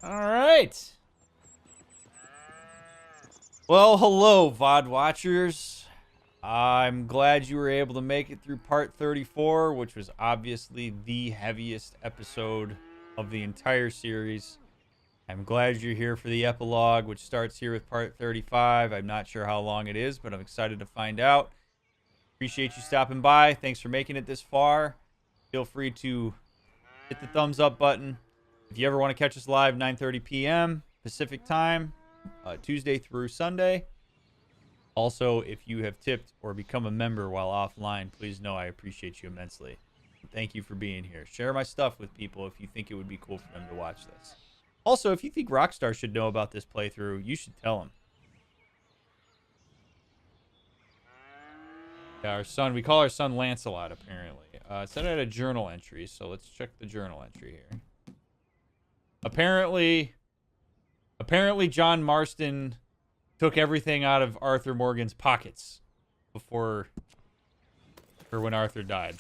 All right. Well, hello, VOD watchers. I'm glad you were able to make it through part 34, which was obviously the heaviest episode of the entire series. I'm glad you're here for the epilogue, which starts here with part 35. I'm not sure how long it is, but I'm excited to find out. Appreciate you stopping by. Thanks for making it this far. Feel free to hit the thumbs up button. If you ever want to catch us live, 9:30 p.m. Pacific time, Tuesday through Sunday. Also, if you have tipped or become a member while offline, please know I appreciate you immensely. Thank you for being here. Share my stuff with people if you think it would be cool for them to watch this. Also, if you think Rockstar should know about this playthrough, you should tell him. Yeah, our son, we call our son Lancelot, apparently. It said I had a journal entry, so let's check the journal entry here. Apparently John Marston took everything out of Arthur Morgan's pockets before or when Arthur died.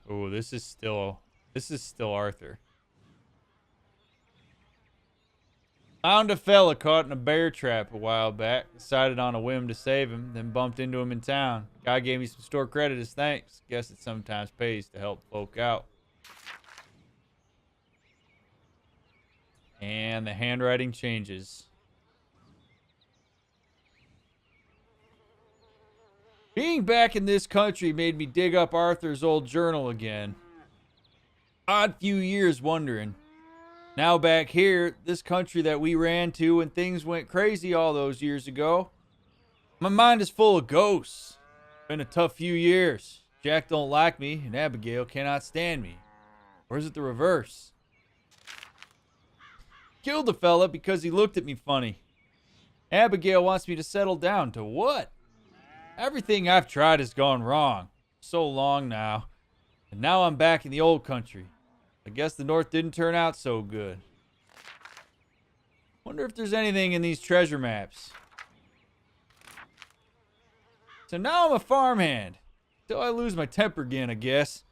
Oh, this is still Arthur. Found a fella caught in a bear trap a while back. Decided on a whim to save him, then bumped into him in town. Guy gave me some store credit as thanks. Guess it sometimes pays to help folk out. And the handwriting changes. Being back in this country made me dig up Arthur's old journal again. Odd few years wondering. Now back here, this country that we ran to when things went crazy all those years ago. My mind is full of ghosts. Been a tough few years. Jack don't like me, and Abigail cannot stand me. Or is it the reverse? Killed the fella because he looked at me funny. Abigail wants me to settle down to what? Everything I've tried has gone wrong. So long now. And now I'm back in the old country. I guess the North didn't turn out so good. Wonder if there's anything in these treasure maps. So now I'm a farmhand. Till I lose my temper again, I guess.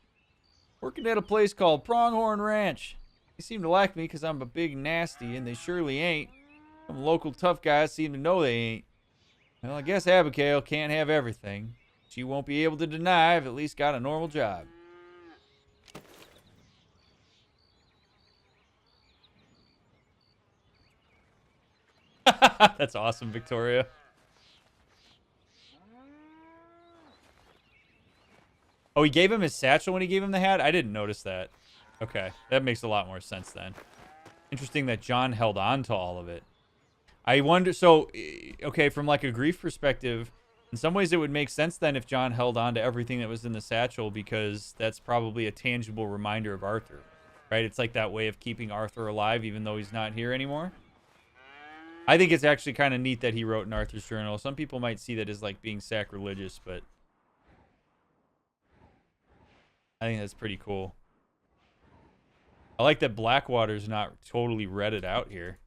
Working at a place called Pronghorn Ranch. They seem to like me because I'm a big nasty, and they surely ain't. Some local tough guys seem to know they ain't. Well, I guess Abigail can't have everything. She won't be able to deny I've at least got a normal job. That's awesome, Victoria. Oh, he gave him his satchel when he gave him the hat? I didn't notice that. Okay, that makes a lot more sense then. Interesting that John held on to all of it. I wonder, so, okay, from like a grief perspective, in some ways it would make sense then if John held on to everything that was in the satchel, because that's probably a tangible reminder of Arthur, right? It's like that way of keeping Arthur alive even though he's not here anymore. I think it's actually kind of neat that he wrote in Arthur's journal. Some people might see that as like being sacrilegious, but I think that's pretty cool. I like that Blackwater's not totally redded out here.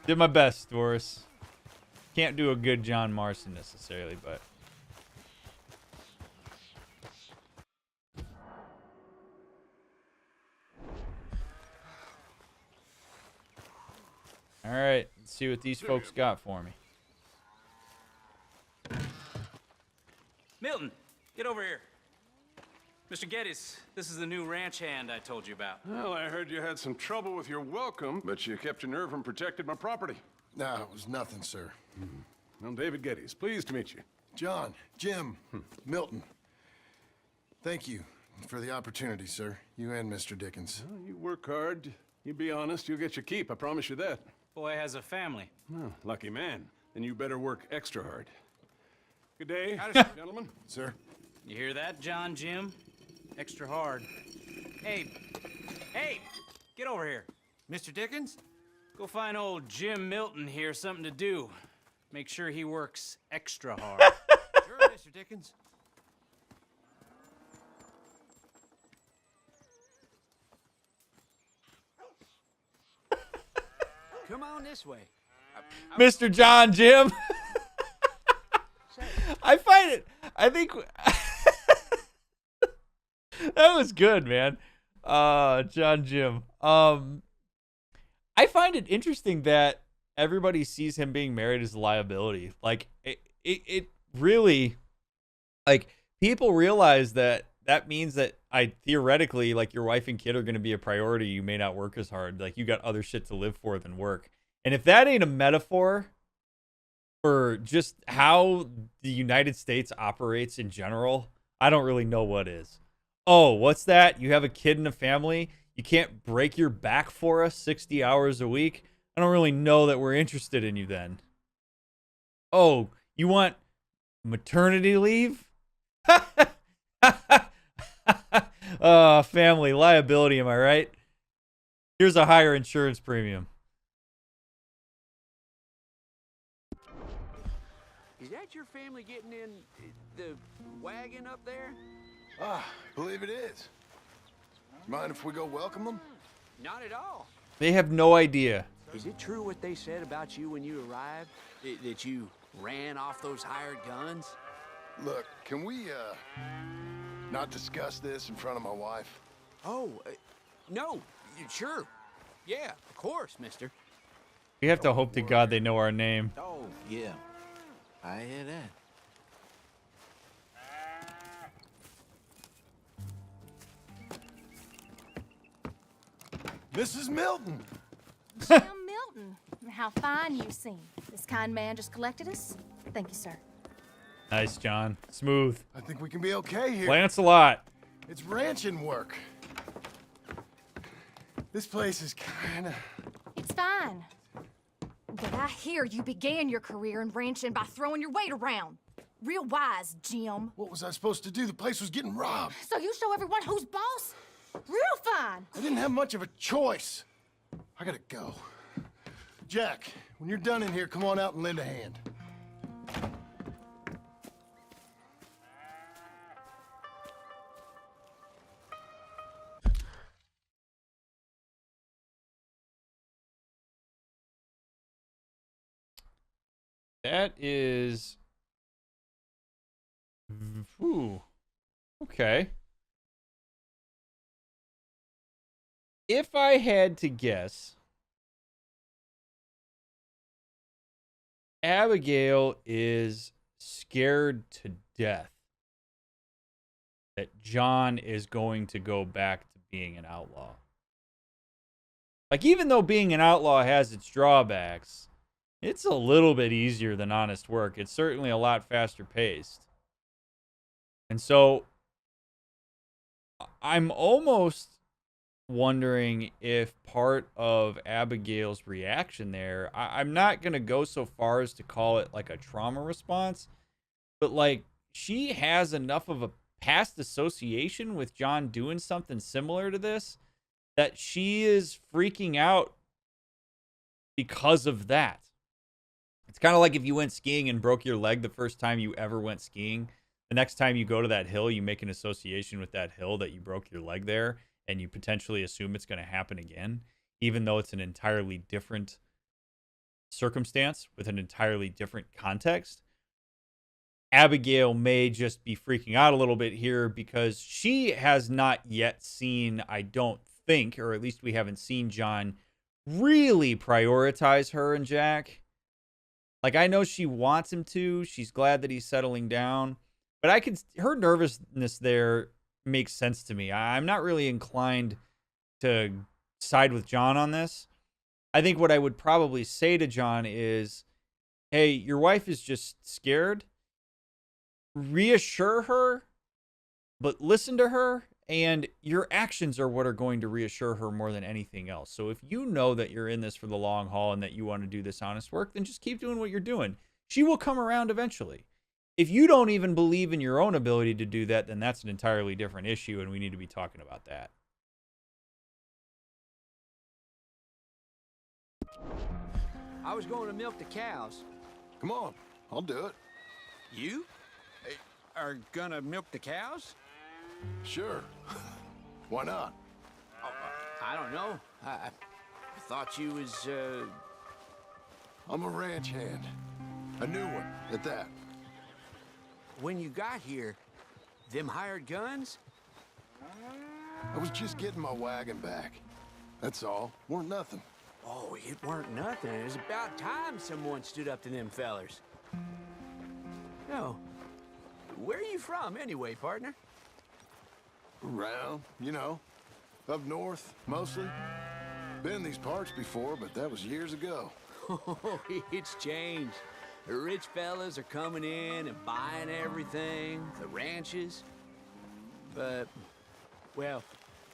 Did my best, Doris. Can't do a good John Marston necessarily, but... Alright, let's see what these folks got for me. Milton, get over here. Mr. Geddes, this is the new ranch hand I told you about. Well, I heard you had some trouble with your welcome, but you kept your nerve and protected my property. No, it was nothing, sir. I'm David Geddes. Pleased to meet you. John, Jim, Milton. Thank you for the opportunity, sir. You and Mr. Dickens. Well, you work hard. You be honest, you'll get your keep. I promise you that. Boy has a family. Oh, lucky man. Then you better work extra hard. Good day, gentlemen. Sir? You hear that, John, Jim? Extra hard. Hey, get over here. Mr. Dickens? Go find old Jim Milton here something to do. Make sure he works extra hard. Sure, Mr. Dickens. Come on this way. Mr. John Jim. I think that was good, man. John Jim. I find it interesting that everybody sees him being married as a liability. Like it really, like, people realize that means that theoretically, like, your wife and kid are going to be a priority. You may not work as hard. Like, you got other shit to live for than work. And if that ain't a metaphor for just how the United States operates in general, I don't really know what is. Oh, what's that? You have a kid and a family? You can't break your back for us 60 hours a week? I don't really know that we're interested in you then. Oh, you want maternity leave? Family liability, am I right? Here's a higher insurance premium. Is that your family getting in the wagon up there? Ah, believe it is. Mind if we go welcome them? Not at all. They have no idea. Is it true what they said about you when you arrived? That you ran off those hired guns? Look, can we, not discuss this in front of my wife? Oh, no. Sure. Yeah, of course, mister. We have to hope to God they know our name. Oh, yeah. I hear that. Mrs. Milton! Jim Milton, how fine you seem. This kind man just collected us. Thank you, sir. Nice, John. Smooth. I think we can be okay here. Lancelot. It's ranching work. This place is kinda... It's fine. But I hear you began your career in ranching by throwing your weight around. Real wise, Jim. What was I supposed to do? The place was getting robbed. So you show everyone who's boss? Real fine. I didn't have much of a choice. I gotta go. Jack, when you're done in here, come on out and lend a hand. That is... Ooh. Okay. If I had to guess, Abigail is scared to death that John is going to go back to being an outlaw. Like, even though being an outlaw has its drawbacks, it's a little bit easier than honest work. It's certainly a lot faster paced. And so I'm almost wondering if part of Abigail's reaction there, I'm not going to go so far as to call it like a trauma response, but like she has enough of a past association with John doing something similar to this that she is freaking out because of that. It's kind of like if you went skiing and broke your leg the first time you ever went skiing. The next time you go to that hill, you make an association with that hill that you broke your leg there, and you potentially assume it's going to happen again, even though it's an entirely different circumstance with an entirely different context. Abigail may just be freaking out a little bit here because she has not yet seen, I don't think, or at least we haven't seen John really prioritize her and Jack. Like, I know she wants him to. She's glad that he's settling down. But her nervousness there makes sense to me. I'm not really inclined to side with John on this. I think what I would probably say to John is, hey, your wife is just scared. Reassure her, but listen to her, and your actions are what are going to reassure her more than anything else. So if you know that you're in this for the long haul and that you want to do this honest work, then just keep doing what you're doing. She will come around eventually. If you don't even believe in your own ability to do that, then that's an entirely different issue, and we need to be talking about that. I was going to milk the cows. Come on, I'll do it. You are gonna milk the cows? Sure. Why not? I don't know. I thought you was I'm a ranch hand. A new one, at that. When you got here, them hired guns? I was just getting my wagon back. That's all. Weren't nothing. Oh, it weren't nothing. It was about time someone stood up to them fellers. No. Where are you from, anyway, partner? Around, you know. Up north, mostly. Been in these parts before, but that was years ago. Oh, it's changed. The rich fellas are coming in and buying everything, the ranches. But, well,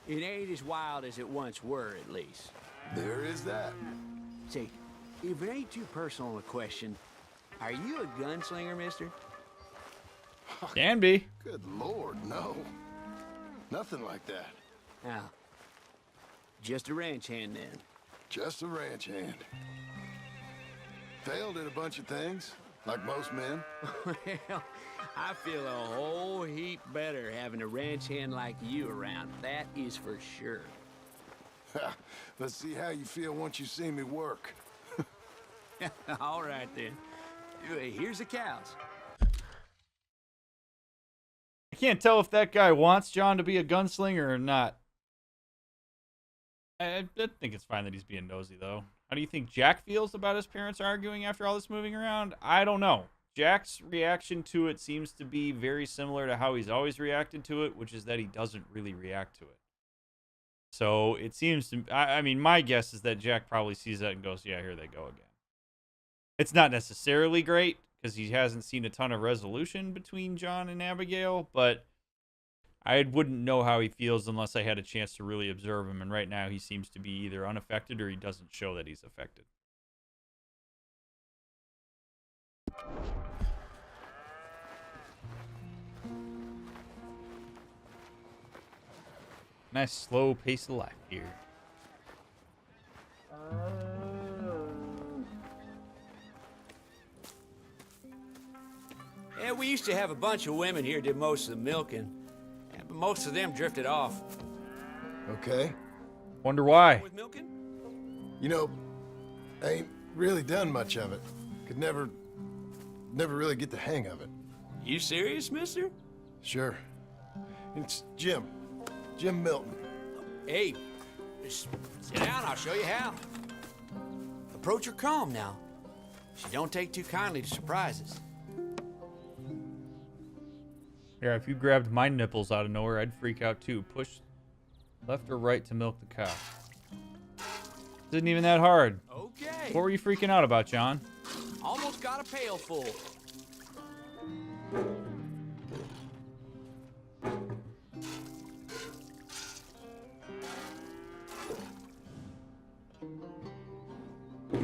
it ain't as wild as it once were, at least. There is that. Say, if it ain't too personal a question, are you a gunslinger, mister? Can be. Good Lord, no. Nothing like that. Now, just a ranch hand then. Just a ranch hand. Failed at a bunch of things, like most men. Well, I feel a whole heap better having a ranch hand like you around. That is for sure. Let's see how you feel once you see me work. All right, then. Here's the cows. I can't tell if that guy wants John to be a gunslinger or not. I think it's fine that he's being nosy, though. How do you think Jack feels about his parents arguing after all this moving around? I don't know. Jack's reaction to it seems to be very similar to how he's always reacted to it, which is that he doesn't really react to it. So it seems to, I mean, my guess is that Jack probably sees that and goes, yeah, here they go again. It's not necessarily great because he hasn't seen a ton of resolution between John and Abigail, but I wouldn't know how he feels unless I had a chance to really observe him. And right now he seems to be either unaffected or he doesn't show that he's affected. Nice slow pace of life here. Yeah, we used to have a bunch of women here did most of the milking. Yeah, but most of them drifted off. Okay. Wonder why. With milking? You know, I ain't really done much of it. Could never really get the hang of it. You serious, mister? Sure. It's Jim. Jim Milton. Hey, just sit down, I'll show you how. Approach her calm now. She don't take too kindly to surprises. Yeah, if you grabbed my nipples out of nowhere, I'd freak out too. Push left or right to milk the cow. Isn't even that hard. Okay. What were you freaking out about, John? Almost got a pail full.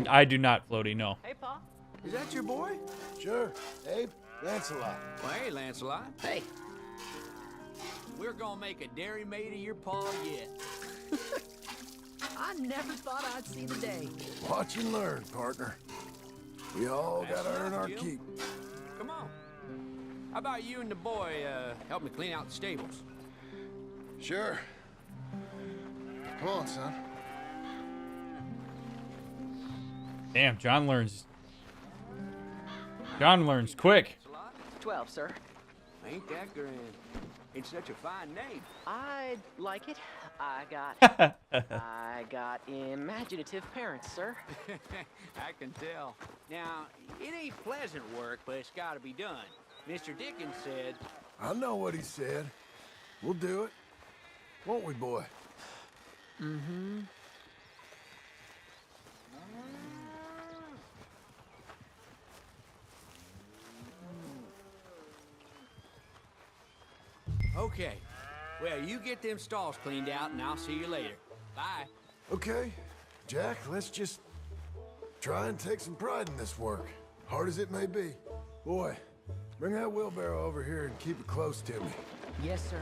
I do not, Floaty, no. Hey, Pa. Is that your boy? Sure. Abe, Lancelot. Well, hey, Lancelot. Hey. We're gonna make a dairy maid of your paw yet. I never thought I'd see the day. Watch and learn, partner. We all gotta earn our keep. Come on. How about you and the boy help me clean out the stables? Sure. Come on, son. Damn, John learns. John learns quick. 12, sir. Ain't that grand? It's such a fine name. I like it. I got imaginative parents, sir. I can tell. Now, it ain't pleasant work, but it's gotta be done. Mr. Dickens said... I know what he said. We'll do it. Won't we, boy? Mm-hmm. Okay. Well, you get them stalls cleaned out, and I'll see you later. Bye. Okay. Jack, let's just try and take some pride in this work. Hard as it may be. Boy, bring that wheelbarrow over here and keep it close to me. Yes, sir.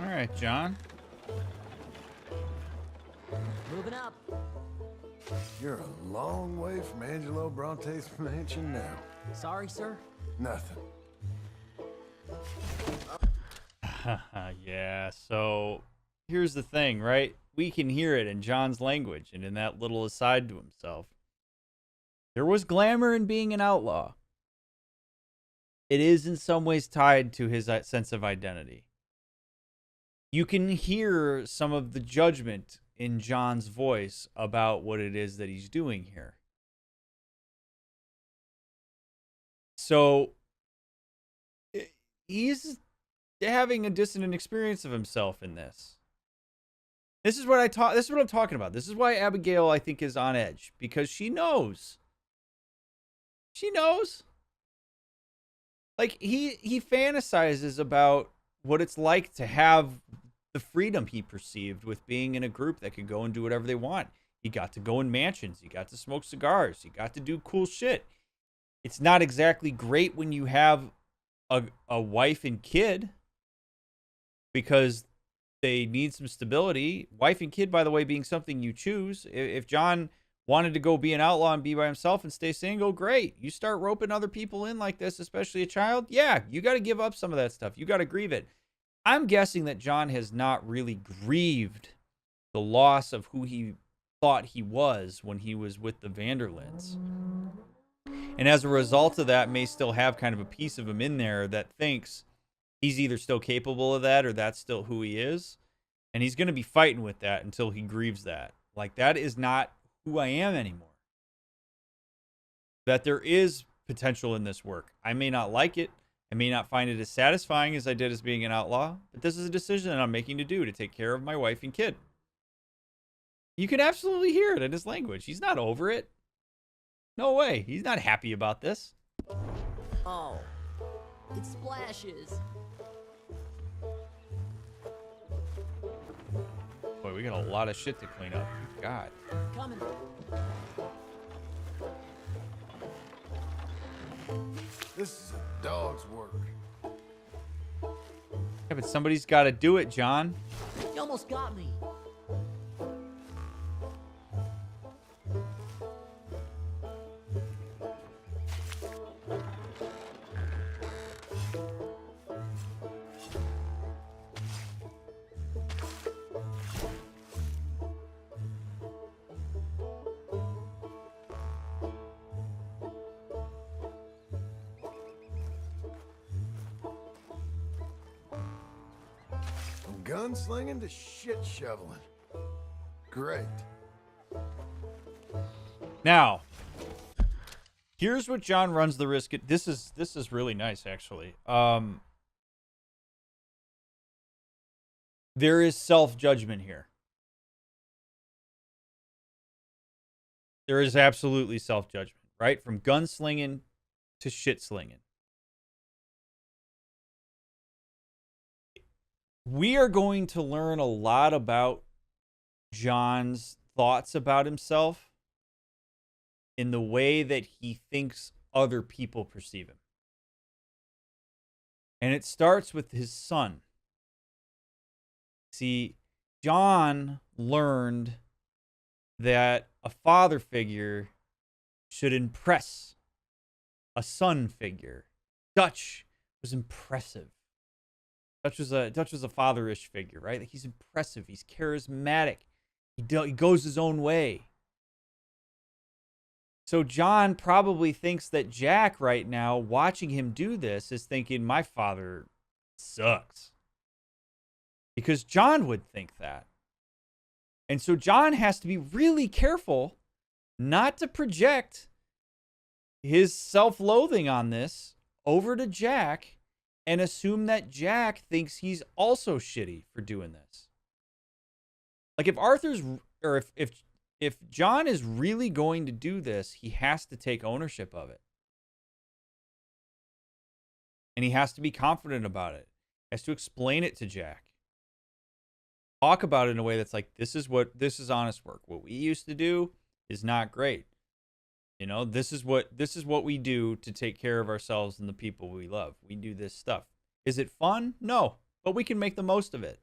All right, John. Moving up. You're a long way from Angelo Bronte's mansion now. Sorry, sir. Nothing. Yeah, so here's the thing, right? We can hear it in John's language and in that little aside to himself. there was glamour in being an outlaw. It is in some ways tied to his sense of identity. You can hear some of the judgment in John's voice about what it is that he's doing here. So he's having a dissonant experience of himself in this. This is what I'm talking about. This is why Abigail, I think, is on edge, because she knows. She knows. Like, he fantasizes about what it's like to have the freedom he perceived with being in a group that could go and do whatever they want. He got to go in mansions. He got to smoke cigars. He got to do cool shit. It's not exactly great when you have a wife and kid, because they need some stability. Wife and kid, by the way, being something you choose. If John wanted to go be an outlaw and be by himself and stay single, great. You start roping other people in like this, especially a child, yeah, you got to give up some of that stuff. You got to grieve it. I'm guessing that John has not really grieved the loss of who he thought he was when he was with the Vanderlins. And as a result of that, may still have kind of a piece of him in there that thinks he's either still capable of that or that's still who he is. And he's going to be fighting with that until he grieves that. Like, that is not who I am anymore. That there is potential in this work. I may not like it. I may not find it as satisfying as I did as being an outlaw, but this is a decision that I'm making to take care of my wife and kid. You can absolutely hear it in his language. He's not over it. No way. He's not happy about this. Oh, it splashes. Boy, we got a lot of shit to clean up. God. Coming. This is a dog's work. Yeah, but somebody's got to do it, John. You almost got me. From gunslinging to shit shoveling. Great. Now, here's what John runs the risk. This is really nice, actually. There is self-judgment here. There is absolutely self-judgment, right? From gunslinging to shit-slinging. We are going to learn a lot about John's thoughts about himself in the way that he thinks other people perceive him. And it starts with his son. See, John learned that a father figure should impress a son figure. Dutch was impressive. Dutch was a fatherish figure, right? He's impressive. He's charismatic. He goes his own way. So John probably thinks that Jack right now, watching him do this, is thinking, my father sucks. Because John would think that. And so John has to be really careful not to project his self-loathing on this over to Jack and assume that Jack thinks he's also shitty for doing this. Like, if John is really going to do this, he has to take ownership of it. And he has to be confident about it. He has to explain it to Jack. Talk about it in a way that's like, this is honest work. What we used to do is not great. You know, this is what we do to take care of ourselves and the people we love. We do this stuff. Is it fun? No, but we can make the most of it.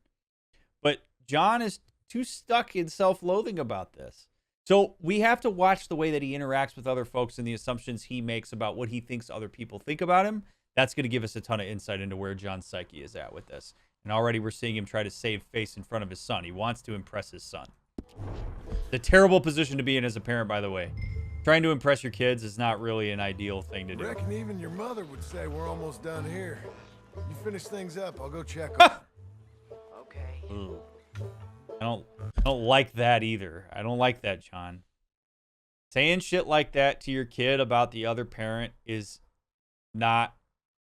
But John is too stuck in self-loathing about this. So we have to watch the way that he interacts with other folks and the assumptions he makes about what he thinks other people think about him. That's going to give us a ton of insight into where John's psyche is at with this. And already we're seeing him try to save face in front of his son. He wants to impress his son. The terrible position to be in as a parent, by the way. Trying to impress your kids is not really an ideal thing to do. Reckon even your mother would say we're almost done here. You finish things up, I'll go check on her. Okay. Ooh. I don't like that either. I don't like that, John. Saying shit like that to your kid about the other parent is not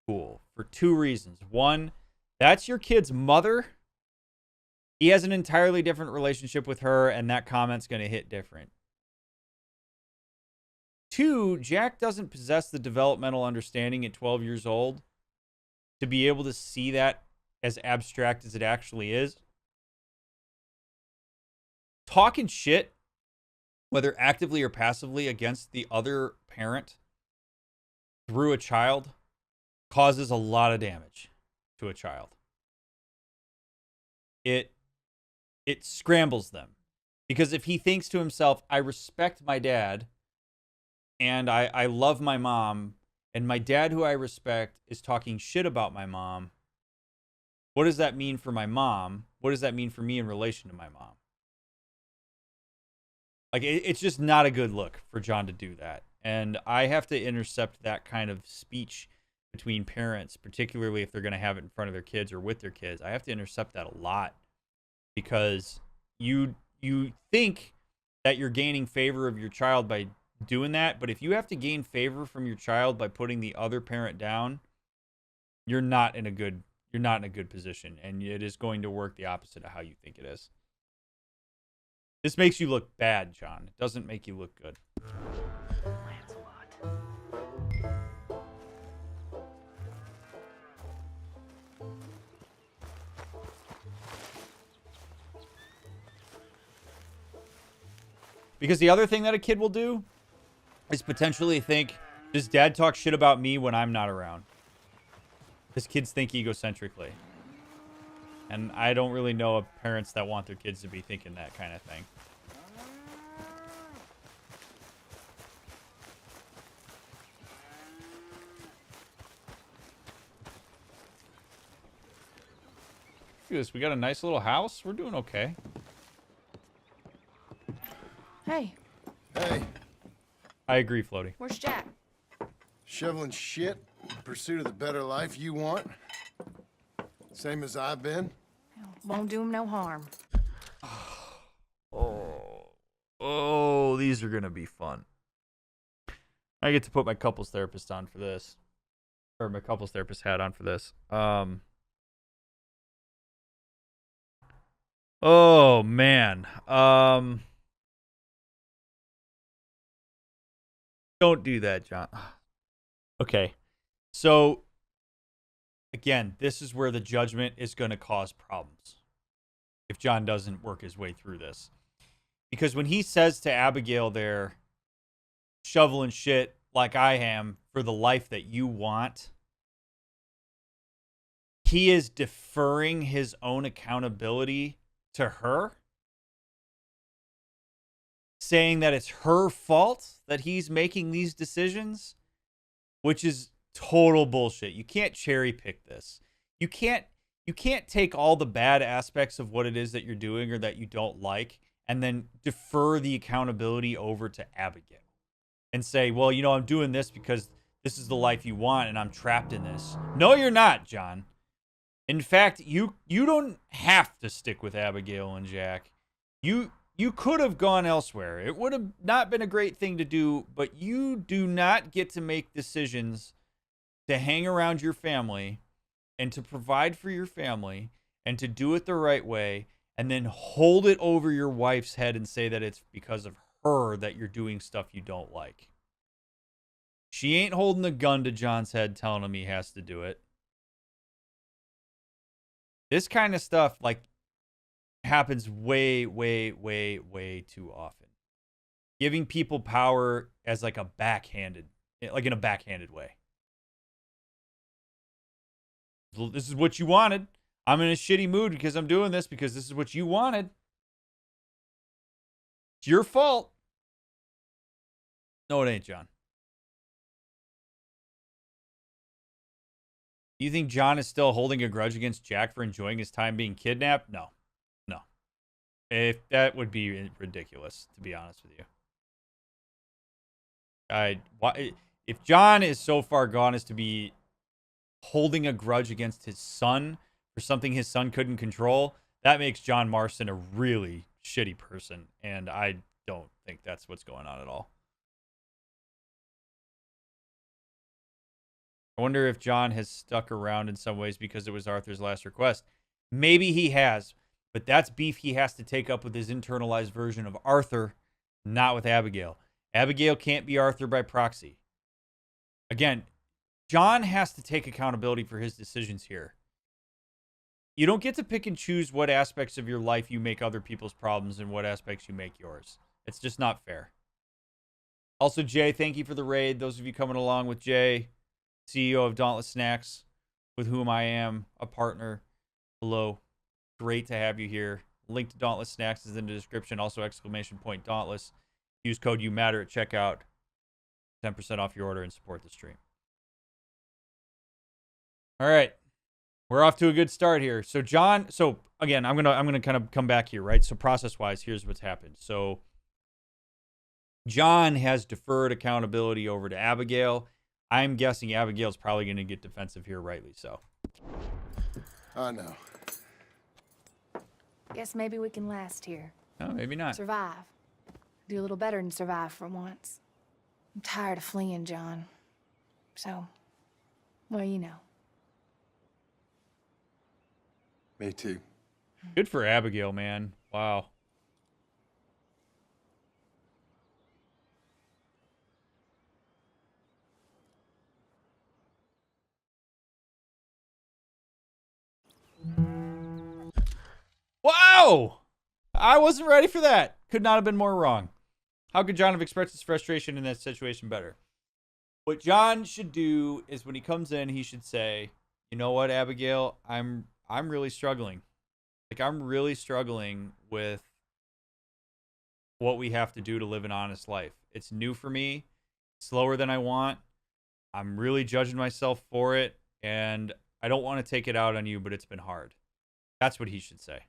cool for two reasons. One, that's your kid's mother. He has an entirely different relationship with her, and that comment's going to hit different. Two, Jack doesn't possess the developmental understanding at 12 years old to be able to see that as abstract as it actually is. Talking shit, whether actively or passively, against the other parent through a child causes a lot of damage to a child. It scrambles them. Because if he thinks to himself, I respect my dad and I love my mom, and my dad, who I respect, is talking shit about my mom, what does that mean for my mom? What does that mean for me in relation to my mom? Like, it's just not a good look for John to do that. And I have to intercept that kind of speech between parents, particularly if they're going to have it in front of their kids or with their kids. I have to intercept that a lot, because you think that you're gaining favor of your child by doing that, but if you have to gain favor from your child by putting the other parent down, you're not in a good position, and it is going to work the opposite of how you think it is. This makes you look bad, John. It doesn't make you look good. Because the other thing that a kid will do is potentially think, does dad talk shit about me when I'm not around? Because kids think egocentrically. And I don't really know of parents that want their kids to be thinking that kind of thing. Look at this. We got a nice little house. We're doing okay. Hey, Hey, I agree, Floaty. where's Jack? shoveling shit in pursuit of the better life you want? Same as I've been? Won't do him no harm. Oh, these are going to be fun. I get to put my couples therapist on for this. Or my couples therapist hat on for this. Oh, man. Don't do that, John. Okay. So, again, this is where the judgment is going to cause problems if John doesn't work his way through this. Because when he says to Abigail there, shoveling shit like I am for the life that you want, he is deferring his own accountability to her, saying that it's her fault that he's making these decisions, which is total bullshit. You can't cherry pick this. You can't take all the bad aspects of what it is that you're doing or that you don't like and then defer the accountability over to Abigail and say, well, you know, I'm doing this because this is the life you want and I'm trapped in this. No, you're not, John. In fact, you don't have to stick with Abigail and Jack. You could have gone elsewhere. It would have not been a great thing to do, but you do not get to make decisions to hang around your family and to provide for your family and to do it the right way and then hold it over your wife's head and say that it's because of her that you're doing stuff you don't like. She ain't holding the gun to John's head telling him he has to do it. This kind of stuff, like, happens way, way, way, way too often. Giving people power as like in a backhanded way. This is what you wanted. I'm in a shitty mood because I'm doing this because this is what you wanted. It's your fault. No, it ain't, John. You think John is still holding a grudge against Jack for enjoying his time being kidnapped? No. No. If that would be ridiculous, to be honest with you. If John is so far gone as to be holding a grudge against his son for something his son couldn't control, that makes John Marston a really shitty person, and I don't think that's what's going on at all. I wonder if John has stuck around in some ways because it was Arthur's last request. Maybe he has, but that's beef he has to take up with his internalized version of Arthur, not with Abigail. Abigail can't be Arthur by proxy. Again, John has to take accountability for his decisions here. You don't get to pick and choose what aspects of your life you make other people's problems and what aspects you make yours. It's just not fair. Also, Jay, thank you for the raid. Those of you coming along with Jay, CEO of Dauntless Snacks, with whom I am a partner. Hello. Great to have you here. Link to Dauntless Snacks is in the description. Also, ! Dauntless. Use code YouMatter at checkout. 10% off your order and support the stream. All right. We're off to a good start here. So John, again, I'm gonna kind of come back here, right? So process-wise, here's what's happened. So John has deferred accountability over to Abigail. I'm guessing Abigail's probably going to get defensive here, rightly so. I know. Guess maybe we can last here. No, maybe not. Survive. Do a little better than survive for once. I'm tired of fleeing, John. So, well, you know. Me too. Good for Abigail, man. Wow. Wow! I wasn't ready for that. Could not have been more wrong. How could John have expressed his frustration in that situation better? What John should do is when he comes in, he should say, you know what, Abigail, I'm really struggling. Like, I'm really struggling with what we have to do to live an honest life. It's new for me, slower than I want. I'm really judging myself for it, and I don't want to take it out on you, but it's been hard. That's what he should say.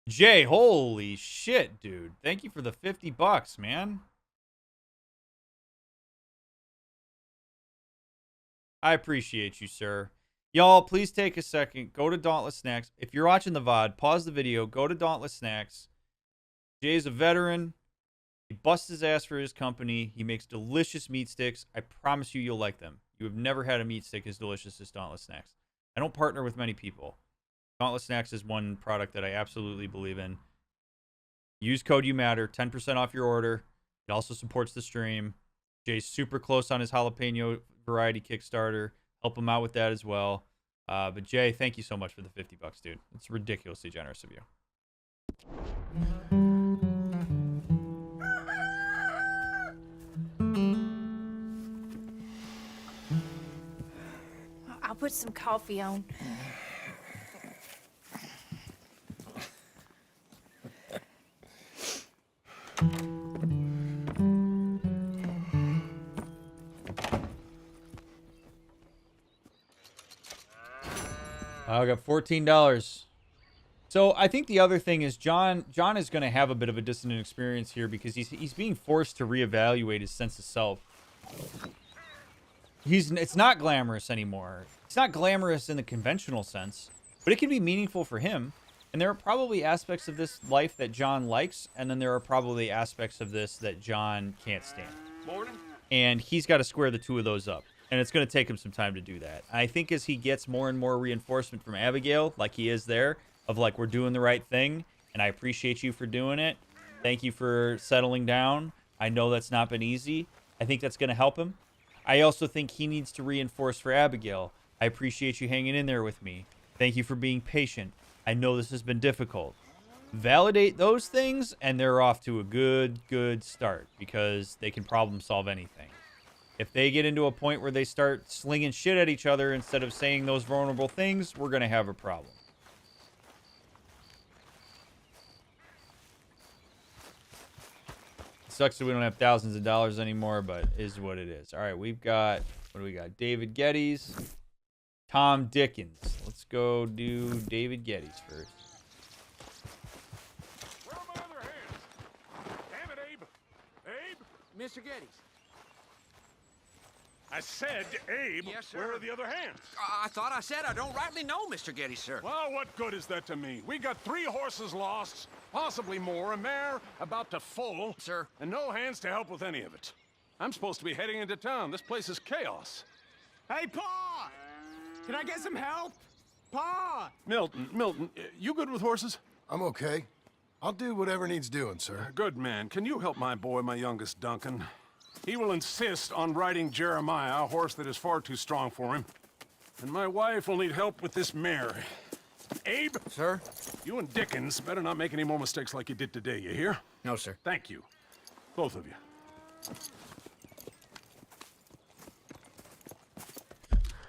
Jay, holy shit, dude. Thank you for the $50, man. I appreciate you, sir. Y'all, please take a second. Go to Dauntless Snacks. If you're watching the VOD, pause the video. Go to Dauntless Snacks. Jay's a veteran. He busts his ass for his company. He makes delicious meat sticks. I promise you, you'll like them. You have never had a meat stick as delicious as Dauntless Snacks. I don't partner with many people. Dauntless Snacks is one product that I absolutely believe in. Use code YouMatter, 10% off your order. It also supports the stream. Jay's super close on his jalapeno variety Kickstarter. Help him out with that as well. But Jay, thank you so much for the $50, dude. It's ridiculously generous of you. I'll put some coffee on. I got $14. So I think the other thing is John is going to have a bit of a dissonant experience here because he's being forced to reevaluate his sense of self. It's not glamorous anymore. It's not glamorous in the conventional sense, but it can be meaningful for him. And there are probably aspects of this life that John likes, and then there are probably aspects of this that John can't stand. Morning. And he's got to square the two of those up. And it's going to take him some time to do that. I think as he gets more and more reinforcement from Abigail, like he is there, of like, we're doing the right thing, and I appreciate you for doing it. Thank you for settling down. I know that's not been easy. I think that's going to help him. I also think he needs to reinforce for Abigail. I appreciate you hanging in there with me. Thank you for being patient. I know this has been difficult. Validate those things, and they're off to a good start because they can problem solve anything. If they get into a point where they start slinging shit at each other instead of saying those vulnerable things, we're going to have a problem. Sucks that we don't have thousands of dollars anymore, but is what it is. All right, we've got, what do we got? David Geddes, Tom Dickens. Let's go do David Geddes first. Where are my other hands? Damn it, Abe. Abe? Mr. Geddes. I said, Abe, Yes, sir. where are the other hands? I thought I said I don't rightly know, Mr. Geddes, sir. Well, what good is that to me? We got 3 horses lost, possibly more, a mare about to foal. Sir. And no hands to help with any of it. I'm supposed to be heading into town. This place is chaos. Hey, Pa! Can I get some help? Pa! Milton, you good with horses? I'm okay. I'll do whatever needs doing, sir. Good man. Can you help my boy, my youngest Duncan? He will insist on riding Jeremiah, a horse that is far too strong for him. And my wife will need help with this mare. Abe? Sir? You and Dickens better not make any more mistakes like you did today, you hear? No, sir. Thank you. Both of you.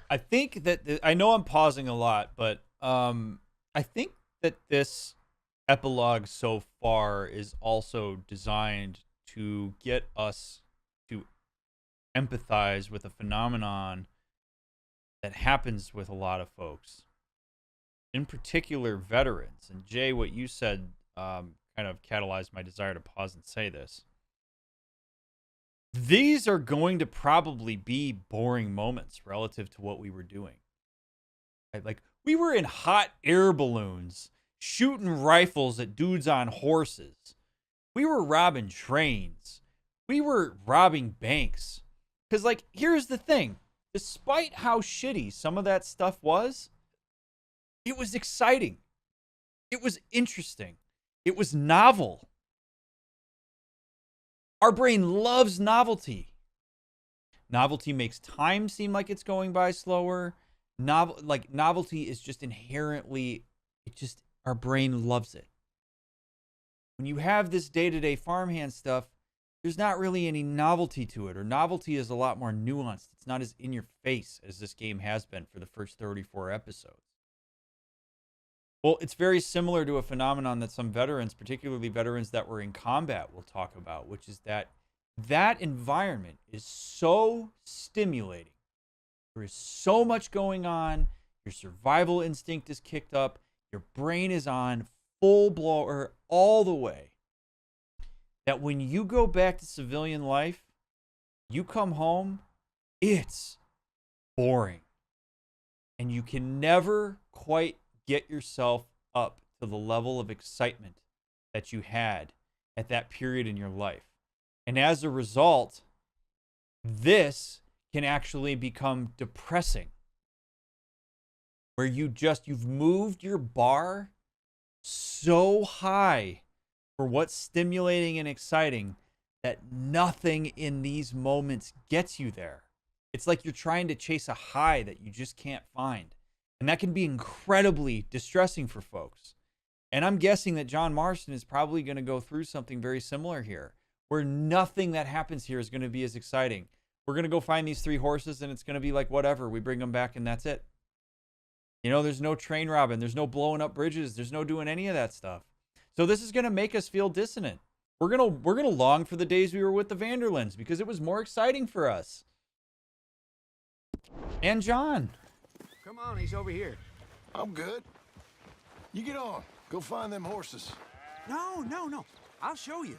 I think that I know I'm pausing a lot, but I think that this epilogue so far is also designed to get us to empathize with a phenomenon that happens with a lot of folks, in particular veterans. And Jay, what you said kind of catalyzed my desire to pause and say this. These are going to probably be boring moments relative to what we were doing. Right? Like, we were in hot air balloons shooting rifles at dudes on horses. We were robbing trains. We were robbing banks. Because, like, here's the thing. Despite how shitty some of that stuff was, it was exciting. It was interesting. It was novel. Our brain loves novelty. Novelty makes time seem like it's going by slower. Novelty is just inherently, our brain loves it. When you have this day-to-day farmhand stuff, there's not really any novelty to it, or novelty is a lot more nuanced. It's not as in your face as this game has been for the first 34 episodes. Well, it's very similar to a phenomenon that some veterans, particularly veterans that were in combat, will talk about, which is that environment is so stimulating. There is so much going on. Your survival instinct is kicked up. Your brain is on full blower all the way. That when you go back to civilian life, you come home, it's boring. And you can never quite get yourself up to the level of excitement that you had at that period in your life. And as a result, this can actually become depressing. Where you've moved your bar so high for what's stimulating and exciting that nothing in these moments gets you there. It's like you're trying to chase a high that you just can't find. And that can be incredibly distressing for folks. And I'm guessing that John Marston is probably going to go through something very similar here, where nothing that happens here is going to be as exciting. We're going to go find these 3 horses, and it's going to be like, whatever. We bring them back, and that's it. You know, there's no train robbing. There's no blowing up bridges. There's no doing any of that stuff. So this is going to make us feel dissonant. We're going to long for the days we were with the Vanderlins because it was more exciting for us. And John. Come on, he's over here. I'm good. You get on. Go find them horses. No. I'll show you.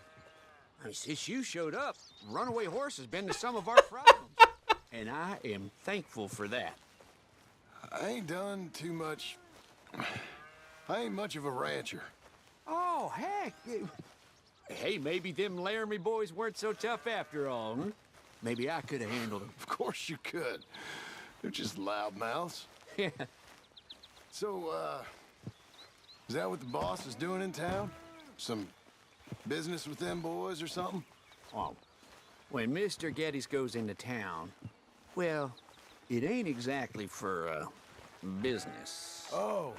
I mean, since you showed up, runaway horse has been to some of our problems. And I am thankful for that. I ain't done too much. I ain't much of a rancher. Oh, heck. Hey, maybe them Laramie boys weren't so tough after all, hmm? Maybe I could have handled them. Of course you could. They're just loudmouths. Yeah. So, is that what the boss is doing in town? Some business with them boys or something? Oh, when Mr. Geddes goes into town, well, it ain't exactly for, business. Oh.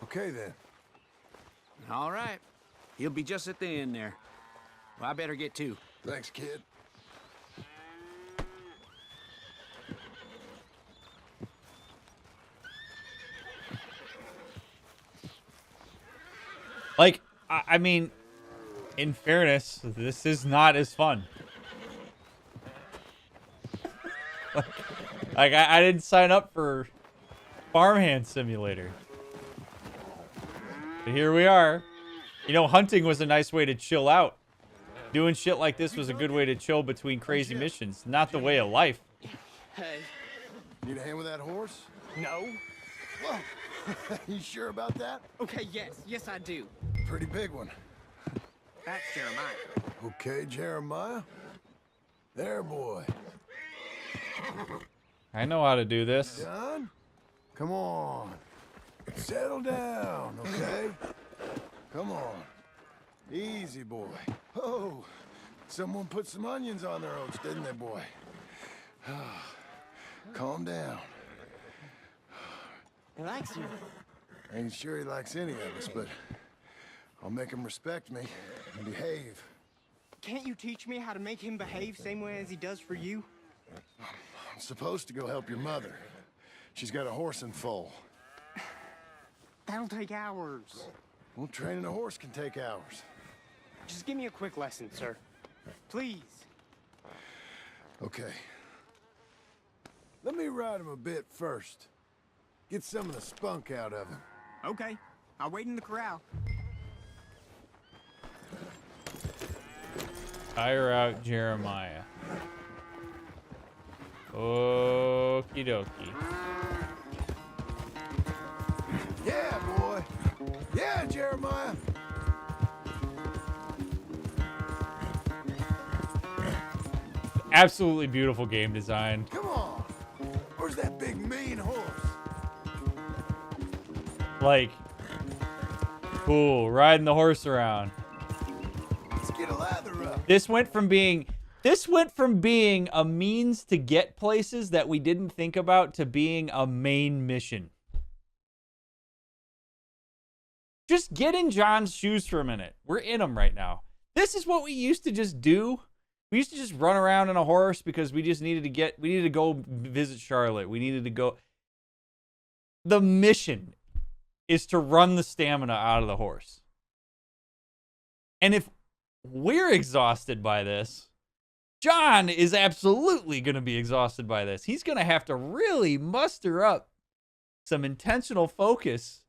Okay then. All right. He'll be just at the end there. Well, I better get to. Thanks, kid. Like, I mean, in fairness, this is not as fun. Like I didn't sign up for Farmhand Simulator. But here we are. You know, hunting was a nice way to chill out. Doing shit like this was a good way to chill between crazy missions, not the way of life. Hey. Need a hand with that horse? No? Whoa. You sure about that? Okay, yes, I do. Pretty big one. That's Jeremiah. Okay, Jeremiah. There, boy. I know how to do this. John, come on. Settle down, okay? Come on. Easy, boy. Oh, someone put some onions on their oats, didn't they, boy? Calm down. He likes you. Ain't sure he likes any of us, but I'll make him respect me and behave. Can't you teach me how to make him behave same way as he does for you? I'm supposed to go help your mother. She's got a horse in foal. That'll take hours. Well, training a horse can take hours. Just give me a quick lesson, sir. Please. Okay. Let me ride him a bit first. Get some of the spunk out of him. Okay. I'll wait in the corral. Hire out Jeremiah. Okie dokie. Yeah, boy. Yeah, Jeremiah. Absolutely beautiful game design. Come on. Where's that big mean horse? Like, cool, riding the horse around. Let's get a lather up. This went from being a means to get places that we didn't think about to being a main mission. Just get in John's shoes for a minute. We're in them right now. This is what we used to just do. We used to just run around on a horse because we needed to go visit Charlotte. We needed to go. The mission is to run the stamina out of the horse. And if we're exhausted by this, John is absolutely going to be exhausted by this. He's going to have to really muster up some intentional focus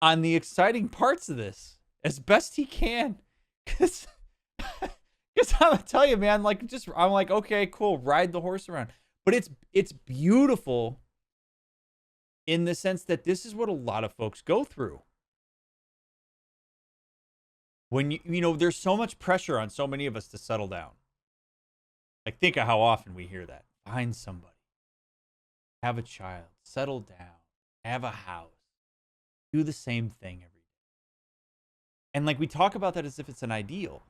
on the exciting parts of this as best he can. Because I'm going to tell you, man, I'm like, okay, cool, ride the horse around. But it's beautiful in the sense that this is what a lot of folks go through. When you know, there's so much pressure on so many of us to settle down. Like, think of how often we hear that. Find somebody. Have a child. Settle down. Have a house. Do the same thing every day. And like, we talk about that as if it's an ideal.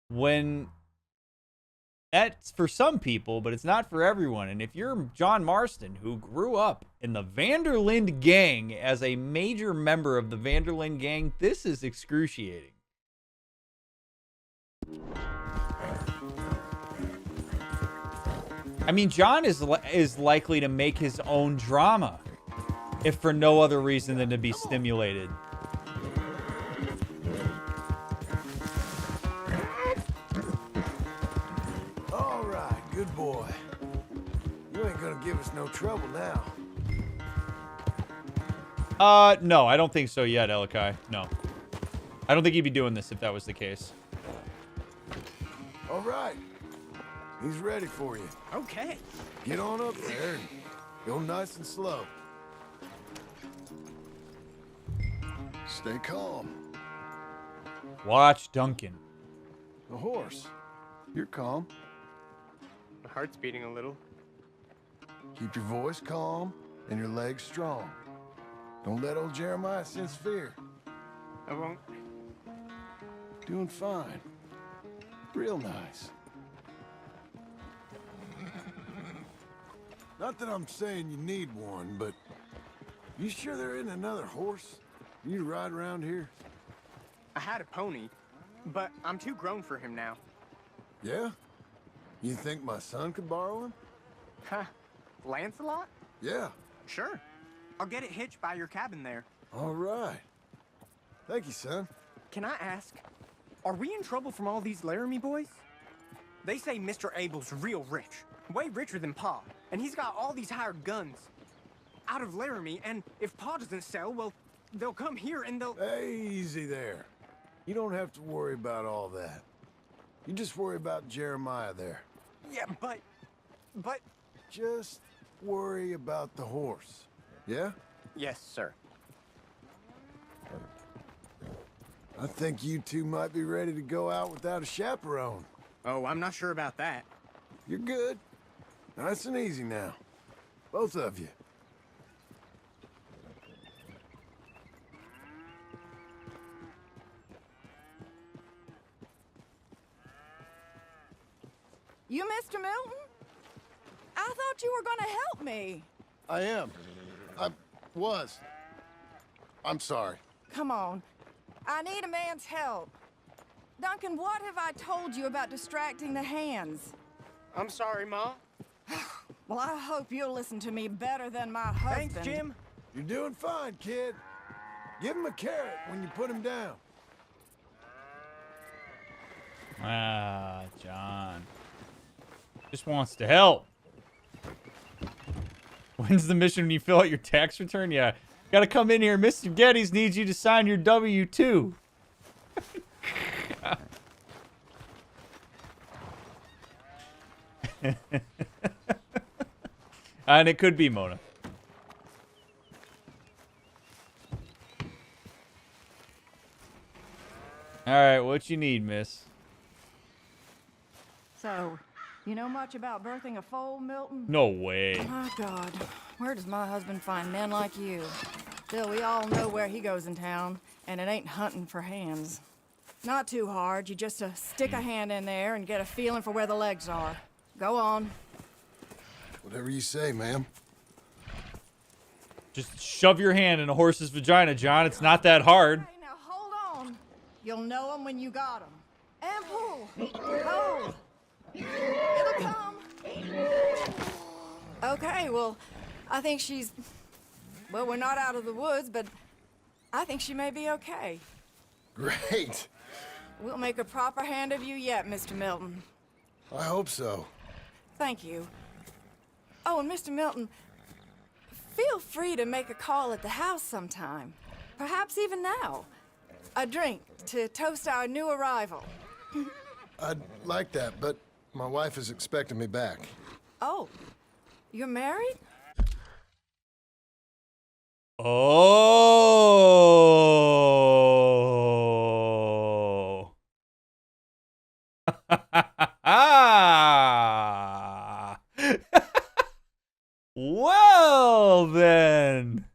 When that's for some people, but it's not for everyone. And if you're John Marston, who grew up in the Vanderlinde gang as a major member of the Vanderlinde gang, this is excruciating. I mean, John is likely to make his own drama, if for no other reason than to be stimulated. All right, good boy. You ain't gonna give us no trouble now. No, I don't think so yet, Elikai. No. I don't think he'd be doing this if that was the case. All right. He's ready for you. Okay. Get on up there and go nice and slow. Stay calm. Watch Duncan. The horse. You're calm. My heart's beating a little. Keep your voice calm and your legs strong. Don't let old Jeremiah sense fear. I won't. Doing fine. Real nice. Not that I'm saying you need one, but you sure there isn't another horse you ride around here? I had a pony, but I'm too grown for him now. Yeah? You think my son could borrow him? Ha, Lancelot? Yeah. Sure. I'll get it hitched by your cabin there. All right. Thank you, son. Can I ask, are we in trouble from all these Laramie boys? They say Mr. Abel's real rich, way richer than Pa, and he's got all these hired guns out of Laramie, and if Pa doesn't sell, well, they'll come here and they'll... Easy there. You don't have to worry about all that. You just worry about Jeremiah there. Yeah, but... Just worry about the horse. Yeah? Yes, sir. I think you two might be ready to go out without a chaperone. Oh, I'm not sure about that. You're good. Nice and easy now. Both of you. You, Mr. Milton? I thought you were gonna help me. I am. I was. I'm sorry. Come on. I need a man's help. Duncan, what have I told you about distracting the hands? I'm sorry, Ma. Well, I hope you'll listen to me better than my husband. Thanks, Jim. You're doing fine, kid. Give him a carrot when you put him down. Ah, John. Just wants to help. When's the mission when you fill out your tax return? Yeah. Gotta come in here. Mr. Geddes needs you to sign your W-2. And it could be Mona. Alright, what you need, miss? So, you know much about birthing a foal, Milton? No way. My God, where does my husband find men like you? Still, we all know where he goes in town, and it ain't hunting for hands. Not too hard, you just stick a hand in there and get a feeling for where the legs are. Go on. Whatever you say, ma'am. Just shove your hand in a horse's vagina, John. It's not that hard. Hey, now hold on. You'll know them when you got them. And pull. Hold. It'll come. Okay, well, I think she's... Well, we're not out of the woods, but I think she may be okay. Great. We'll make a proper hand of you yet, Mr. Milton. I hope so. Thank you. Oh, and Mr. Milton, feel free to make a call at the house sometime. Perhaps even now. A drink to toast our new arrival. I'd like that, but my wife is expecting me back. Oh, you're married? Oh. Well, then.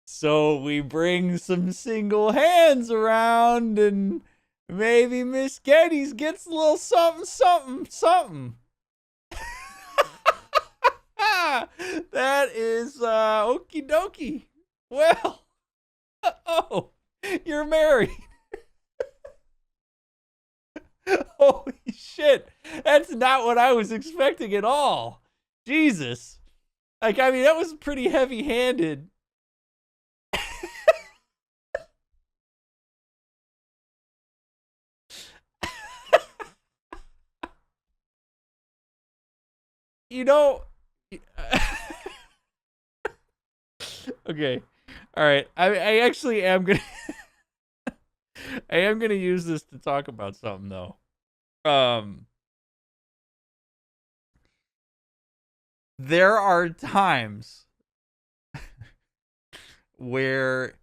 So we bring some single hands around and maybe Miss Geddes gets a little something, something, something. That is okie dokie. Well, oh, you're married. Holy shit. That's not what I was expecting at all. Jesus. Like, I mean, that was pretty heavy-handed. You know... Okay. All right. I actually am gonna I am gonna use this to talk about something though. There are times where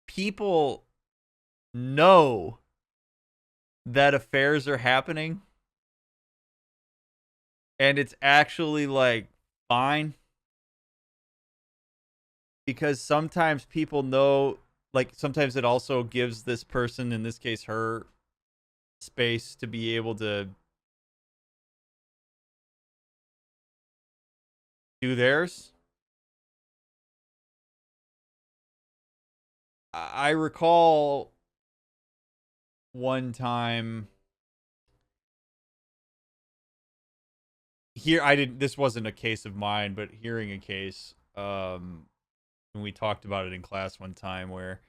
people know that affairs are happening and it's actually like fine. Because sometimes people know, like, sometimes it also gives this person, in this case her, space to be able to do theirs. I recall one time here, this wasn't a case of mine, but hearing a case, and we talked about it in class one time where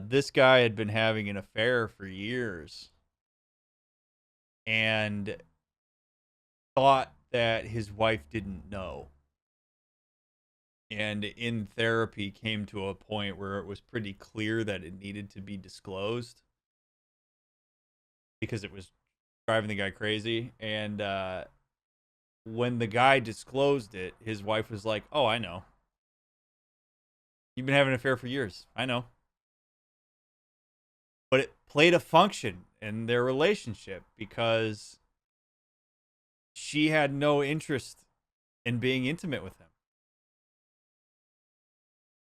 this guy had been having an affair for years and thought that his wife didn't know. and in therapy came to a point where it was pretty clear that it needed to be disclosed because it was driving the guy crazy. And when the guy disclosed it, his wife was like, "Oh, I know. You've been having an affair for years. I know." But it played a function in their relationship because she had no interest in being intimate with him.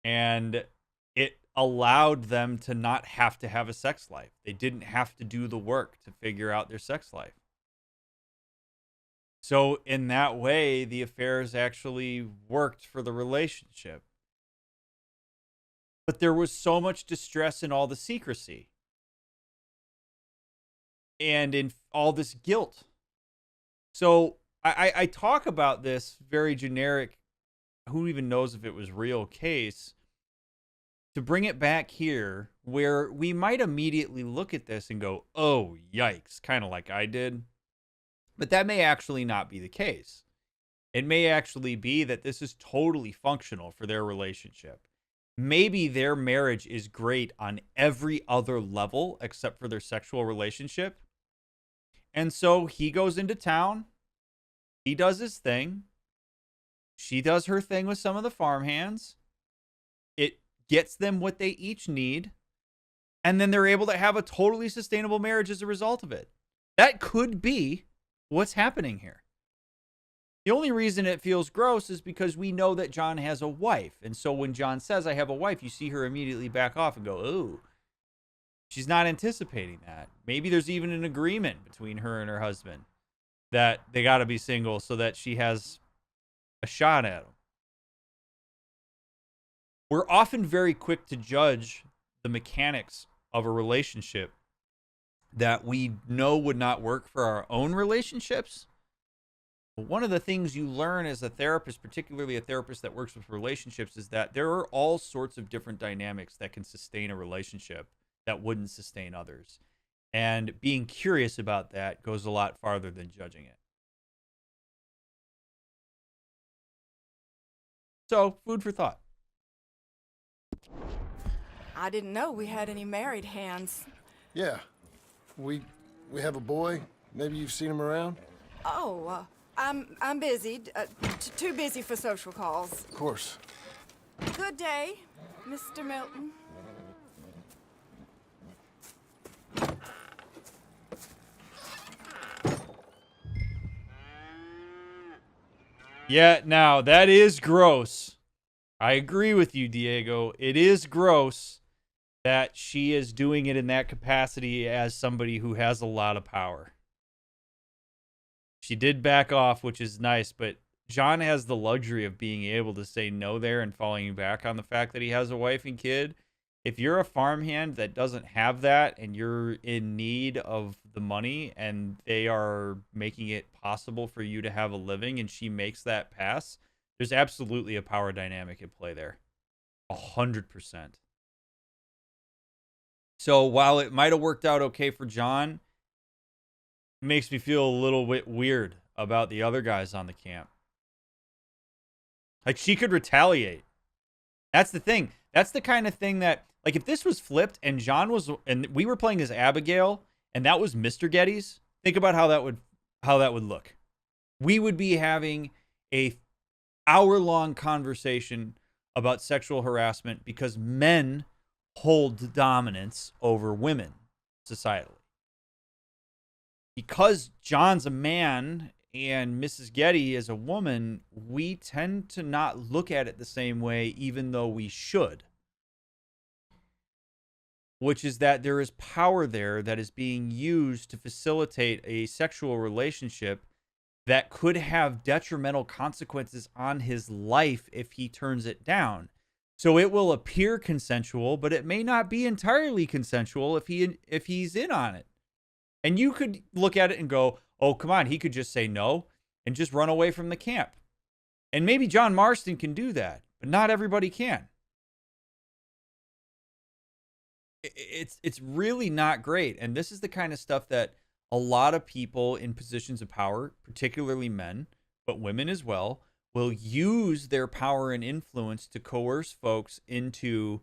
And it allowed them to not have to have a sex life. They didn't have to do the work to figure out their sex life. So in that way, the affairs actually worked for the relationship. But there was so much distress in all the secrecy and in all this guilt. So I talk about this very generic, who even knows if it was real case, to bring it back here where we might immediately look at this and go, oh, yikes, kind of like I did. But that may actually not be the case. It may actually be that this is totally functional for their relationship. Maybe their marriage is great on every other level except for their sexual relationship. And so he goes into town. He does his thing. She does her thing with some of the farmhands. It gets them what they each need. And then they're able to have a totally sustainable marriage as a result of it. That could be what's happening here. The only reason it feels gross is because we know that John has a wife. And so when John says, I have a wife, you see her immediately back off and go, ooh. She's not anticipating that. Maybe there's even an agreement between her and her husband that they got to be single so that she has a shot at him. We're often very quick to judge the mechanics of a relationship that we know would not work for our own relationships. But one of the things you learn as a therapist, particularly a therapist that works with relationships, is that there are all sorts of different dynamics that can sustain a relationship that wouldn't sustain others. And being curious about that goes a lot farther than judging it. So, food for thought. I didn't know we had any married hands. Yeah. We have a boy. Maybe you've seen him around? Oh, I'm busy. Too busy for social calls. Of course. Good day, Mr. Milton. Yeah, now, that is gross. I agree with you, Diego. It is gross that she is doing it in that capacity as somebody who has a lot of power. She did back off, which is nice, but John has the luxury of being able to say no there and falling back on the fact that he has a wife and kid. If you're a farmhand that doesn't have that and you're in need of the money and they are making it possible for you to have a living and she makes that pass, there's absolutely a power dynamic at play there. 100%. So while it might have worked out okay for John, it makes me feel a little bit weird about the other guys on the camp. Like, she could retaliate. That's the thing. That's the kind of thing that, like, if this was flipped and John was, and we were playing as Abigail and that was Mr. Geddes, think about how that would look. We would be having a hour-long conversation about sexual harassment because men hold dominance over women societally. Because John's a man and Mrs. Getty is a woman, we tend to not look at it the same way, even though we should. Which is that there is power there that is being used to facilitate a sexual relationship that could have detrimental consequences on his life if he turns it down. So it will appear consensual, but it may not be entirely consensual if he's in on it. And you could look at it and go, oh, come on, he could just say no and just run away from the camp. And maybe John Marston can do that, but not everybody can. It's really not great. And this is the kind of stuff that a lot of people in positions of power, particularly men, but women as well, will use their power and influence to coerce folks into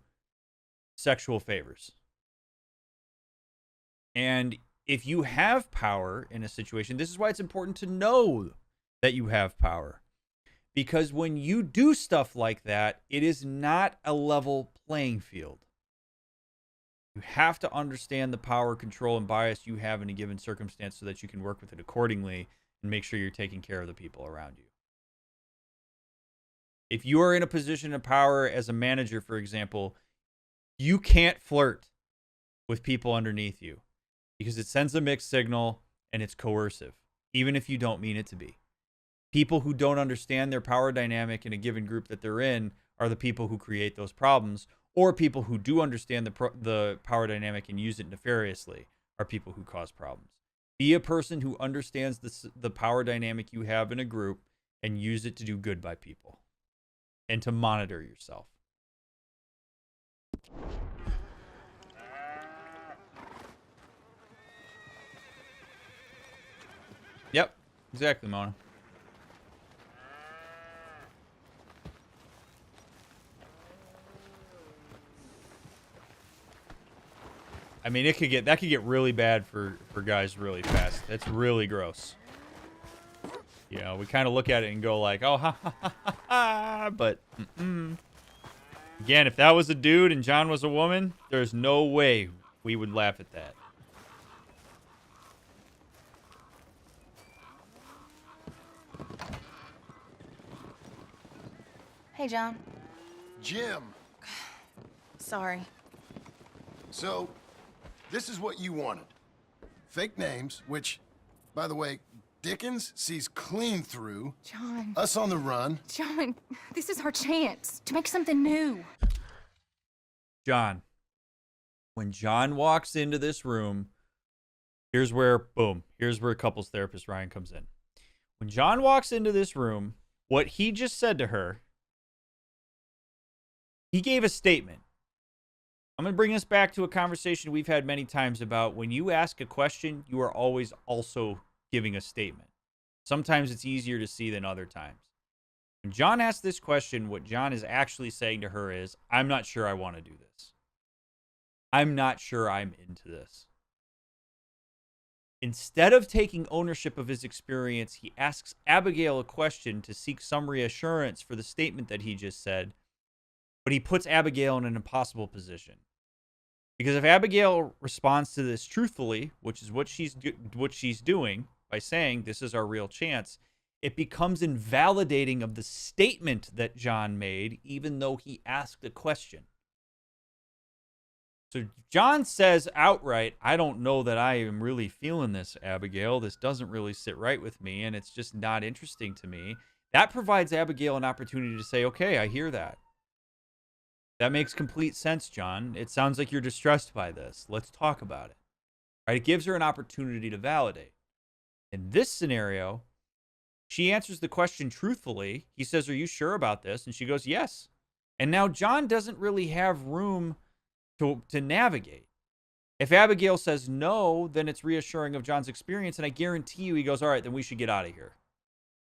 sexual favors. And if you have power in a situation, this is why it's important to know that you have power. Because when you do stuff like that, it is not a level playing field. You have to understand the power, control, and bias you have in a given circumstance so that you can work with it accordingly and make sure you're taking care of the people around you. If you are in a position of power as a manager, for example, you can't flirt with people underneath you because it sends a mixed signal and it's coercive, even if you don't mean it to be. People who don't understand their power dynamic in a given group that they're in are the people who create those problems, or people who do understand the power dynamic and use it nefariously are people who cause problems. Be a person who understands the power dynamic you have in a group and use it to do good by people and to monitor yourself. Yep, exactly, Mona. I mean, that could get really bad for guys really fast. That's really gross. You know, we kind of look at it and go like, oh, ha, ha, ha, ha, ha, but again, if that was a dude and John was a woman, there's no way we would laugh at that. Hey, John. Jim. Sorry. So, this is what you wanted. Fake names, which, by the way, Dickens sees clean through. John. Us on the run. John, this is our chance to make something new. John. When John walks into this room, here's where couples therapist Ryan comes in. When John walks into this room, what he just said to her, he gave a statement. I'm going to bring us back to a conversation we've had many times about when you ask a question, you are always also giving a statement. Sometimes it's easier to see than other times. When John asked this question, what John is actually saying to her is, I'm not sure I want to do this. I'm not sure I'm into this. Instead of taking ownership of his experience, he asks Abigail a question to seek some reassurance for the statement that he just said, but he puts Abigail in an impossible position. Because if Abigail responds to this truthfully, which is what she's doing by saying this is our real chance, it becomes invalidating of the statement that John made, even though he asked a question. So John says outright, I don't know that I am really feeling this, Abigail. This doesn't really sit right with me, and it's just not interesting to me. That provides Abigail an opportunity to say, okay, I hear that. That makes complete sense, John. It sounds like you're distressed by this. Let's talk about it. Right? It gives her an opportunity to validate. In this scenario, she answers the question truthfully. He says, are you sure about this? And she goes, yes. And now John doesn't really have room to navigate. If Abigail says no, then it's reassuring of John's experience. And I guarantee you, he goes, all right, then we should get out of here.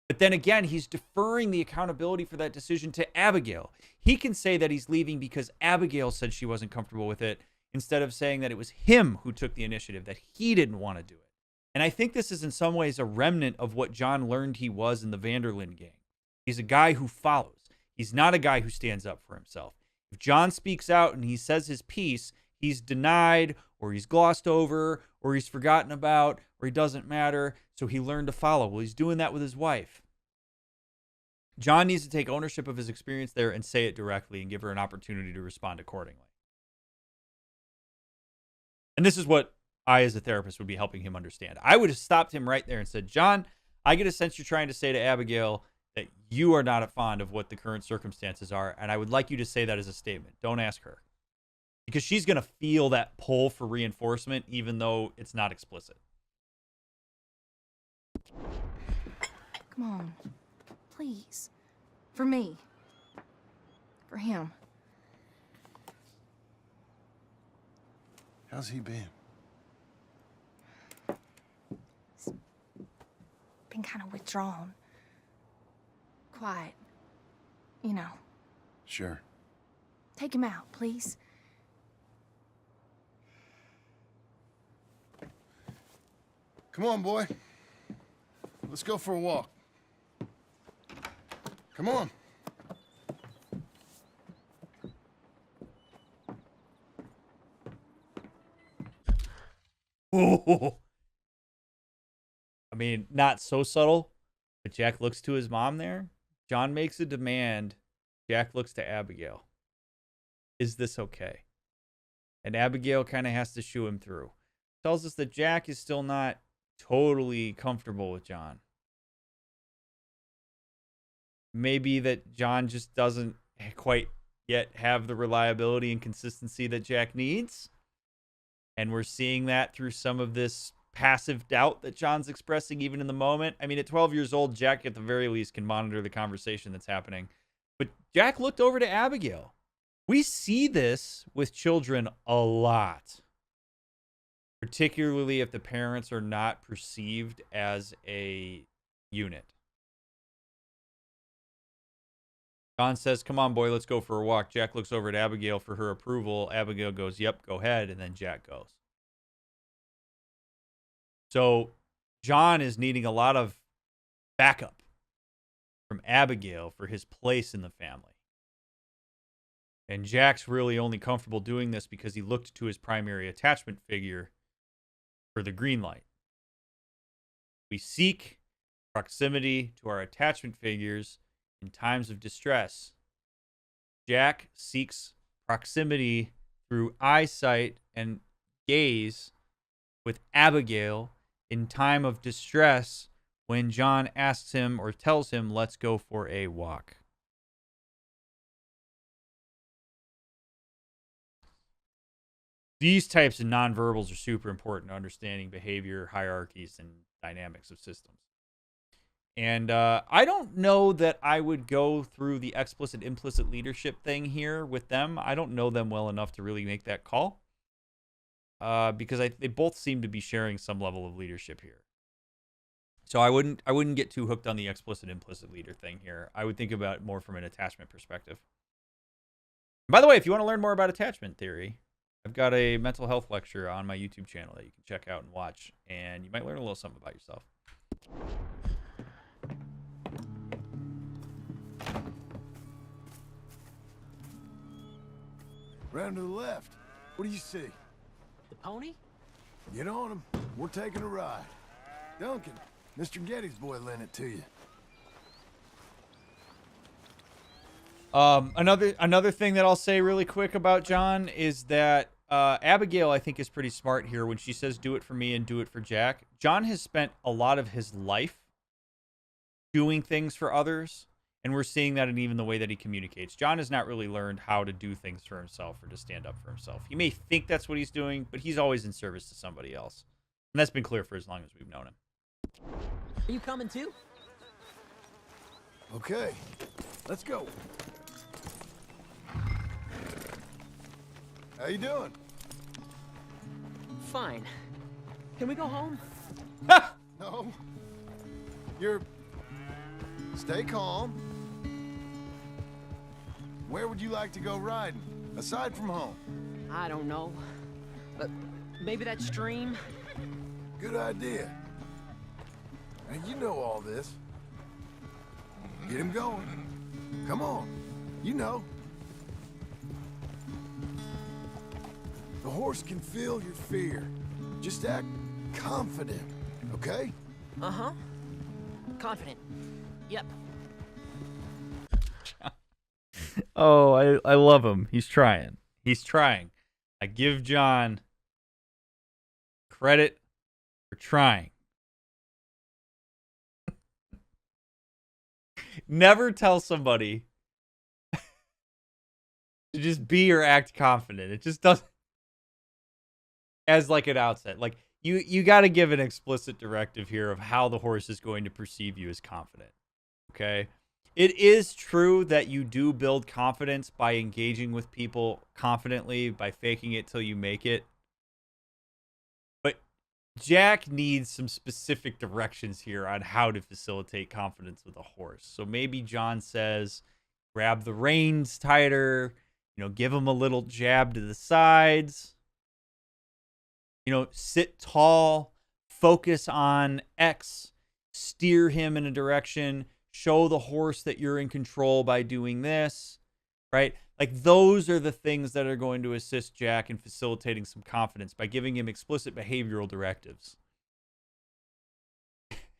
But then again, he's deferring the accountability for that decision to Abigail. He can say that he's leaving because Abigail said she wasn't comfortable with it, instead of saying that it was him who took the initiative, that he didn't want to do it. And I think this is in some ways a remnant of what John learned he was in the Vanderlyn gang. He's a guy who follows. He's not a guy who stands up for himself. If John speaks out and he says his piece, he's denied, or he's glossed over, or he's forgotten about, or he doesn't matter, so he learned to follow. Well, he's doing that with his wife. John needs to take ownership of his experience there and say it directly and give her an opportunity to respond accordingly. And this is what I, as a therapist, would be helping him understand. I would have stopped him right there and said, John, I get a sense you're trying to say to Abigail that you are not fond of what the current circumstances are, and I would like you to say that as a statement. Don't ask her. Because she's going to feel that pull for reinforcement, even though it's not explicit. Come on. Please. For me. For him. How's he been? Been kind of withdrawn. quiet. You know, Sure. take him out, please. Come on, boy. Let's go for a walk. Come on. Oh. I mean, not so subtle, but Jack looks to his mom there. John makes a demand. Jack looks to Abigail. Is this okay? And Abigail kind of has to shoo him through. Tells us that Jack is still not totally comfortable with John. Maybe that John just doesn't quite yet have the reliability and consistency that Jack needs. And we're seeing that through some of this passive doubt that John's expressing even in the moment. I mean, at 12 years old, Jack at the very least can monitor the conversation that's happening. But Jack looked over to Abigail. We see this with children a lot, particularly if the parents are not perceived as a unit. John says, come on, boy, let's go for a walk. Jack looks over at Abigail for her approval. Abigail goes, yep, go ahead. And then Jack goes. So John is needing a lot of backup from Abigail for his place in the family. And Jack's really only comfortable doing this because he looked to his primary attachment figure for the green light. We seek proximity to our attachment figures in times of distress. Jack seeks proximity through eyesight and gaze with Abigail in time of distress when John asks him or tells him, let's go for a walk. These types of nonverbals are super important to understanding behavior, hierarchies, and dynamics of systems. And I don't know that I would go through the explicit-implicit leadership thing here with them. I don't know them well enough to really make that call. Because they both seem to be sharing some level of leadership here. So I wouldn't get too hooked on the explicit-implicit leader thing here. I would think about it more from an attachment perspective. And by the way, if you want to learn more about attachment theory, I've got a mental health lecture on my YouTube channel that you can check out and watch, and you might learn a little something about yourself. Round to the left. What do you see? The pony? Get on him. We're taking a ride. Duncan, Mr. Getty's boy lent it to you. Another thing that I'll say really quick about John is that Abigail, I think, is pretty smart here when she says, do it for me and do it for Jack. John has spent a lot of his life doing things for others, and we're seeing that in even the way that he communicates. John has not really learned how to do things for himself or to stand up for himself. He may think that's what he's doing, but he's always in service to somebody else. And that's been clear for as long as we've known him. Are you coming too? Okay, let's go. How you doing? Fine. Can we go home? No. You're... Stay calm. Where would you like to go riding, aside from home? I don't know. But maybe that stream? Good idea. Now, you know all this. Get him going. Come on. You know. The horse can feel your fear. Just act confident, okay? Uh-huh. Confident. Yep. Oh, I love him. He's trying. He's trying. I give John credit for trying. Never tell somebody to just be or act confident. It just doesn't. As like an outset, like you got to give an explicit directive here of how the horse is going to perceive you as confident. Okay. It is true that you do build confidence by engaging with people confidently, by faking it till you make it. But Jack needs some specific directions here on how to facilitate confidence with a horse. So maybe John says, grab the reins tighter, give him a little jab to the sides, sit tall, focus on X, steer him in a direction, show the horse that you're in control by doing this, right? Like, those are the things that are going to assist Jack in facilitating some confidence by giving him explicit behavioral directives.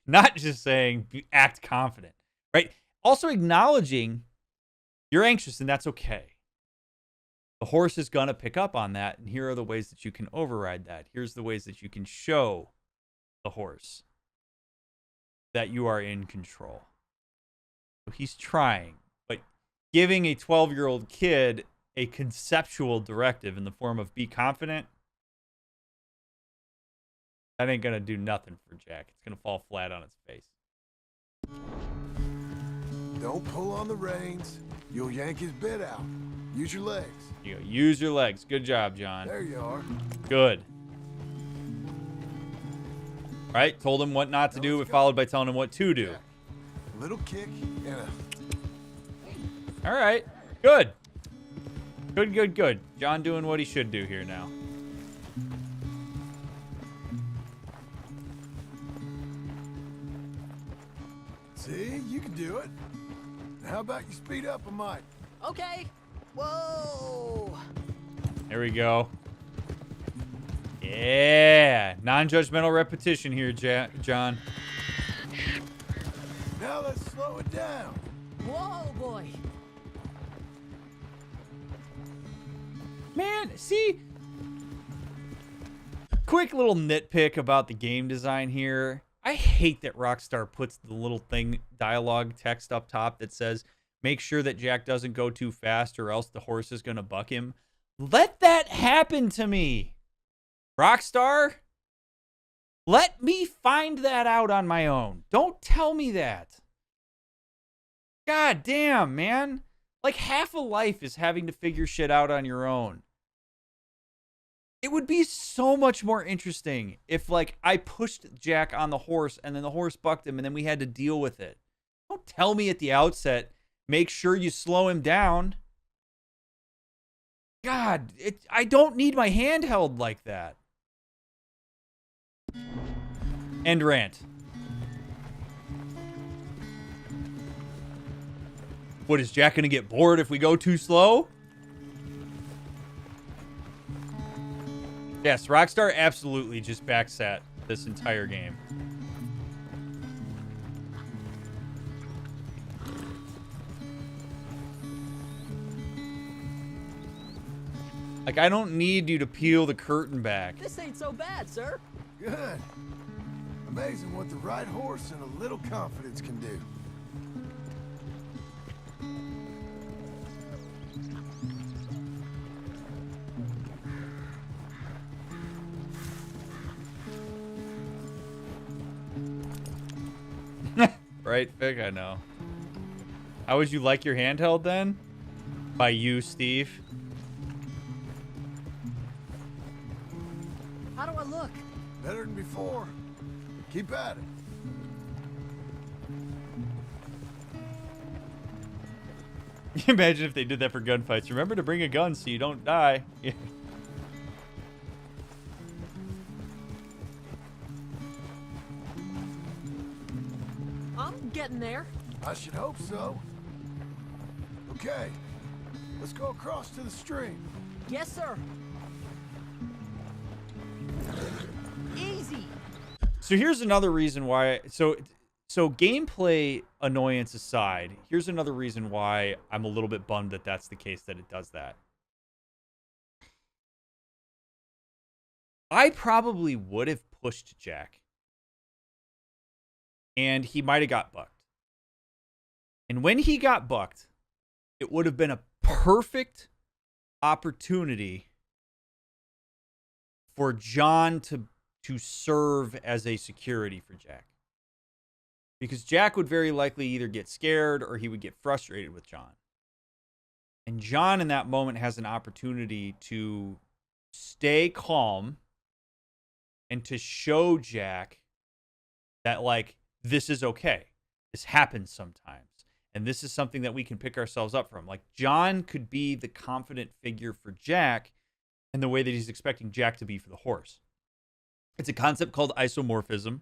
Not just saying, act confident, right? Also acknowledging you're anxious, and that's okay. The horse is going to pick up on that, and here are the ways that you can override that. Here's the ways that you can show the horse that you are in control. So he's trying, but giving a 12-year-old kid a conceptual directive in the form of be confident, that ain't going to do nothing for Jack. It's going to fall flat on its face. Don't pull on the reins. You'll yank his bit out. Use your legs. Use your legs. Good job, John. There you are. Good. Right? Told him what not to do, but followed by telling him what to do. A little kick and a... All right. Good. Good. John doing what he should do here now. See? You can do it. How about you speed up a mite? Okay. Whoa. There we go. Yeah. Non-judgmental repetition here, John. Now let's slow it down. Whoa, boy. Man, see? Quick little nitpick about the game design here. I hate that Rockstar puts the little thing, dialogue text up top that says, make sure that Jack doesn't go too fast or else the horse is going to buck him. Let that happen to me. Rockstar, let me find that out on my own. Don't tell me that. God damn, man. Like, half of life is having to figure shit out on your own. It would be so much more interesting if, like, I pushed Jack on the horse and then the horse bucked him and then we had to deal with it. Don't tell me at the outset, make sure you slow him down. God, I don't need my hand held like that. End rant. What, is Jack going to get bored if we go too slow? Yes, Rockstar absolutely just backsat this entire game. Like, I don't need you to peel the curtain back. This ain't so bad, sir. Good. Amazing what the right horse and a little confidence can do. Right, Vic? I know. How would you like your handheld then? By you, Steve. How do I look? Better than before. Keep at it. Can you imagine if they did that for gunfights? Remember to bring a gun so you don't die. Yeah. I'm getting there. I should hope so. Okay, let's go across to the stream. Yes, sir. Easy. So here's another reason why. So gameplay annoyance aside, here's another reason why I'm a little bit bummed that that's the case, that it does that. I probably would have pushed Jack, and he might have got bucked. And when he got bucked, it would have been a perfect opportunity for John to serve as a security for Jack. Because Jack would very likely either get scared or he would get frustrated with John. And John in that moment has an opportunity to stay calm and to show Jack that, like, this is okay. This happens sometimes. And this is something that we can pick ourselves up from. Like, John could be the confident figure for Jack in the way that he's expecting Jack to be for the horse. It's a concept called isomorphism,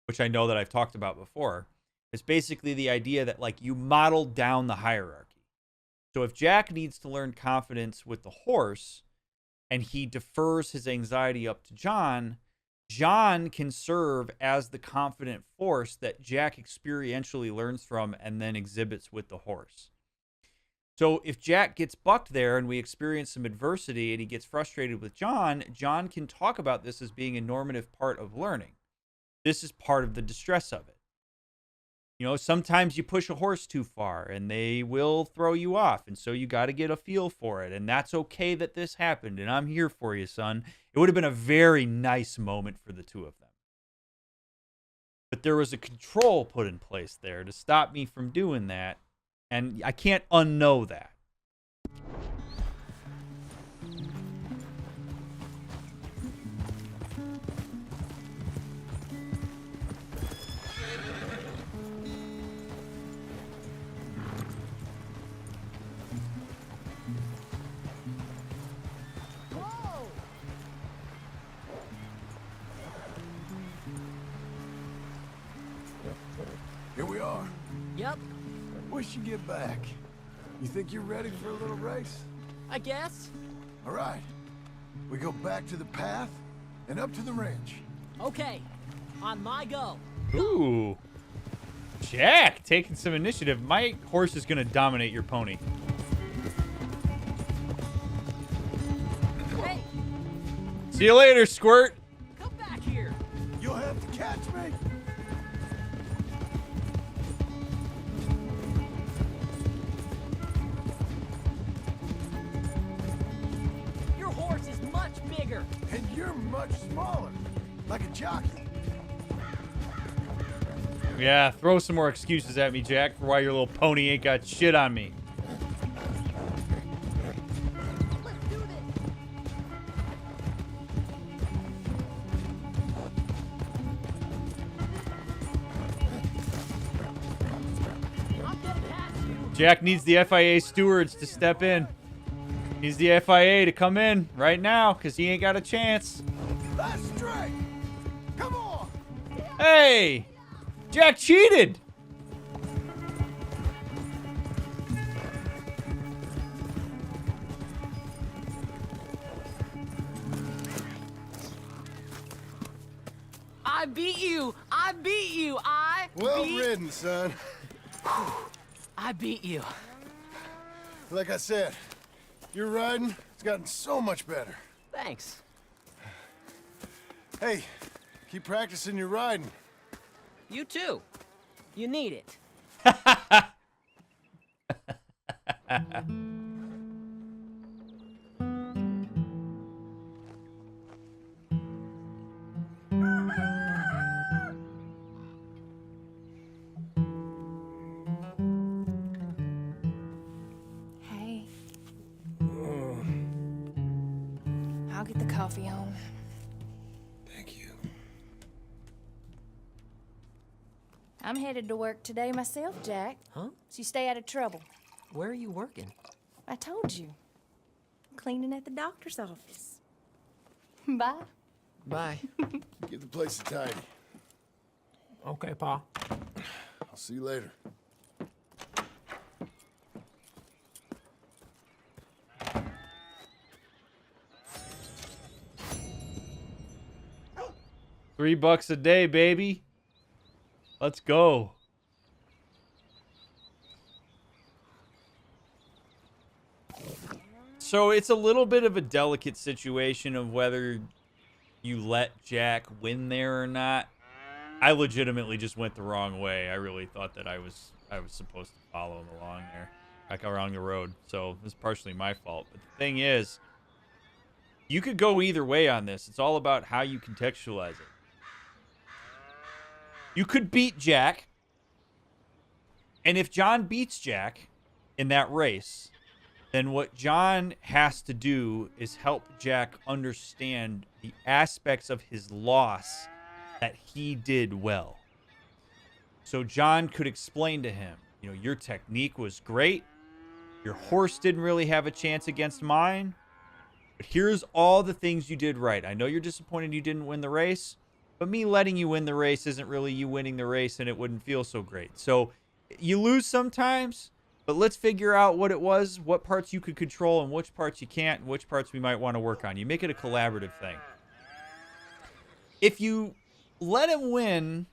which I know that I've talked about before. It's basically the idea that, like, you model down the hierarchy. So if Jack needs to learn confidence with the horse and he defers his anxiety up to John, John can serve as the confident force that Jack experientially learns from and then exhibits with the horse. So if Jack gets bucked there and we experience some adversity and he gets frustrated with John, John can talk about this as being a normative part of learning. This is part of the distress of it. You know, sometimes you push a horse too far and they will throw you off. And so you got to get a feel for it. And that's okay that this happened. And I'm here for you, son. It would have been a very nice moment for the two of them. But there was a control put in place there to stop me from doing that. And I can't unknow that. Here we are. Yep, We should get back. You think you're ready for a little race? I guess. All right. We go back to the path and up to the ranch. Okay, on my go. Ooh. Jack taking some initiative. My horse is going to dominate your pony. Hey, See you later, Squirt. come back here. You'll have to catch me. Your horse is much bigger. And you're much smaller. Like a jockey. Yeah, throw some more excuses at me, Jack, for why your little pony ain't got shit on me. Let's do this. I'm getting past you. Jack needs the FIA stewards to step in. Needs the FIA to come in right now, because he ain't got a chance. That's straight. Come on. Hey! Jack cheated! I beat you. I beat you. Well ridden, son. I beat you. Like I said, your riding has gotten so much better. Thanks. Hey, keep practicing your riding. You too. You need it. Hey. I'll get the coffee home. Thank you. I'm headed to work today myself, Jack. Huh? So you stay out of trouble. Where are you working? I told you. Cleaning at the doctor's office. Bye. Bye. Get the place tidy. Okay, Pa. I'll see you later. $3 a day, baby. Let's go. So it's a little bit of a delicate situation of whether you let Jack win there or not. I legitimately just went the wrong way. I really thought that I was supposed to follow him along there, like along the road. So it's partially my fault. But the thing is, you could go either way on this. It's all about how you contextualize it. You could beat Jack, and if John beats Jack in that race, then what John has to do is help Jack understand the aspects of his loss that he did well. So John could explain to him, you know, your technique was great. Your horse didn't really have a chance against mine. But here's all the things you did right. I know you're disappointed you didn't win the race, but me letting you win the race isn't really you winning the race, and it wouldn't feel so great. So you lose sometimes, but let's figure out what it was, what parts you could control and which parts you can't, and which parts we might want to work on. You make it a collaborative thing. If you let him win,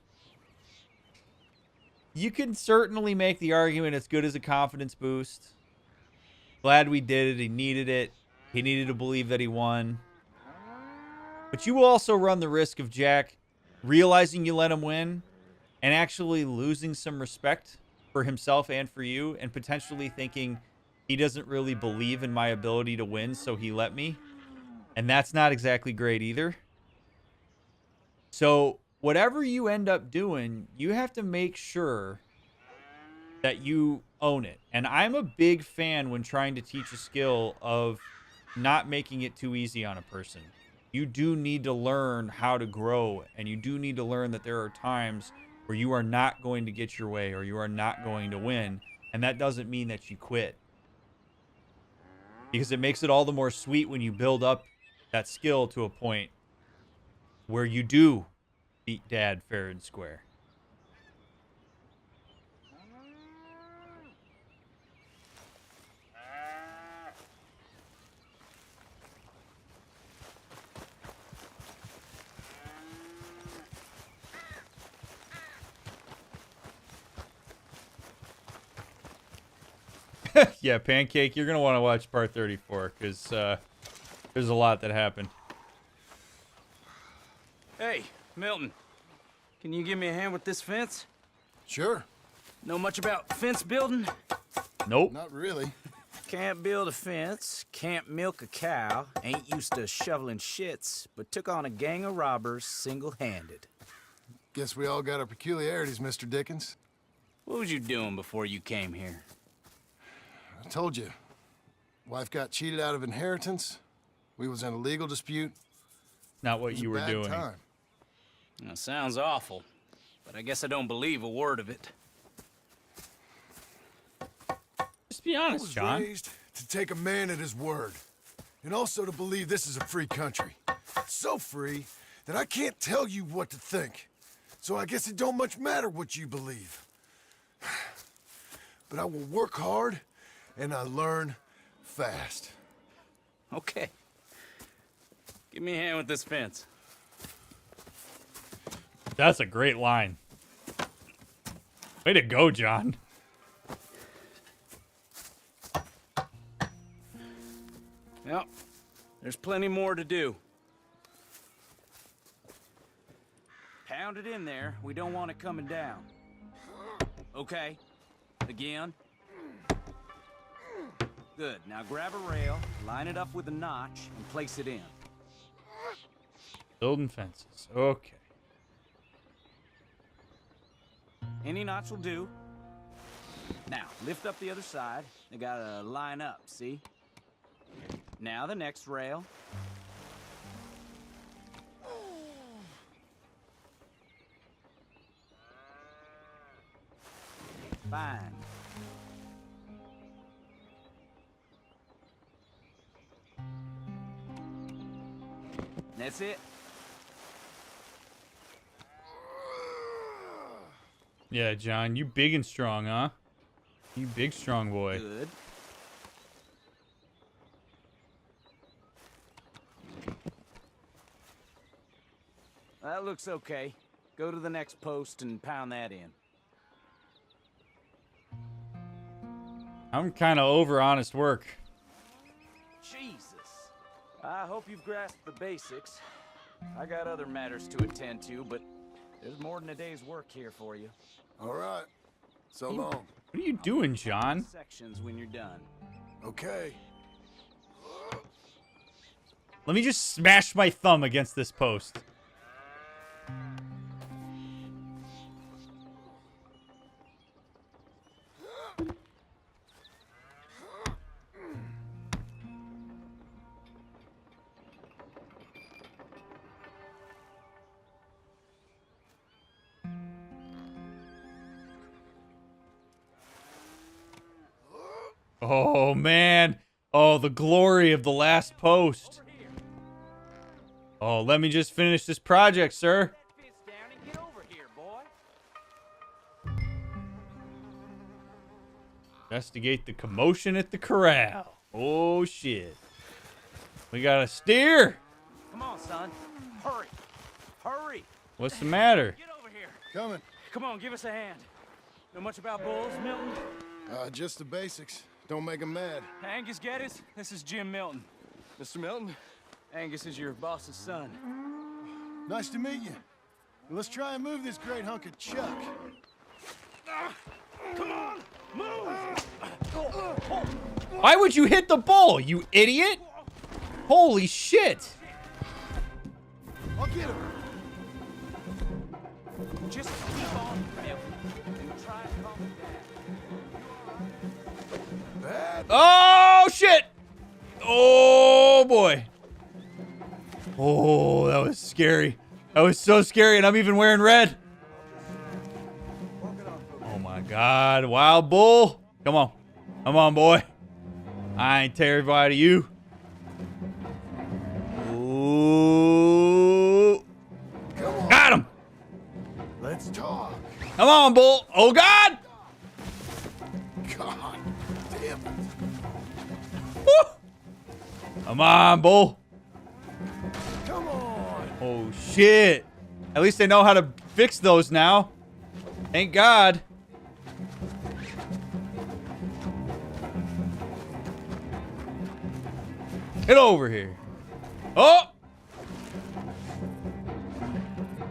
you can certainly make the argument it's good as a confidence boost. Glad we did it. He needed it. He needed to believe that he won. But you will also run the risk of Jack realizing you let him win and actually losing some respect for himself and for you, and potentially thinking he doesn't really believe in my ability to win, so he let me. And that's not exactly great either. So whatever you end up doing, you have to make sure that you own it. And I'm a big fan when trying to teach a skill of not making it too easy on a person. You do need to learn how to grow, and you do need to learn that there are times where you are not going to get your way or you are not going to win. And that doesn't mean that you quit, because it makes it all the more sweet when you build up that skill to a point where you do beat Dad fair and square. Yeah, Pancake, you're going to want to watch part 34 because there's a lot that happened. Hey, Milton. Can you give me a hand with this fence? Sure. Know much about fence building? Nope. Not really. Can't build a fence, can't milk a cow, ain't used to shoveling shits, but took on a gang of robbers single-handed. Guess we all got our peculiarities, Mr. Dickens. What was you doing before you came here? I told you. Wife got cheated out of inheritance. We was in a legal dispute. Not what It was you a were bad doing. time. That sounds awful, but I guess I don't believe a word of it. Just be I honest, was John. raised to take a man at his word, and also to believe this is a free country. So free that I can't tell you what to think. So I guess it don't much matter what you believe. But I will work hard, and I learn fast. Okay. Give me a hand with this fence. That's a great line. Way to go, John. Yep. There's plenty more to do. Pound it in there. We don't want it coming down. Okay. Again. Good. Now grab a rail, line it up with a notch, and place it in. Building fences. Okay. Any notch will do. Now, lift up the other side. They gotta line up, see? Now the next rail. Fine. That's it. Yeah, John, you big and strong, huh? You big, strong boy. Good. That looks okay. Go to the next post and pound that in. I'm kind of over honest work. Jesus. I hope you've grasped the basics. I got other matters to attend to, but there's more than a day's work here for you. All right. So long. What are you doing, John? Sections when you're done. Okay. Let me just smash my thumb against this post. Oh, man. Oh, the glory of the last post. Oh, let me just finish this project, sir. Investigate the commotion at the corral. Oh, shit. We got a steer. Come on, son. Hurry. Hurry. What's the matter? Get over here. Coming. Come on, give us a hand. Know much about bulls, Milton? Just the basics. Don't make them mad. Angus Geddes, this is Jim Milton. Mr. Milton, Angus is your boss's son. nice to meet you. Let's try and move this great hunk of chuck. Come on, move! Why would you hit the bull, you idiot? Holy shit. I'll get him. Just keep on, Milton, and try and calm him down. Bad. Oh, shit. Oh, boy. Oh, that was scary. That was so scary, and I'm even wearing red. Oh, my God. Wild bull. Come on. Come on, boy. I ain't terrified of you. Ooh. Come on. Got him. Let's talk. Come on, bull. Oh, God. God damn it. Woo. Come on, bull. Come on. Oh, shit. At least they know how to fix those now. Thank God. Get over here. Oh!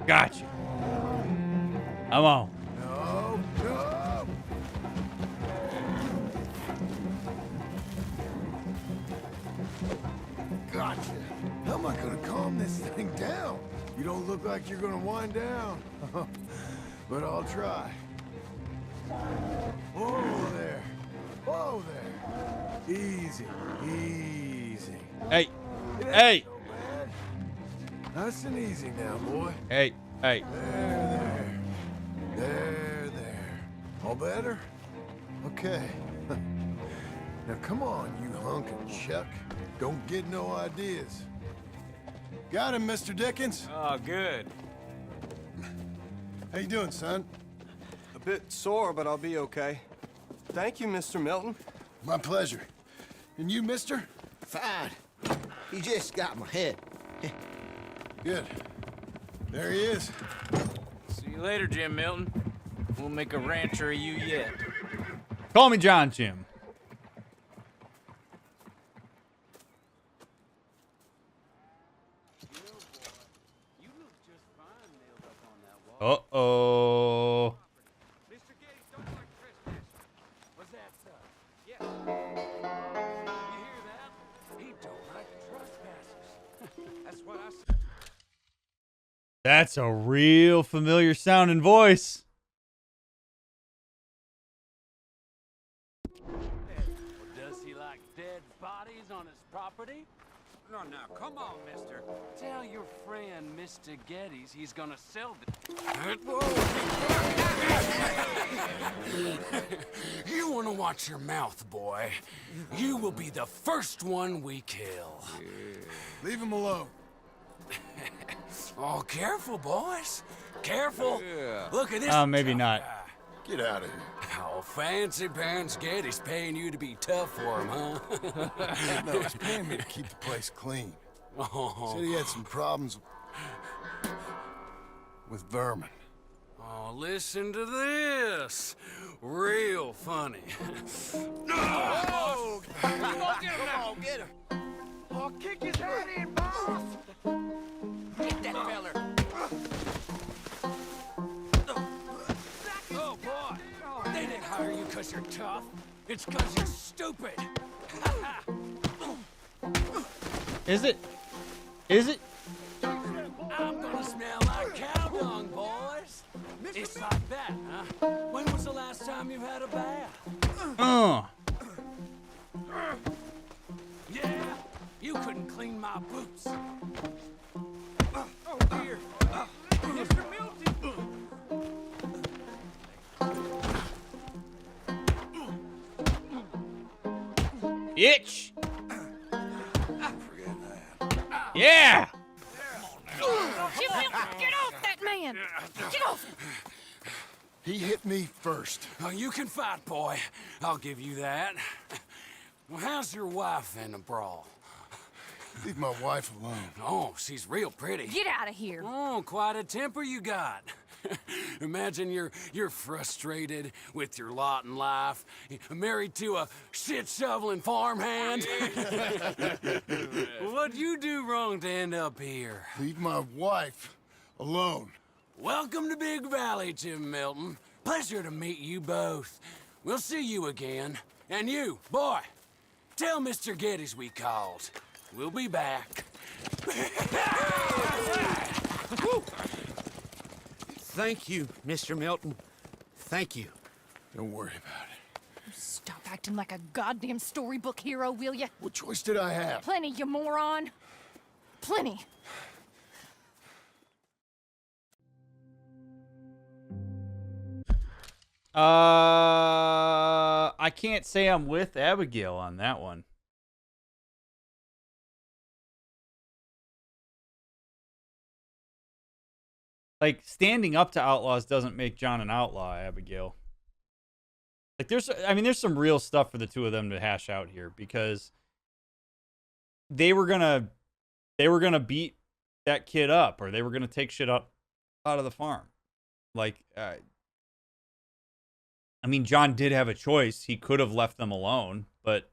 Gotcha. Come on. No, no. Gotcha. How am I gonna calm this thing down? You don't look like you're gonna wind down. But I'll try. Whoa there. Whoa there. Easy. Easy. Hey. It ain't Hey. so bad. Nice and easy now, boy. Hey. Hey. There. There. All better? Okay. Now come on, you hunk of chuck. Don't get no ideas. Got him, Mr. Dickens. Oh, good. How you doing, son? A bit sore, but I'll be okay. Thank you, Mr. Milton. My pleasure. And you, mister? Fine. He just got my head. Good. There he is. See you later, Jim Milton. We'll make a rancher of you yet. Call me John Jim. Uh-oh. Mr. Geddes don't like trespassers. Was that, yeah. You hear that? He don't like trespassers. That's what I said. That's a real familiar sounding voice. Well, does he like dead bodies on his property? No, now, come on, mister. Tell your friend, Mr. Geddes, he's gonna sell the... You want to watch your mouth, boy. You will be the first one we kill. Leave him alone. Oh, careful, boys. Careful. Look at this. Maybe tough not. guy. Get out of here. Oh, fancy pants Geddes paying you to be tough for him, huh? No, he's paying me to keep the place clean. Oh. Said he had some problems with vermin. Oh, listen to this. Real funny. Oh! Come on, get him! I'll kick his head in, boss! Get that feller! Oh, boy. They didn't hire you because you're tough. It's because you're stupid. Is it? Is it? I'm gonna smell like cow dung, boys. It's like that, huh? When was the last time you had a bath? Yeah, you couldn't clean my boots. Oh, dear. Mr. Milton! bitch! Yeah! Get off that man! Get off him! He hit me first. Oh, you can fight, boy. I'll give you that. Well, how's your wife in the brawl? Leave my wife alone. Oh, she's real pretty. Get out of here! Oh, quite a temper you got. Imagine you're frustrated with your lot in life, married to a shit-shoveling farmhand. What'd you do wrong to end up here? Leave my wife alone. Welcome to Big Valley, Jim Milton. Pleasure to meet you both. We'll see you again. And you, boy, tell Mr. Geddes we called. We'll be back. Thank you, Mr. Milton. Thank you. Don't worry about it. Stop acting like a goddamn storybook hero, will ya? What choice did I have? Plenty, you moron. Plenty. I can't say I'm with Abigail on that one. Like, standing up to outlaws doesn't make John an outlaw, Abigail. Like, there's some real stuff for the two of them to hash out here, because they were gonna beat that kid up, or they were gonna take shit up out of the farm. Like, John did have a choice. He could have left them alone, but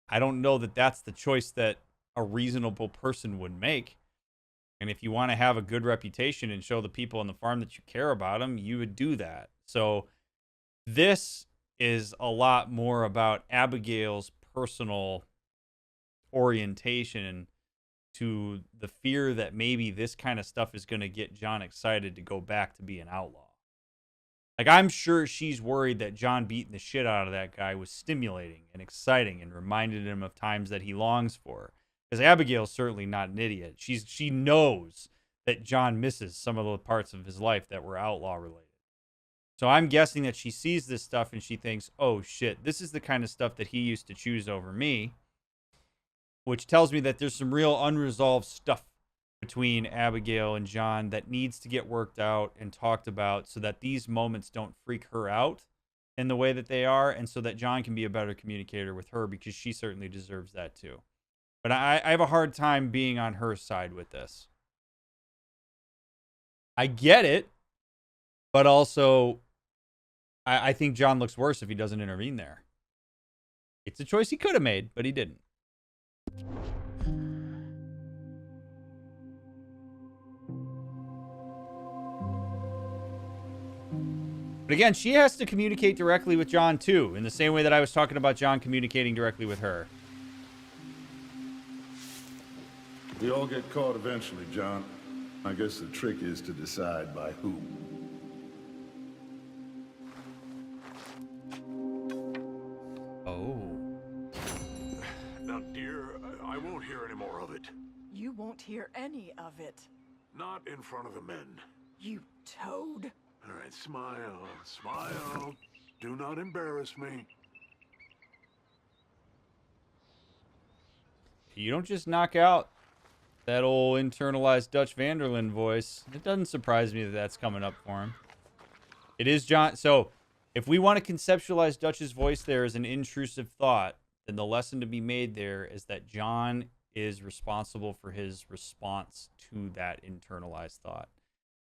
I don't know that that's the choice that a reasonable person would make. And if you want to have a good reputation and show the people on the farm that you care about them, you would do that. So this is a lot more about Abigail's personal orientation to the fear that maybe this kind of stuff is going to get John excited to go back to be an outlaw. Like, I'm sure she's worried that John beating the shit out of that guy was stimulating and exciting and reminded him of times that he longs for. Because Abigail's certainly not an idiot. She knows that John misses some of the parts of his life that were outlaw related. So I'm guessing that she sees this stuff and she thinks, oh shit, this is the kind of stuff that he used to choose over me. Which tells me that there's some real unresolved stuff between Abigail and John that needs to get worked out and talked about, so that these moments don't freak her out in the way that they are, and so that John can be a better communicator with her, because she certainly deserves that too. But I have a hard time being on her side with this. I get it, but also I think John looks worse if he doesn't intervene there. It's a choice he could have made, but he didn't. But again, she has to communicate directly with John too, in the same way that I was talking about John communicating directly with her. We all get caught eventually, John. I guess the trick is to decide by whom. Oh. Now, dear, I won't hear any more of it. You won't hear any of it. Not in front of the men. You toad. All right, smile, smile. Do not embarrass me. You don't just knock out that old internalized Dutch Vanderlyn voice. It doesn't surprise me that that's coming up for him. It is John. So if we want to conceptualize Dutch's voice there as an intrusive thought, then the lesson to be made there is that John is responsible for his response to that internalized thought.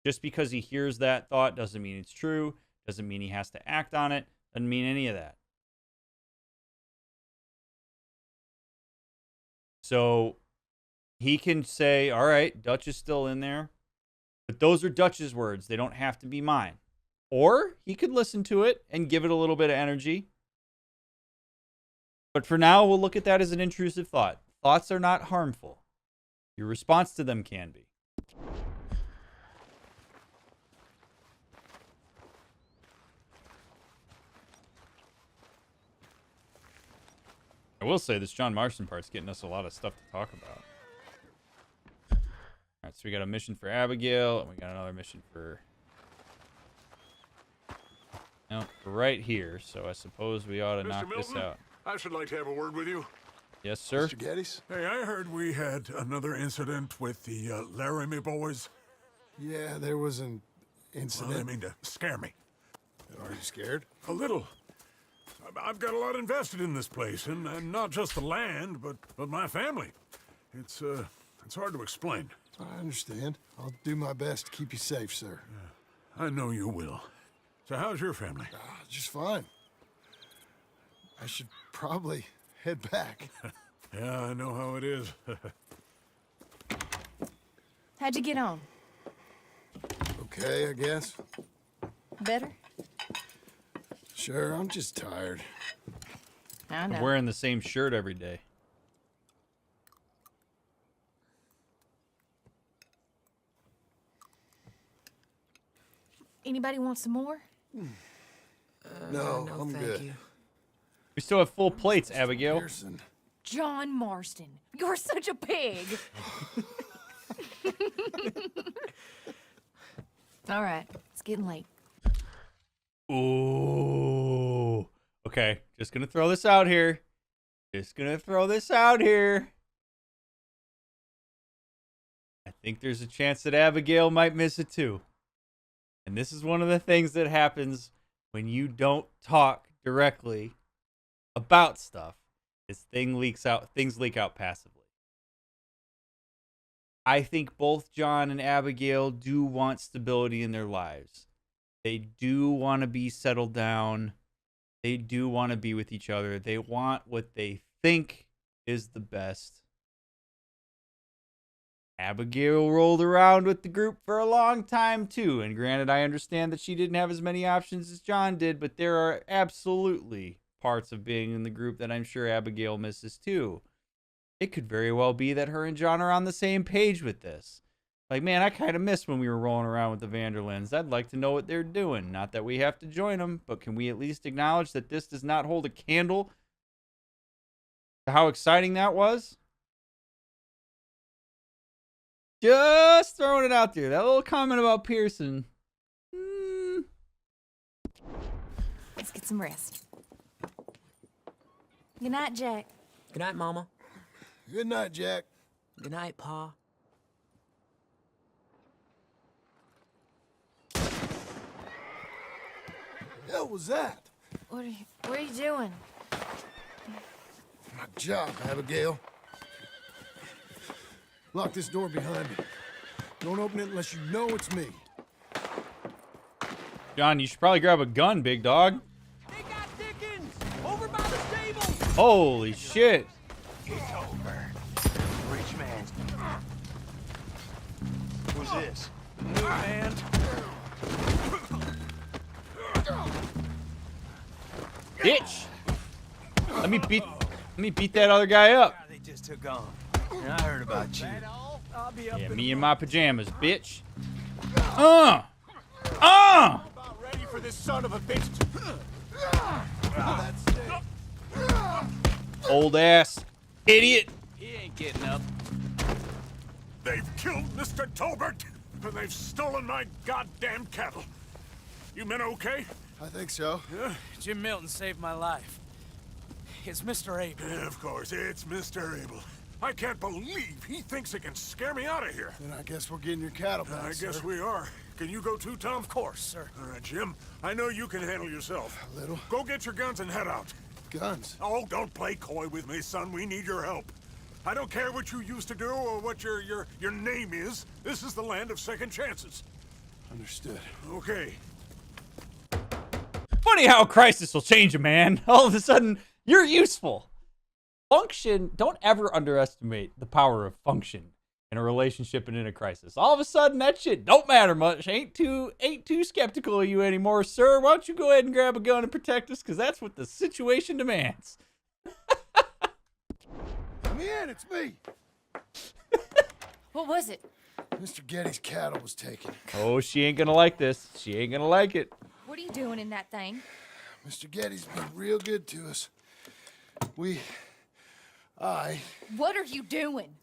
Just because he hears that thought doesn't mean it's true, doesn't mean he has to act on it, doesn't mean any of that. So he can say, all right, Dutch is still in there, but those are Dutch's words. They don't have to be mine. Or he could listen to it and give it a little bit of energy. But for now, we'll look at that as an intrusive thought. Thoughts are not harmful. Your response to them can be. I will say this John Marston part's getting us a lot of stuff to talk about. All right, so we got a mission for Abigail, and we got another mission for... No, right here, so I suppose we ought to knock this out. I should like to have a word with you. Yes, sir. Mr. Geddes? Hey, I heard we had another incident with the Laramie boys. Yeah, there was an incident. Well, I mean to scare me. Are you scared? A little. I've got a lot invested in this place, and not just the land, but my family. It's hard to explain. I understand. I'll do my best to keep you safe, sir. I know you will. So how's your family? Just fine. I should probably head back. Yeah, I know how it is. How'd you get on? Okay, I guess. Better? Sure, I'm just tired. I know. I'm wearing the same shirt every day. Anybody want some more? No, I'm thank good. you. We still have full plates, Abigail. Pearson. John Marston, you're such a pig. All right, it's getting late. Ooh. Okay, just gonna throw this out here. I think there's a chance that Abigail might miss it too. And this is one of the things that happens when you don't talk directly about stuff. Is things leak out passively. I think both John and Abigail do want stability in their lives. They do want to be settled down. They do want to be with each other. They want what they think is the best. Abigail rolled around with the group for a long time too. And granted, I understand that she didn't have as many options as John did, but there are absolutely parts of being in the group that I'm sure Abigail misses too. It could very well be that her and John are on the same page with this. Like, man, I kind of miss when we were rolling around with the Vanderlands. I'd like to know what they're doing. Not that we have to join them, but can we at least acknowledge that this does not hold a candle to how exciting that was? Just throwing it out there. That little comment about Pearson. Let's get some rest. Good night, Jack. Good night, Mama. Good night, Jack. Good night, Pa. Hell was that? What are you doing? My job, Abigail. Lock this door behind me. Don't open it unless you know it's me. John, you should probably grab a gun, big dog. They got Dickens over by the stable. Holy shit. It's over. Rich man's. Who's this? New man. Bitch. Let me beat that other guy up. They just took on. Yeah, I heard about you. Yeah, me in my pajamas, bitch. About ready for this son of a bitch. Old ass idiot. He ain't getting up. They've killed Mr. Tolbert, and they've stolen my goddamn cattle. You men okay? I think so. Yeah? Jim Milton saved my life. It's Mr. Abel. Yeah, of course, it's Mr. Abel. I can't believe he thinks he can scare me out of here. Then I guess we're getting your cattle back, I guess sir. we are. Can you go too, Tom? Of course, sir. All right, Jim. I know you can handle yourself. A little. Go get your guns and head out. Guns? Oh, don't play coy with me, son. We need your help. I don't care what you used to do or what your name is. This is the land of second chances. Understood. Okay. Funny how a crisis will change a man. All of a sudden, you're useful. Function, don't ever underestimate the power of function in a relationship and in a crisis. All of a sudden, that shit don't matter much. Ain't too skeptical of you anymore, sir. Why don't you go ahead and grab a gun and protect us? Because that's what the situation demands. Come in, it's me. What was it? Mr. Geddes' cattle was taken. Oh, she ain't gonna like this. She ain't gonna like it. What are you doing in that thing? Mr. Geddes been real good to us. What are you doing?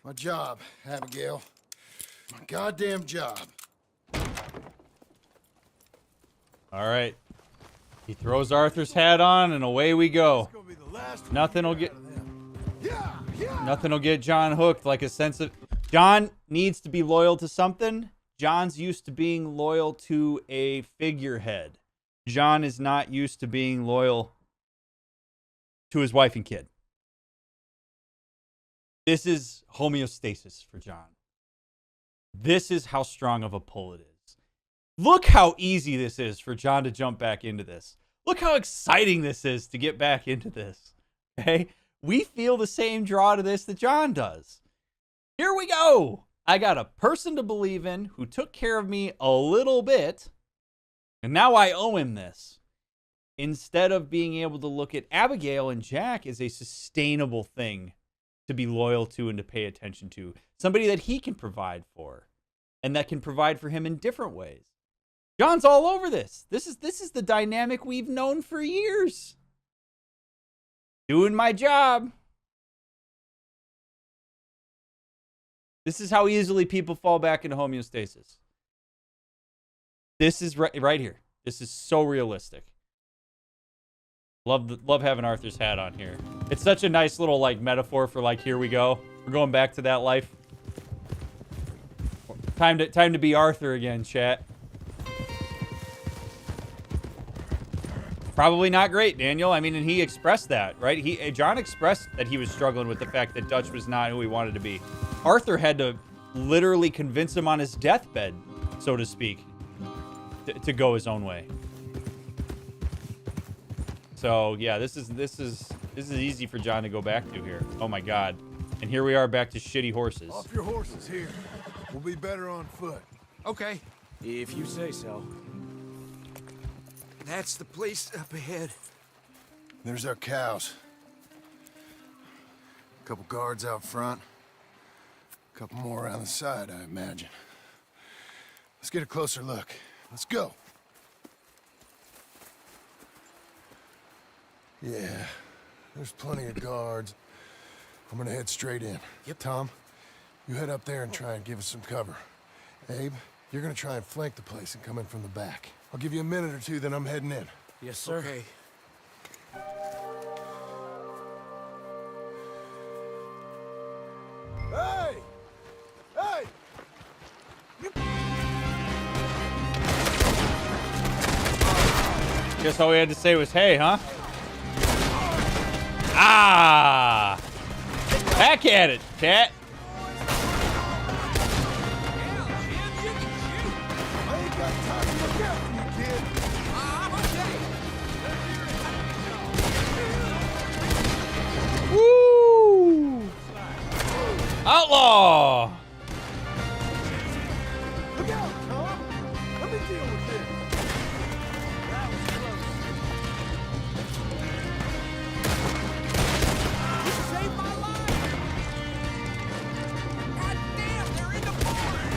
My job, Abigail. My goddamn job. All right. He throws Arthur's hat on, and away we go. Nothing will get John hooked like a sense of... John needs to be loyal to something. John's used to being loyal to a figurehead. John is not used to being loyal to his wife and kid. This is homeostasis for John. This is how strong of a pull it is. Look how easy this is for John to jump back into this. Look how exciting this is to get back into this. Okay? We feel the same draw to this that John does. Here we go. I got a person to believe in who took care of me a little bit, and now I owe him this. Instead of being able to look at Abigail and Jack as a sustainable thing to be loyal to and to pay attention to. Somebody that he can provide for, and that can provide for him in different ways. John's all over this. This is the dynamic we've known for years. Doing my job. This is how easily people fall back into homeostasis. This is right here. This is so realistic. Love having Arthur's hat on here. It's such a nice little like metaphor for like, here we go. We're going back to that life. Time to be Arthur again, chat. Probably not great, Daniel. I mean, and he expressed that, right? John expressed that he was struggling with the fact that Dutch was not who he wanted to be. Arthur had to literally convince him on his deathbed, so to speak, to go his own way. So yeah, this is easy for John to go back to here. Oh my God, and here we are back to shitty horses. Off your horses here. We'll be better on foot. Okay, if you say so. That's the place up ahead. There's our cows. A couple guards out front. A couple more around the side, I imagine. Let's get a closer look. Let's go. Yeah, there's plenty of guards. I'm gonna head straight in. Yep. Tom, you head up there and try and give us some cover. Abe, you're gonna try and flank the place and come in from the back. I'll give you a minute or two, then I'm heading in. Yes, sir. Okay. Hey! Hey! Guess all we had to say was, hey, huh? Ah! Back at it, cat. Woo! Outlaw! Look out, Tom! Let me deal with this. That was close. You saved my life! God damn, they're in the barn!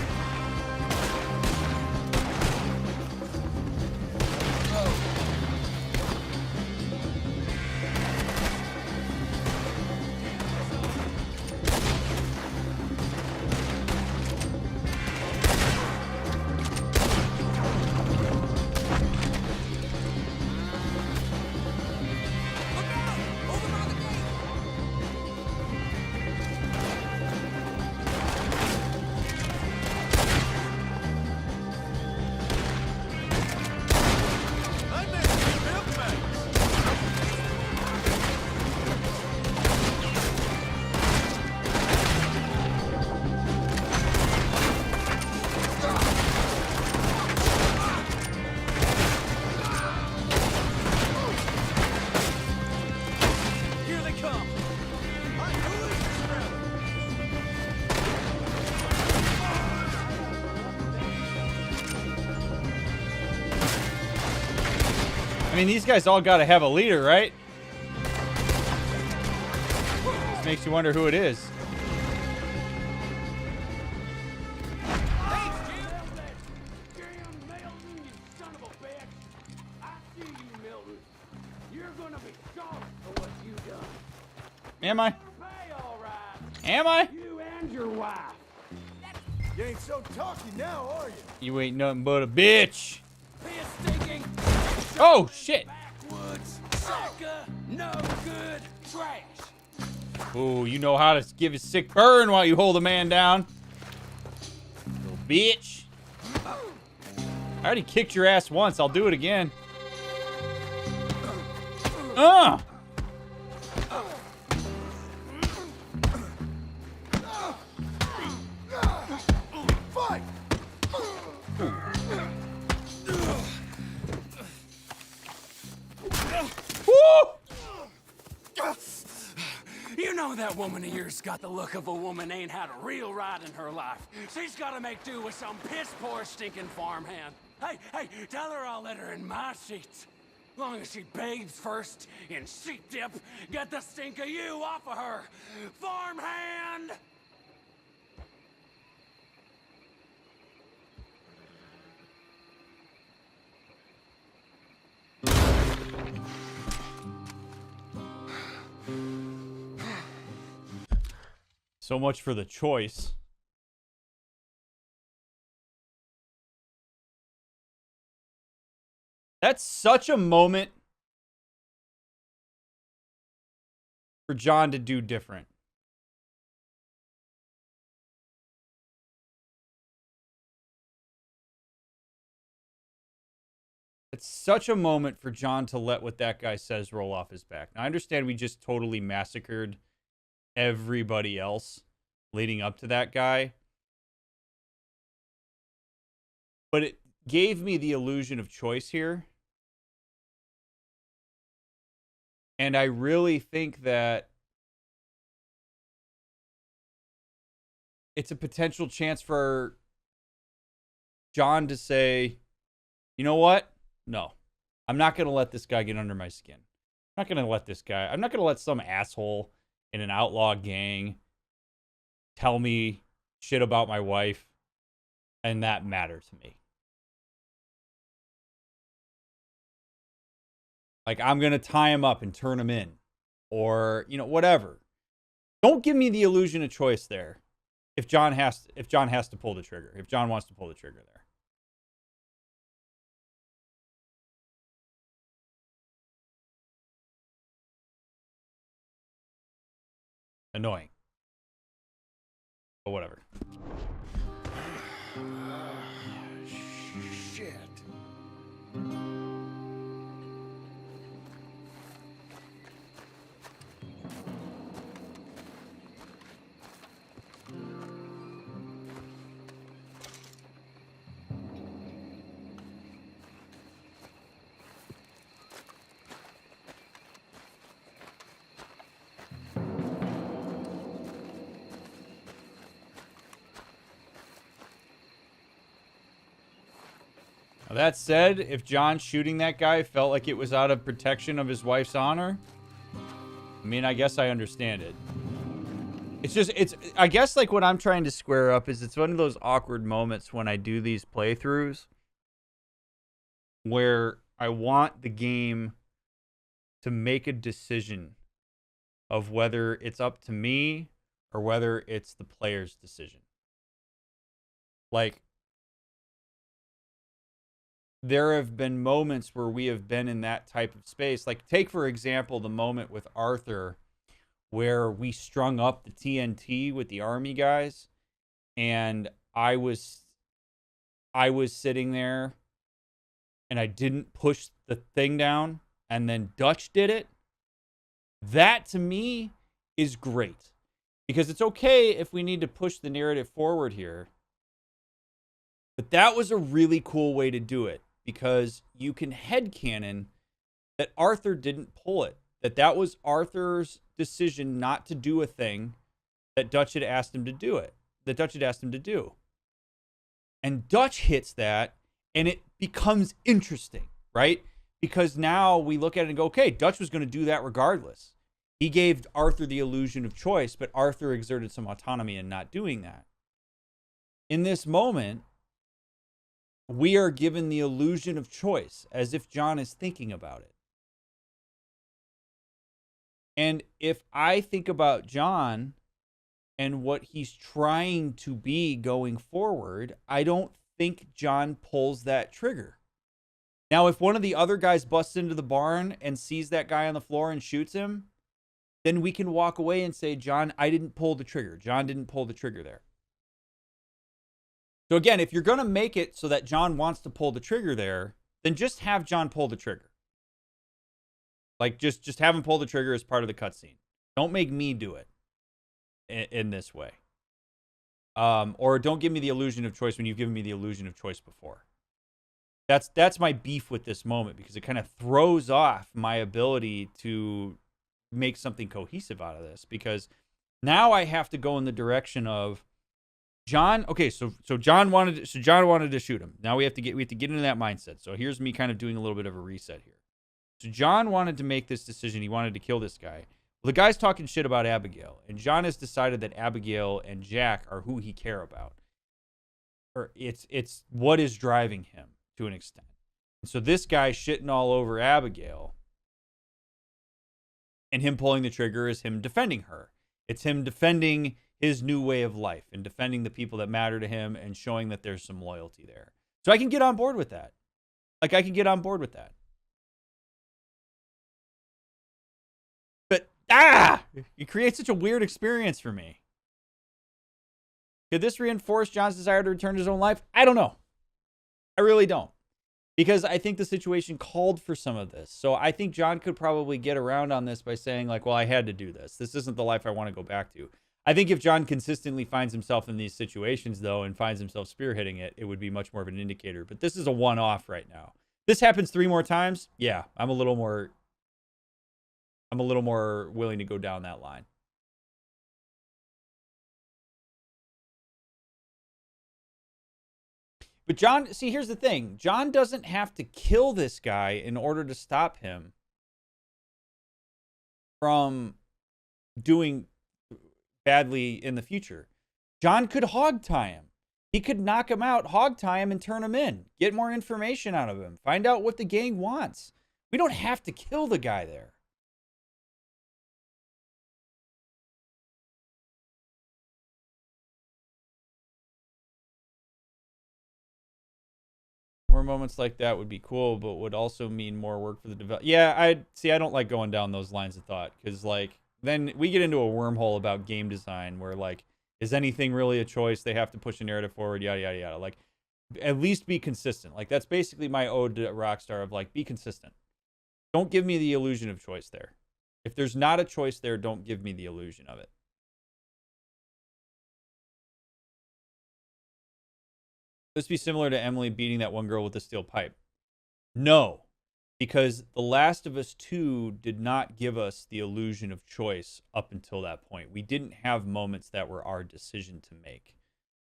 I mean, these guys all got to have a leader, right? This makes you wonder who it is. Thanks, Jim! Damn Milton, you son of a bitch! I see you, Milton. You're gonna be sorry for what you done. Am I? Pay, all right. Am I? You and your wife. You ain't so talky now, are you? You ain't nothing but a bitch. Be a stinking... Oh, shit. No good trash. Ooh, you know how to give a sick burn while you hold a man down. Little bitch. I already kicked your ass once. I'll do it again. Fight! You know that woman of yours got the look of a woman ain't had a real ride in her life. She's gotta make do with some piss-poor stinking farmhand. Hey, tell her I'll let her in my sheets. Long as she bathes first in sheep dip, get the stink of you off of her. Farmhand! So much for the choice. That's such a moment for John to do different. It's such a moment for John to let what that guy says roll off his back. Now, I understand we just totally massacred everybody else leading up to that guy. But it gave me the illusion of choice here. And I really think that it's a potential chance for John to say, you know what? No, I'm not going to let this guy get under my skin. I'm not going to let this guy, I'm not going to let some asshole in an outlaw gang tell me shit about my wife and that matter to me. Like, I'm going to tie him up and turn him in or, you know, whatever. Don't give me the illusion of choice there. If John has to pull the trigger, if John wants to pull the trigger there. Annoying. But whatever. Shit. Now, that said, if John shooting that guy felt like it was out of protection of his wife's honor, I mean, I guess I understand it. I guess like what I'm trying to square up is it's one of those awkward moments when I do these playthroughs where I want the game to make a decision of whether it's up to me or whether it's the player's decision. Like, there have been moments where we have been in that type of space. Like, take, for example, the moment with Arthur where we strung up the TNT with the army guys, and I was sitting there, and I didn't push the thing down, and then Dutch did it. That, to me, is great. Because it's okay if we need to push the narrative forward here. But that was a really cool way to do it. Because you can headcanon that Arthur didn't pull it. That was Arthur's decision not to do a thing that Dutch had asked him to do it. That Dutch had asked him to do. And Dutch hits that, and it becomes interesting, right? Because now we look at it and go, okay, Dutch was going to do that regardless. He gave Arthur the illusion of choice, but Arthur exerted some autonomy in not doing that. In this moment, we are given the illusion of choice as if John is thinking about it. And if I think about John and what he's trying to be going forward, I don't think John pulls that trigger. Now, if one of the other guys busts into the barn and sees that guy on the floor and shoots him, then we can walk away and say, John, I didn't pull the trigger. John didn't pull the trigger there. So again, if you're going to make it so that John wants to pull the trigger there, then just have John pull the trigger. Like, just have him pull the trigger as part of the cutscene. Don't make me do it in this way. Or don't give me the illusion of choice when you've given me the illusion of choice before. That's my beef with this moment, because it kind of throws off my ability to make something cohesive out of this, because now I have to go in the direction of John. Okay, so John wanted to shoot him. Now we have to get into that mindset. So here's me kind of doing a little bit of a reset here. So John wanted to make this decision. He wanted to kill this guy. Well, the guy's talking shit about Abigail, and John has decided that Abigail and Jack are who he care about. Or it's what is driving him to an extent. And so this guy shitting all over Abigail, and him pulling the trigger is him defending her. It's him defending his new way of life and defending the people that matter to him and showing that there's some loyalty there. So I can get on board with that. Like, I can get on board with that. But, it creates such a weird experience for me. Could this reinforce John's desire to return to his own life? I don't know. I really don't. Because I think the situation called for some of this. So I think John could probably get around on this by saying, like, well, I had to do this. This isn't the life I want to go back to. I think if John consistently finds himself in these situations, though, and finds himself spearheading it, it would be much more of an indicator. But this is a one-off right now. This happens 3 more times. Yeah, I'm a little more willing to go down that line. But John, see, here's the thing. John doesn't have to kill this guy in order to stop him from doing badly in the future. John could hog tie him. He could knock him out, hog tie him, and turn him in. Get more information out of him. Find out what the gang wants. We don't have to kill the guy there. More moments like that would be cool, but would also mean more work for the developer. Yeah, I don't like going down those lines of thought, because, like, then we get into a wormhole about game design where, like, is anything really a choice? They have to push a narrative forward, yada, yada, yada. Like, at least be consistent. Like, that's basically my ode to Rockstar of, like, be consistent. Don't give me the illusion of choice there. If there's not a choice there, don't give me the illusion of it. This be similar to Emily beating that one girl with the steel pipe. No, because The Last of Us 2 did not give us the illusion of choice up until that point. We didn't have moments that were our decision to make,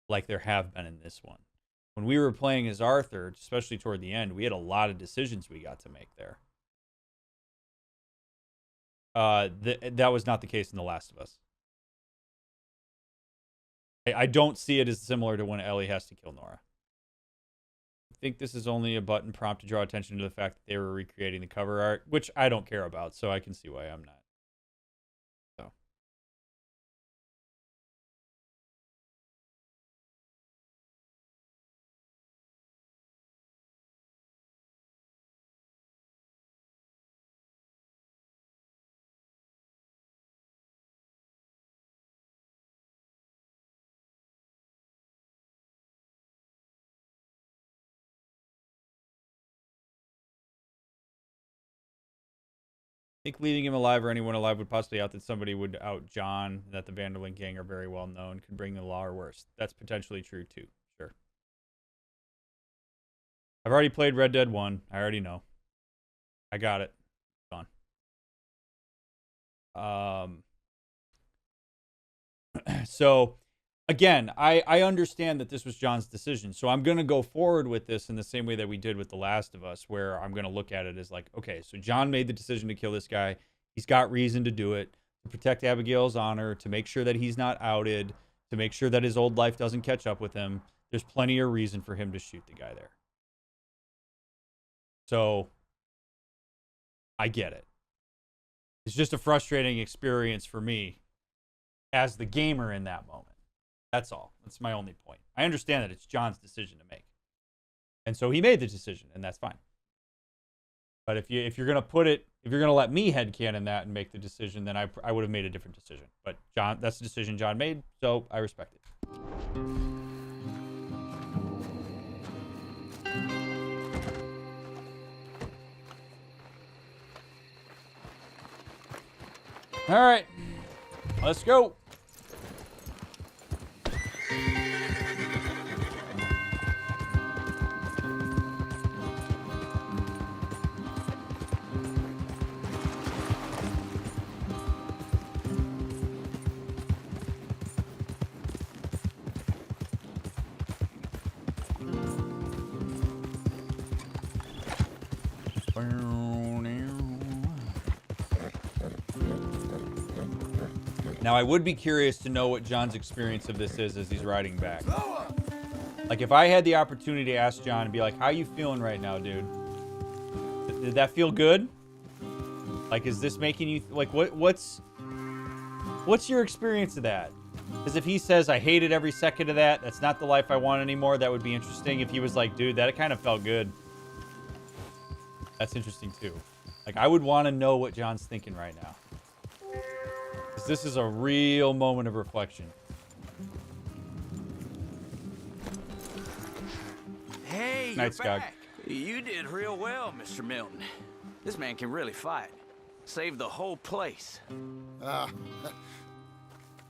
like there have been in this one. When we were playing as Arthur, especially toward the end, we had a lot of decisions we got to make there. That was not the case in The Last of Us. I don't see it as similar to when Ellie has to kill Nora. I think this is only a button prompt to draw attention to the fact that they were recreating the cover art, which I don't care about, so I can see why I'm not. So. I think leaving him alive or anyone alive would possibly out that somebody would out John, that the Vanderlyn gang are very well known, could bring the law or worse. That's potentially true too. Sure. I've already played Red Dead 1. I already know. I got it. It's gone. So, again, I understand that this was John's decision. So I'm going to go forward with this in the same way that we did with The Last of Us, where I'm going to look at it as like, okay, so John made the decision to kill this guy. He's got reason to do it, to protect Abigail's honor, to make sure that he's not outed, to make sure that his old life doesn't catch up with him. There's plenty of reason for him to shoot the guy there. So I get it. It's just a frustrating experience for me as the gamer in that moment. That's all. That's my only point. I understand that it's John's decision to make. And so he made the decision, and that's fine. But if you're gonna put it, if you're gonna let me headcanon that and make the decision, then I would have made a different decision. But John, that's the decision John made, so I respect it. All right, let's go. Now, I would be curious to know what John's experience of this is as he's riding back. Like, if I had the opportunity to ask John and be like, how you feeling right now, dude? Did that feel good? Like, is this making you, like, what's your experience of that? Because if he says, I hated every second of that, that's not the life I want anymore, that would be interesting. If he was like, dude, that kind of felt good. That's interesting, too. Like, I would want to know what John's thinking right now. Because this is a real moment of reflection. Hey, Night, you're Skog. back. You did real well, Mr. Milton. This man can really fight. Saved the whole place. Ah,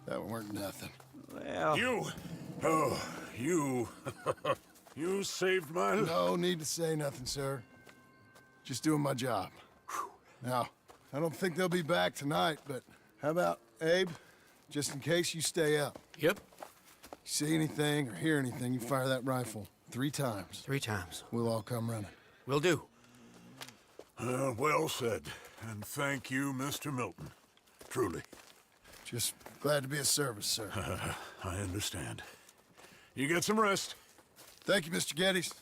that weren't nothing. Well... You saved my life. No need to say nothing, sir. Just doing my job. Now, I don't think they'll be back tonight, but how about Abe? Just in case you stay up. Yep. See anything or hear anything, you fire that rifle 3 times. 3 times. We'll all come running. Will do. Well said. And thank you, Mr. Milton. Truly. Just glad to be of service, sir. I understand. You get some rest. Thank you, Mr. Geddes.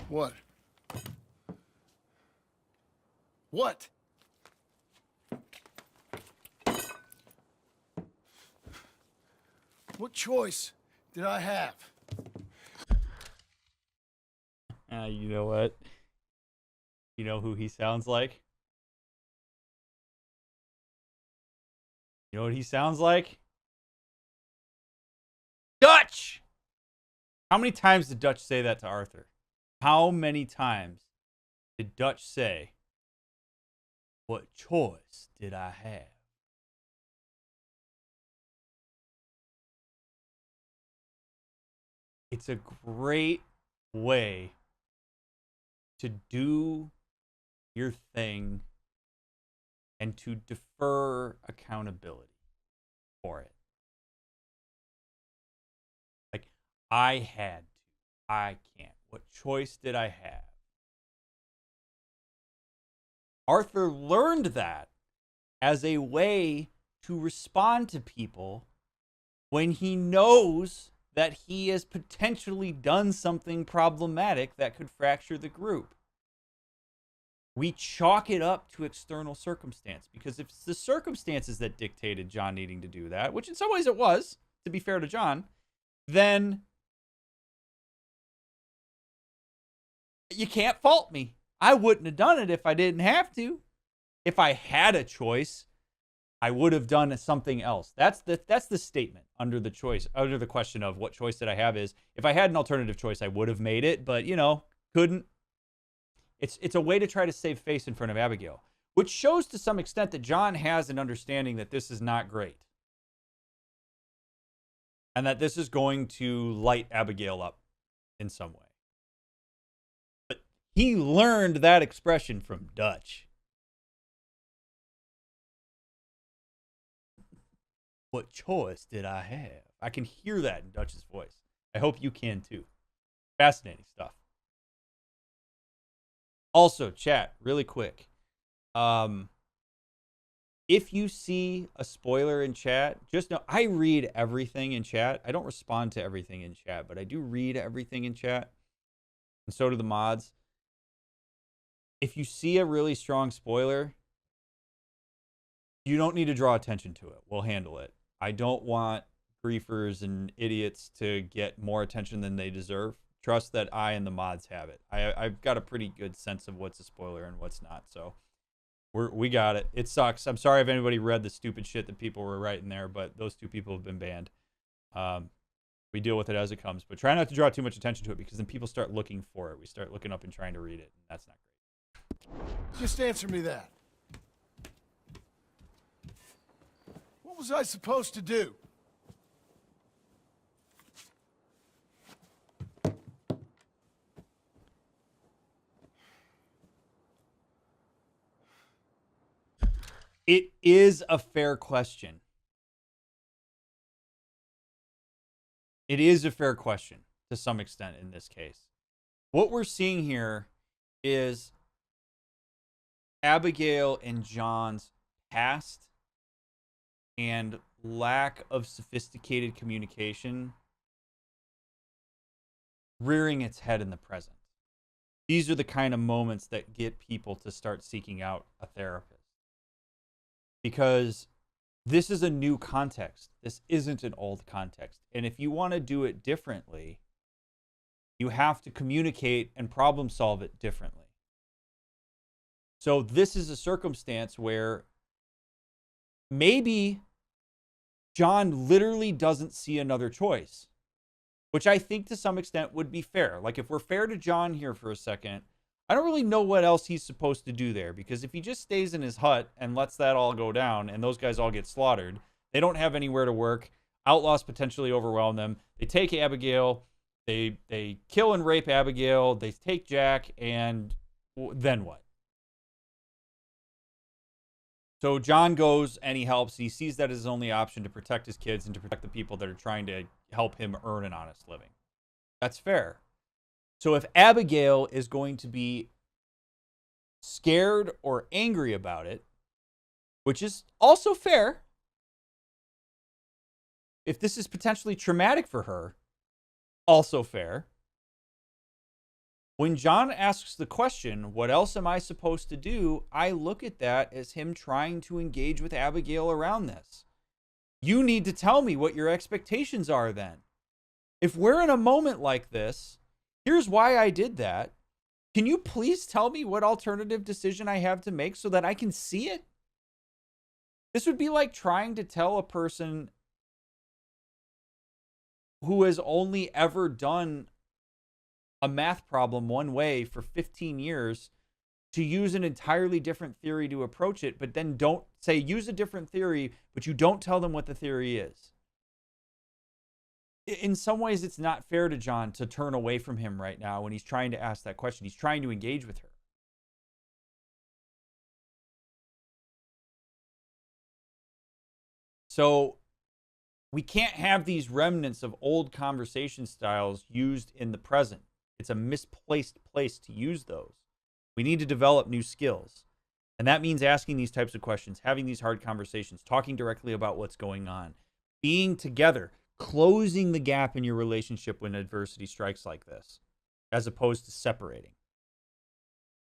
What? What? What choice did I have? You know what? You know who he sounds like? You know what he sounds like? Dutch! How many times did Dutch say that to Arthur? How many times did Dutch say, what choice did I have? It's a great way to do your thing and to defer accountability for it. Like, I had to. I can't. What choice did I have? Arthur learned that as a way to respond to people when he knows that he has potentially done something problematic that could fracture the group. We chalk it up to external circumstance, because if it's the circumstances that dictated John needing to do that, which in some ways it was, to be fair to John, then you can't fault me. I wouldn't have done it if I didn't have to. If I had a choice, I would have done something else. That's the statement under the choice, under the question of what choice did I have is, if I had an alternative choice, I would have made it, but, you know, couldn't. It's a way to try to save face in front of Abigail, which shows to some extent that John has an understanding that this is not great. And that this is going to light Abigail up in some way. But he learned that expression from Dutch. What choice did I have? I can hear that in Dutch's voice. I hope you can too. Fascinating stuff. Also, chat, really quick. If you see a spoiler in chat, just know I read everything in chat. I don't respond to everything in chat, but I do read everything in chat. And so do the mods. If you see a really strong spoiler, you don't need to draw attention to it. We'll handle it. I don't want griefers and idiots to get more attention than they deserve. Trust that I and the mods have it. I've got a pretty good sense of what's a spoiler and what's not. So we got it. It sucks. I'm sorry if anybody read the stupid shit that people were writing there, but those 2 people have been banned. We deal with it as it comes, but try not to draw too much attention to it, because then people start looking for it. We start looking up and trying to read it, and that's not great. Just answer me that. What was I supposed to do? It is a fair question. It is a fair question to some extent in this case. What we're seeing here is Abigail and John's past and lack of sophisticated communication rearing its head in the present. These are the kind of moments that get people to start seeking out a therapist. Because this is a new context. This isn't an old context. And if you want to do it differently, you have to communicate and problem solve it differently. So this is a circumstance where maybe John literally doesn't see another choice, which I think to some extent would be fair. Like, if we're fair to John here for a second, I don't really know what else he's supposed to do there, because if he just stays in his hut and lets that all go down and those guys all get slaughtered, they don't have anywhere to work. Outlaws potentially overwhelm them. They take Abigail. They kill and rape Abigail. They take Jack, and then what? So John goes and he helps. He sees that as his only option to protect his kids and to protect the people that are trying to help him earn an honest living. That's fair. So if Abigail is going to be scared or angry about it, which is also fair, if this is potentially traumatic for her, also fair. When John asks the question, what else am I supposed to do? I look at that as him trying to engage with Abigail around this. You need to tell me what your expectations are then. If we're in a moment like this, here's why I did that. Can you please tell me what alternative decision I have to make so that I can see it? This would be like trying to tell a person who has only ever done a math problem one way for 15 years to use an entirely different theory to approach it, but then don't say use a different theory, but you don't tell them what the theory is. In some ways, it's not fair to John to turn away from him right now when he's trying to ask that question. He's trying to engage with her. So we can't have these remnants of old conversation styles used in the present. It's a misplaced place to use those. We need to develop new skills. And that means asking these types of questions, having these hard conversations, talking directly about what's going on, being together, closing the gap in your relationship when adversity strikes like this, as opposed to separating.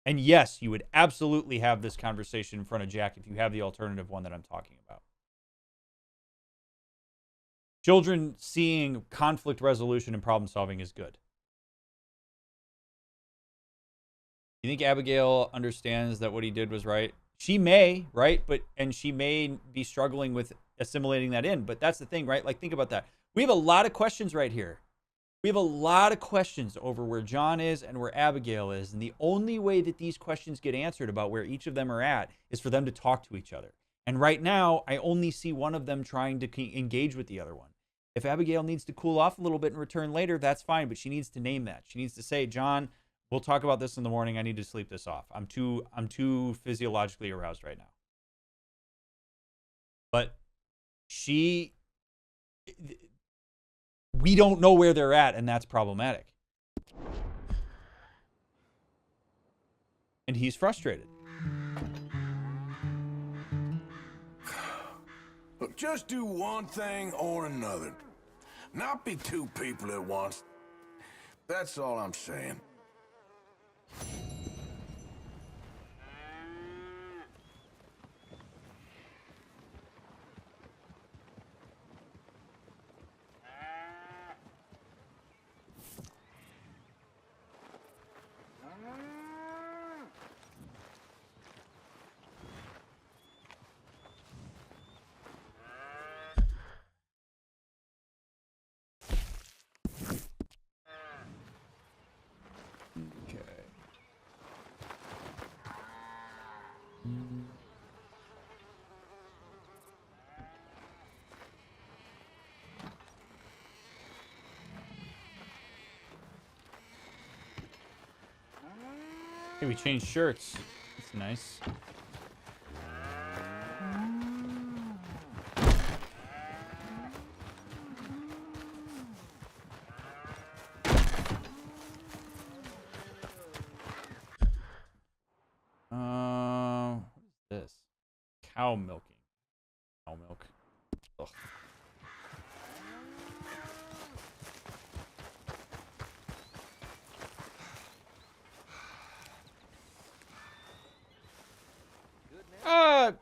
And yes, you would absolutely have this conversation in front of Jack if you have the alternative one that I'm talking about. Children seeing conflict resolution and problem solving is good. You think Abigail understands that what he did was right? She may, right? And she may be struggling with assimilating that in. But that's the thing, right? Like, think about that. We have a lot of questions right here. We have a lot of questions over where John is and where Abigail is. And the only way that these questions get answered about where each of them are at is for them to talk to each other. And right now, I only see one of them trying to engage with the other one. If Abigail needs to cool off a little bit and return later, that's fine. But she needs to name that. She needs to say, John, we'll talk about this in the morning. I need to sleep this off. I'm too physiologically aroused right now. But we don't know where they're at, and that's problematic. And he's frustrated. Look, just do one thing or another. Not be two people at once. That's all I'm saying. Hey, we changed shirts. That's nice. What is this? Cow milking. Cow milk. Ugh.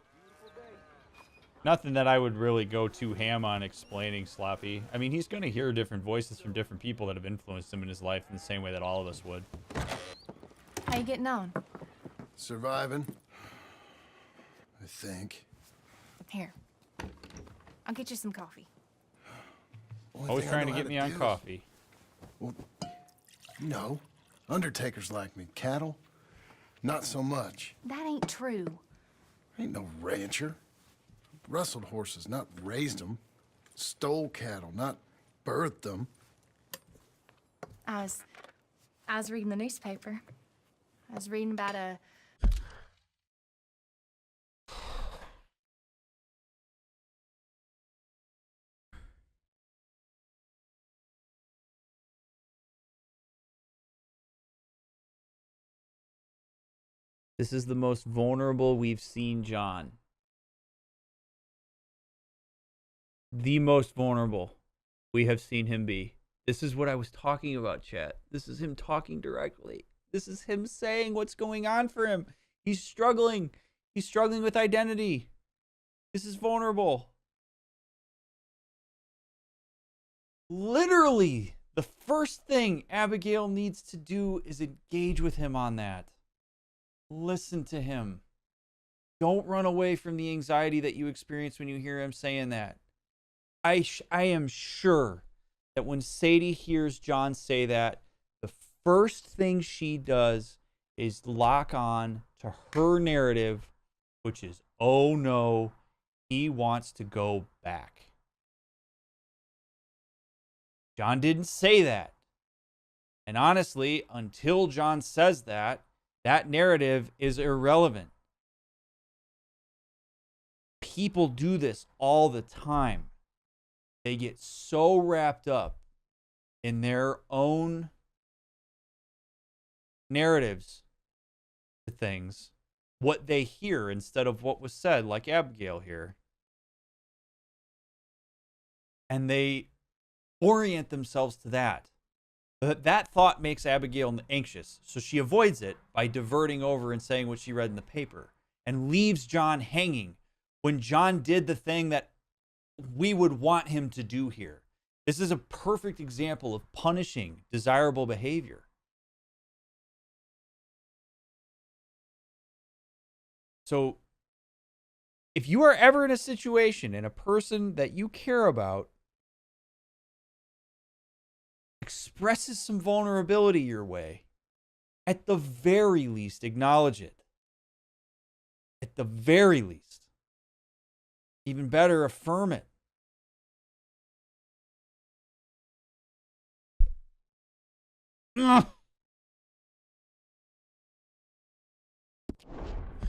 Nothing that I would really go too ham on explaining, Sloppy. I mean, he's going to hear different voices from different people that have influenced him in his life in the same way that all of us would. How you getting on? Surviving. I think. Here. I'll get you some coffee. Always trying to get me on coffee. Well, no. Undertakers like me. Cattle? Not so much. That ain't true. Ain't no rancher. Rustled horses, not raised them. Stole cattle, not birthed them. I was reading the newspaper. I was reading about a... This is the most vulnerable we've seen John. The most vulnerable we have seen him be. This is what I was talking about, chat. This is him talking directly. This is him saying what's going on for him. He's struggling. He's struggling with identity. This is vulnerable. Literally, the first thing Abigail needs to do is engage with him on that. Listen to him. Don't run away from the anxiety that you experience when you hear him saying that. I am sure that when Sadie hears John say that, the first thing she does is lock on to her narrative, which is, oh no, he wants to go back. John didn't say that. And honestly, until John says that, that narrative is irrelevant. People do this all the time. They get so wrapped up in their own narratives to things, what they hear instead of what was said, like Abigail here. And they orient themselves to that. But that thought makes Abigail anxious, so she avoids it by diverting over and saying what she read in the paper and leaves John hanging when John did the thing that we would want him to do here. This is a perfect example of punishing desirable behavior. So if you are ever in a situation and a person that you care about expresses some vulnerability your way, at the very least, acknowledge it. At the very least. Even better, affirm it. Ugh.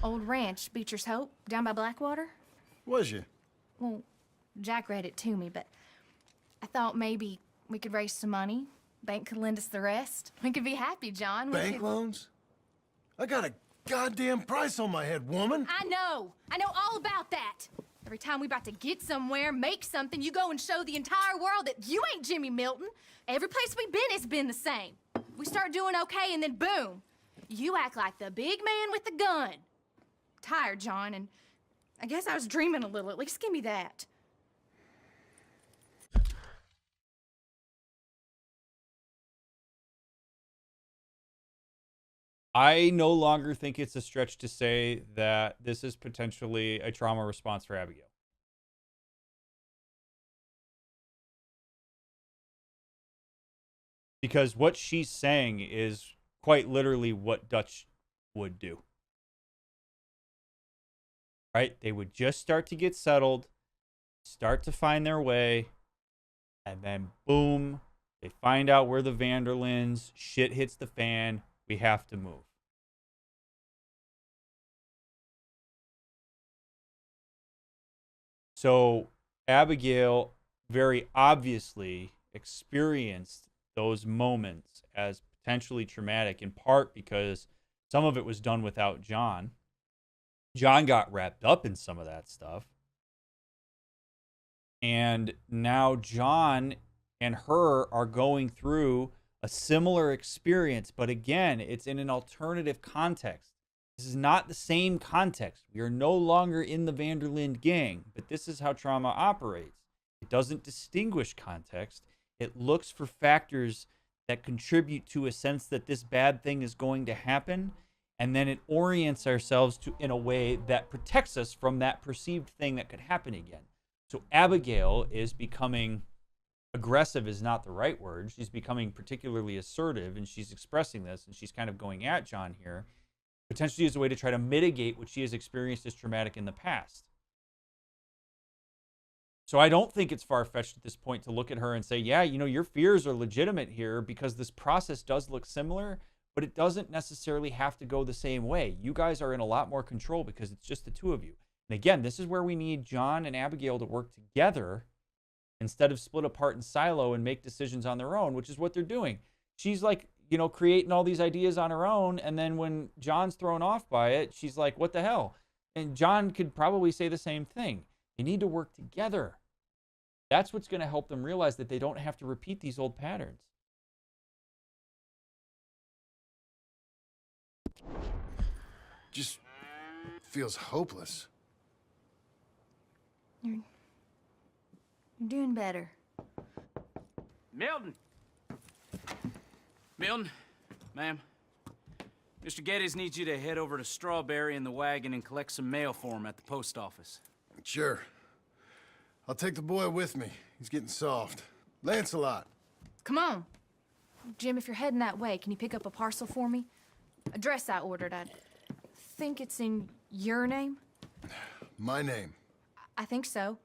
Old ranch, Beecher's Hope, down by Blackwater. Was you? Well, Jack read it to me, but I thought maybe we could raise some money. Bank could lend us the rest. We could be happy, John. Bank loans? I got a goddamn price on my head, woman. I know all about that. Every time we about to get somewhere, make something, you go and show the entire world that you ain't Jimmy Milton. Every place we've been has been the same. We start doing okay, and then boom, you act like the big man with the gun. Tired, John, and I guess I was dreaming a little. At least give me that. I no longer think it's a stretch to say that this is potentially a trauma response for Abigail. Because what she's saying is quite literally what Dutch would do. Right? They would just start to get settled, start to find their way, and then boom, they find out we're the Vanderlins, shit hits the fan, we have to move. So Abigail very obviously experienced those moments as potentially traumatic, in part because some of it was done without John. John got wrapped up in some of that stuff. And now John and her are going through a similar experience, but again, it's in an alternative context. This is not the same context. We are no longer in the Vanderlinde gang, but this is how trauma operates. It doesn't distinguish context. It looks for factors that contribute to a sense that this bad thing is going to happen, and then it orients ourselves to in a way that protects us from that perceived thing that could happen again. So Abigail is becoming aggressive is not the right word. She's becoming particularly assertive, and she's expressing this, and she's kind of going at John here, potentially as a way to try to mitigate what she has experienced as traumatic in the past. So I don't think it's far-fetched at this point to look at her and say, yeah, you know, your fears are legitimate here because this process does look similar, but it doesn't necessarily have to go the same way. You guys are in a lot more control because it's just the two of you. And again, this is where we need John and Abigail to work together instead of split apart and silo and make decisions on their own, which is what they're doing. She's like, you know, creating all these ideas on her own, and then when John's thrown off by it, she's like, what the hell? And John could probably say the same thing. You need to work together. That's what's going to help them realize that they don't have to repeat these old patterns. Just feels hopeless. You're doing better. Milton! Milton, ma'am, Mr. Geddes needs you to head over to Strawberry in the wagon and collect some mail for him at the post office. Sure. I'll take the boy with me. He's getting soft. Lancelot. Come on. Jim, if you're heading that way, can you pick up a parcel for me? A dress I ordered. I think it's in your name? My name. I think so.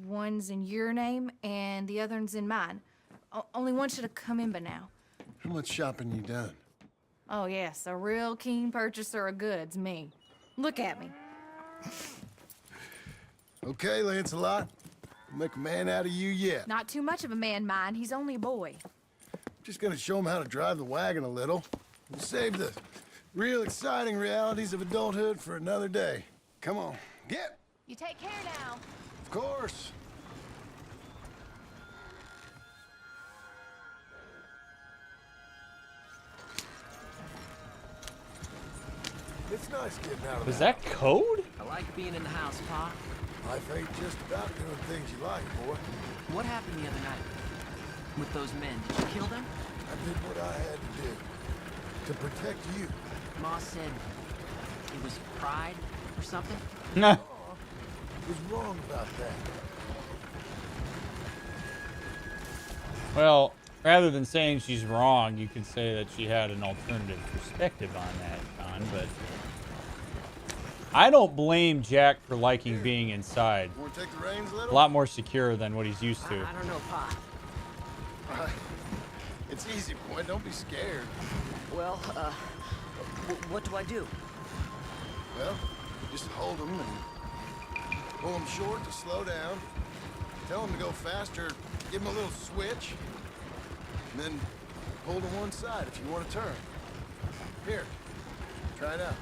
One's in your name, and the other one's in mine. Only one should have come in by now. How much shopping you done? Oh, yes, a real keen purchaser of goods, me. Look at me. Okay, Lancelot. We'll make a man out of you yet. Not too much of a man, mine. He's only a boy. Just gonna show him how to drive the wagon a little. We'll save the real exciting realities of adulthood for another day. Come on, get! You take care now. Of course. It's nice getting out of Was that code? I like being in the house, Pa. Life ain't just about doing things you like, boy. What happened the other night? With those men, did you kill them? I did what I had to do. To protect you. Ma said it was pride or something? Nah. Was wrong about that. Well, rather than saying she's wrong, you could say that she had an alternative perspective on that, John, but I don't blame Jack for liking being inside. Want to take the reins a little? A lot more secure than what he's used to. I don't know, Pa. It's easy, boy. Don't be scared. Well, what do I do? Well, just hold them and pull them short to slow down. Tell them to go faster. Give them a little switch. And then pull to one side if you want to turn. Here, try it out.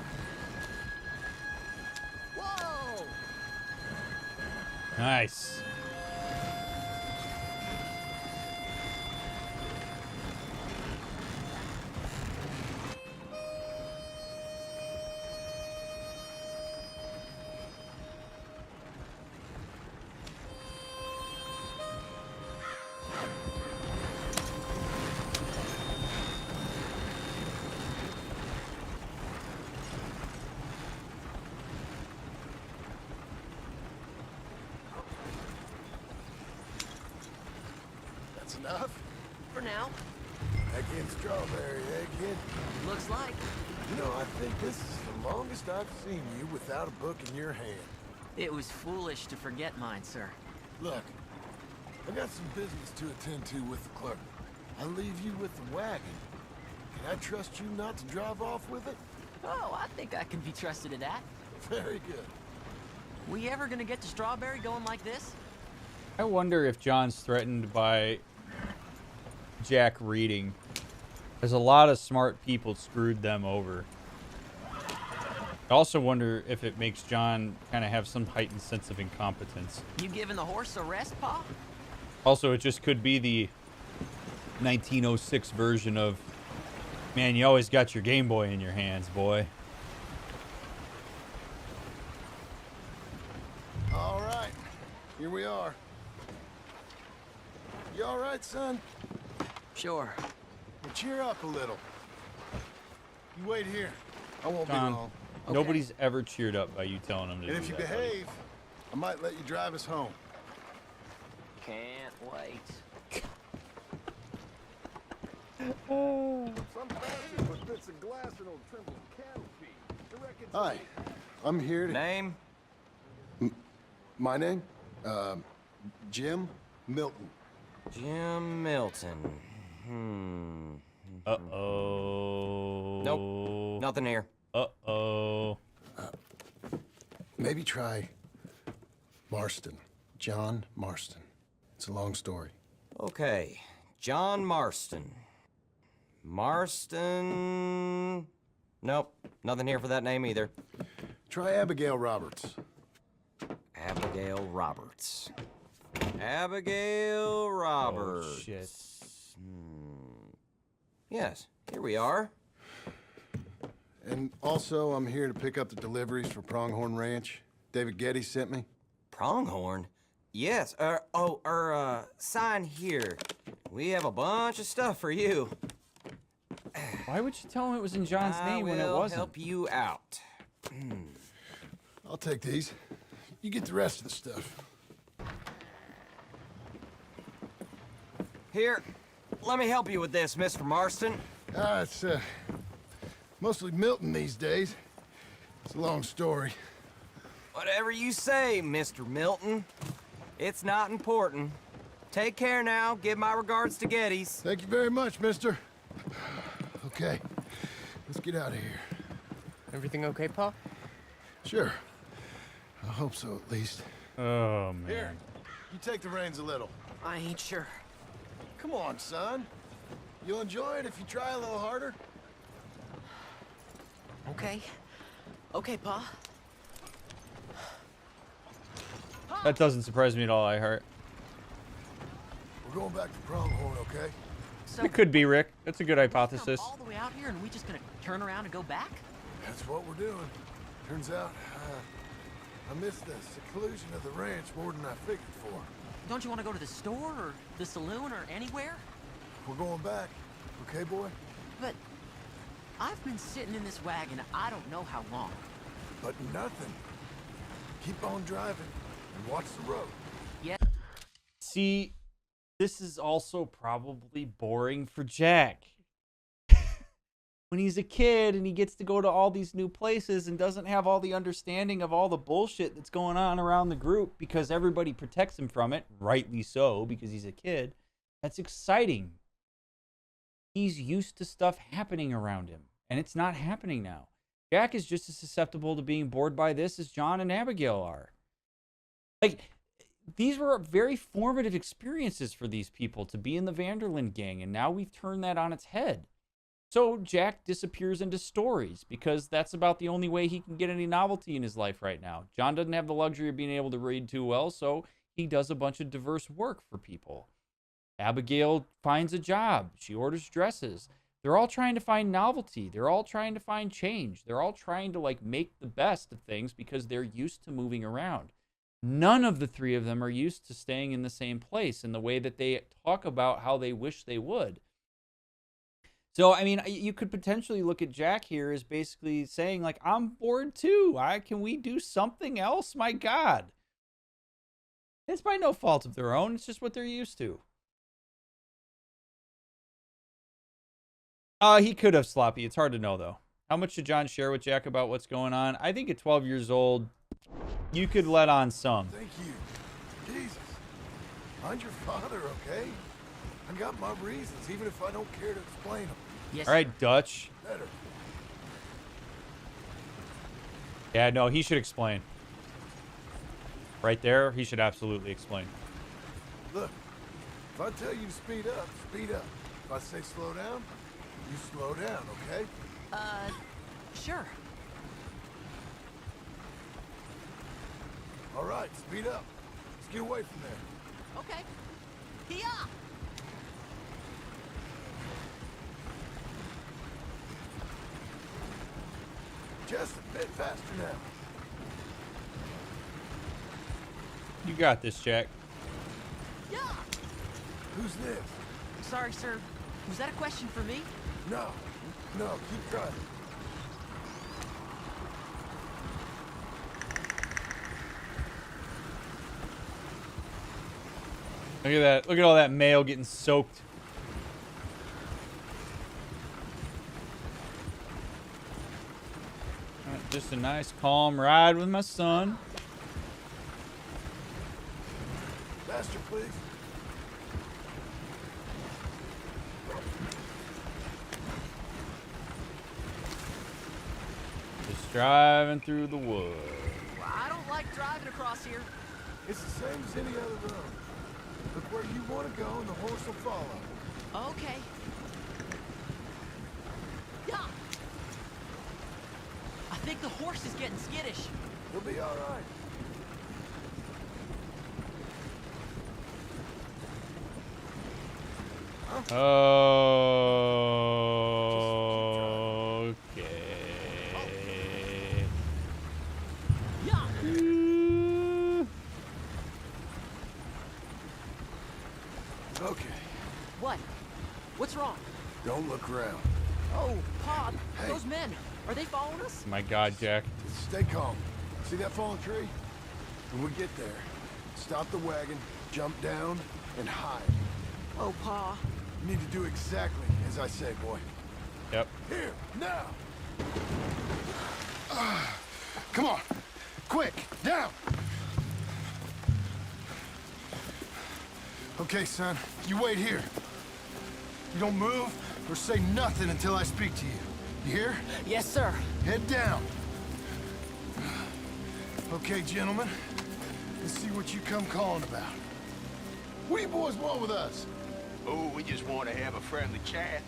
Whoa! Nice. That's enough? For now. Again, Strawberry, eh, kid? Looks like. You know, I think this is the longest I've seen you without a book in your hand. It was foolish to forget mine, sir. Look, I got some business to attend to with the clerk. I'll leave you with the wagon. Can I trust you not to drive off with it? Oh, I think I can be trusted to that. Very good. We ever gonna get to Strawberry going like this? I wonder if John's threatened by Jack reading. There's a lot of smart people screwed them over. I also wonder if it makes John kind of have some heightened sense of incompetence. You giving the horse a rest, Pa? Also, it just could be the 1906 version of, man, you always got your Game Boy in your hands, boy. All right, here we are. You all right, son? Sure. Well, cheer up a little. You wait here. I won't be John, long. nobody's ever cheered up by you telling them to And do if you that, buddy. behave, I might let you drive us home. Can't wait. Hi, I'm here to... Name? My name? Jim Milton. Jim Milton. Uh-oh. Nope, nothing here. Uh-oh. Maybe try Marston. John Marston. It's a long story. Okay, John Marston. Marston... Nope, nothing here for that name either. Try Abigail Roberts. Abigail Roberts. Abigail Roberts. Oh, shit. Yes, here we are. And also, I'm here to pick up the deliveries for Pronghorn Ranch. David Getty sent me. Pronghorn? Yes, sign here. We have a bunch of stuff for you. Why would you tell him it was in John's name when it I will wasn't? help you out. I'll take these. You get the rest of the stuff. Here, let me help you with this, Mr. Marston. It's mostly Milton these days. It's a long story. Whatever you say, Mr. Milton. It's not important. Take care now. Give my regards to Geddes. Thank you very much, mister. Okay, let's get out of here. Everything okay, Pa? Sure. I hope so, at least. Oh, man. Here, you take the reins a little. I ain't sure. Come on, son. You'll enjoy it if you try a little harder. Okay. Okay, Pa. That doesn't surprise me at all, I heart. We're going back to Pronghorn, okay? So It could be, Rick. That's a good come hypothesis. all the way out here and we just gonna turn around and go back? That's what we're doing. Turns out, I missed the seclusion of the ranch more than I figured for. Don't you want to go to the store or the saloon or anywhere? We're going back, okay, boy? But I've been sitting in this wagon I don't know how long. But nothing. Keep on driving and watch the road. Yeah. See, this is also probably boring for Jack. When he's a kid and he gets to go to all these new places and doesn't have all the understanding of all the bullshit that's going on around the group because everybody protects him from it, rightly so, because he's a kid, that's exciting. He's used to stuff happening around him, and it's not happening now. Jack is just as susceptible to being bored by this as John and Abigail are. Like, these were very formative experiences for these people to be in the Vanderlyn gang, and now we've turned that on its head. So Jack disappears into stories because that's about the only way he can get any novelty in his life right now. John doesn't have the luxury of being able to read too well, so he does a bunch of diverse work for people. Abigail finds a job. She orders dresses. They're all trying to find novelty. They're all trying to find change. They're all trying to like make the best of things because they're used to moving around. None of the three of them are used to staying in the same place in the way that they talk about how they wish they would. So, I mean, you could potentially look at Jack here as basically saying, like, I'm bored too. Can we do something else? My God. It's by no fault of their own. It's just what they're used to. He could have sloppy. It's hard to know, though. How much should John share with Jack about what's going on? I think at 12 years old, you could let on some. Thank you. Jesus. Mind your father, okay? I got my reasons, even if I don't care to explain them. Yes. All right, Dutch. Better. Yeah, no, he should explain. Right there, he should absolutely explain. Look, if I tell you to speed up, speed up. If I say slow down, you slow down, okay? Sure. All right, speed up. Let's get away from there. Okay. Here. Just a bit faster now. You got this, Jack. Yeah. Who's this? Sorry, sir. Was that a question for me? No, keep driving. Look at that. Look at all that mail getting soaked. Just a nice, calm ride with my son. Faster, please. Just driving through the woods. Well, I don't like driving across here. It's the same as any other road. Look where you want to go and the horse will follow. Okay. Yeah. I think the horse is getting skittish. He'll be all right. Okay. Yeah. Okay. What? What's wrong? Don't look around. Oh, Pa, Hey. those men. Are they following us? My God, Jack. Stay calm. See that fallen tree? When we get there, stop the wagon, jump down, and hide. Oh, Pa. You need to do exactly as I say, boy. Yep. Here, now! Come on. Quick, down! Okay, son, you wait here. You don't move or say nothing until I speak to you. You hear? Yes, sir. Head down. Okay, gentlemen. Let's see what you come calling about. What do you boys want with us? Oh, we just want to have a friendly chat.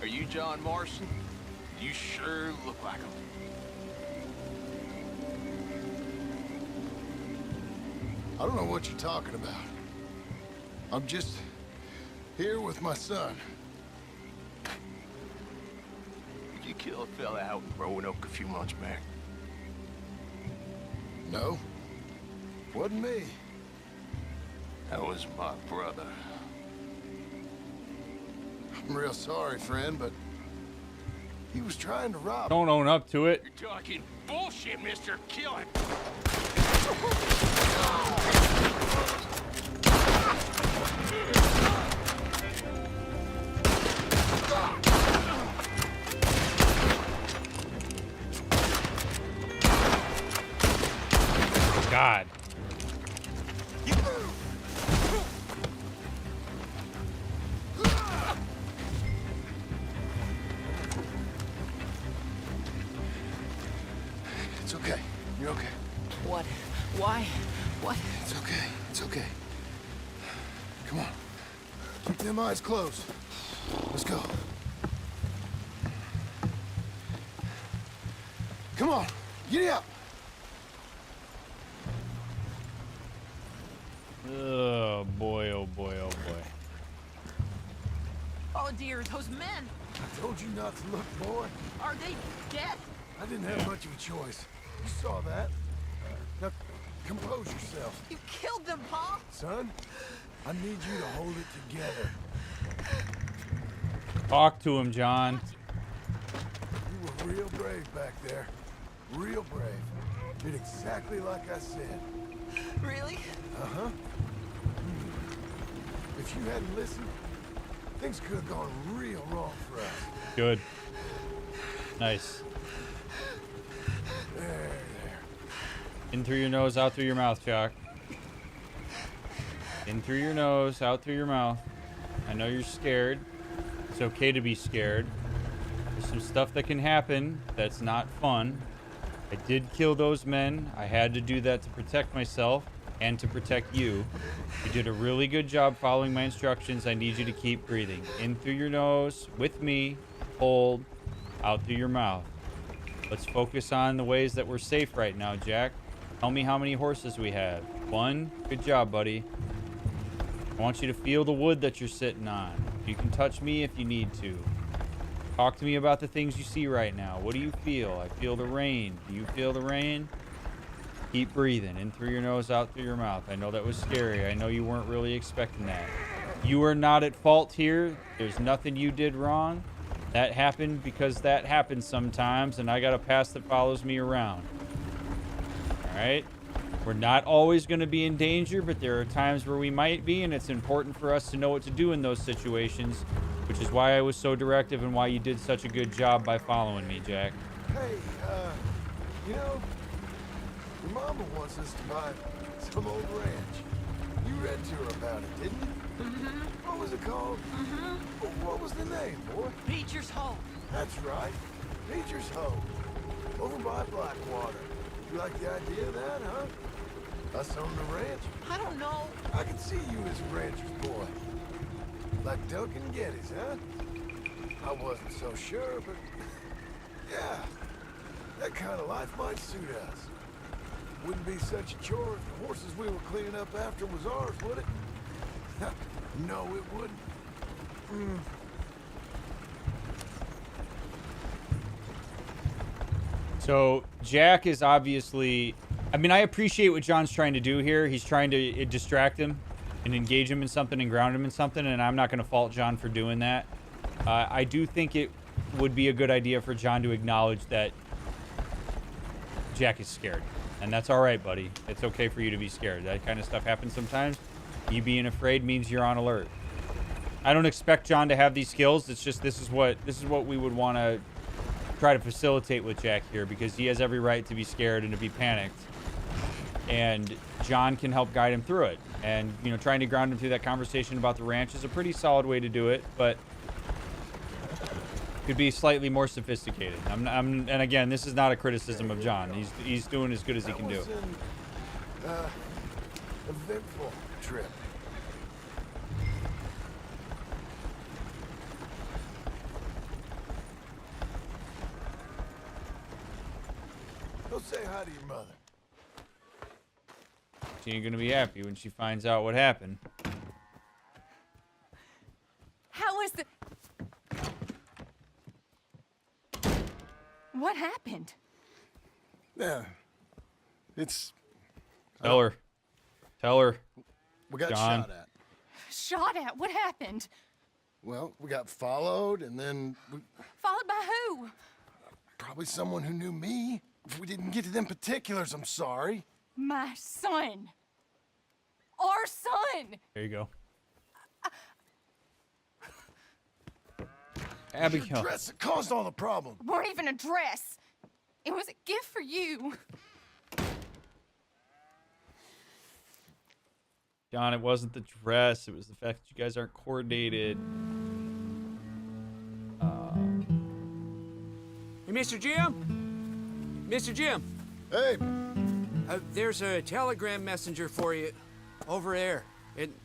Are you John Morrison? You sure look like him. I don't know what you're talking about. I'm just here with my son. Did you kill a fella out in Roanoke a few months back? No. Wasn't me. That was my brother. I'm real sorry, friend, but he was trying to rob. Don't own up to it. You're talking bullshit, mister. Kill him. God. It's okay. You're okay. What? Why? What? It's okay. It's okay. Come on. Keep them eyes closed. Let's go. Come on. Giddy up. Oh boy, oh boy, oh boy. Oh, dear, those men. I told you not to look, boy. Are they dead? I didn't have much of a choice. You saw that. Now, compose yourself. You killed them, Pa. Son, I need you to hold it together. Talk to him, John. You were real brave back there. Real brave. Did exactly like I said. Really? Uh-huh. If you hadn't listened, things could have gone real wrong for us. Good. Nice. There. In through your nose, out through your mouth, Chuck. In through your nose, out through your mouth. I know you're scared. It's okay to be scared. There's some stuff that can happen that's not fun. I did kill those men. I had to do that to protect myself and to protect you. You did a really good job following my instructions. I need you to keep breathing. In through your nose, with me, hold, out through your mouth. Let's focus on the ways that we're safe right now, Jack. Tell me how many horses we have. 1. Good job, buddy. I want you to feel the wood that you're sitting on. You can touch me if you need to. Talk to me about the things you see right now. What do you feel? I feel the rain. Do you feel the rain? Keep breathing. In through your nose, out through your mouth. I know that was scary. I know you weren't really expecting that. You are not at fault here. There's nothing you did wrong. That happened because that happens sometimes, and I got a past that follows me around. All right? We're not always going to be in danger, but there are times where we might be, and it's important for us to know what to do in those situations, which is why I was so directive and why you did such a good job by following me, Jack. Hey, you know, your mama wants us to buy some old ranch. You read to her about it, didn't you? Mm-hmm. What was it called? Mm-hmm. What was the name, boy? Beecher's Home. That's right. Beecher's Home. Over by Blackwater. You like the idea of that, huh? Us own the ranch? I don't know. I can see you as a rancher's boy. Like Duncan Geddes, huh? I wasn't so sure, but... yeah. That kind of life might suit us. Wouldn't be such a chore if the horses we were cleaning up after was ours, would it? No, it wouldn't. So Jack is obviously, I mean, I appreciate what John's trying to do here. He's trying to distract him and engage him in something and ground him in something, and I'm not going to fault John for doing that. I do think it would be a good idea for John to acknowledge that Jack is scared. And that's all right, buddy. It's okay for you to be scared. That kind of stuff happens sometimes. You being afraid means you're on alert. I don't expect John to have these skills. It's just this is what we would want to try to facilitate with Jack here, because he has every right to be scared and to be panicked. And John can help guide him through it. And, you know, trying to ground him through that conversation about the ranch is a pretty solid way to do it, but could be slightly more sophisticated. And again, this is not a criticism of John. He's doing as good as he can do. An eventful trip. Go say hi to your mother. She ain't gonna be happy when she finds out what happened. How was the... What happened? Yeah. It's... Tell her. Tell her. We got John. shot at. Shot at? What happened? Well, we got followed, and then... Followed by who? Probably someone who knew me. If we didn't get to them particulars, I'm sorry. My son. Our son. There you go. Abigail. Your dress that caused all the problem. Weren't even a dress. It was a gift for you. John, it wasn't the dress. It was the fact that you guys aren't coordinated. Hey, Mr. Jim? Mr. Jim? Hey. There's a telegram messenger for you over there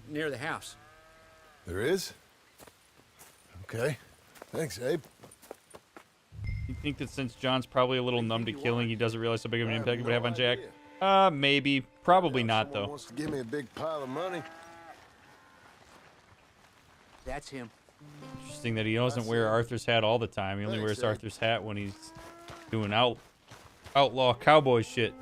near the house. There is? Okay. Thanks, Abe. You think that since John's probably a little numb to killing, he doesn't realize how big of an impact it would have on Jack? Maybe. Probably not, though. Wants to give me a big pile of money. That's him. Interesting that he doesn't wear Arthur's hat all the time. He only wears Arthur's hat when he's doing outlaw cowboy shit.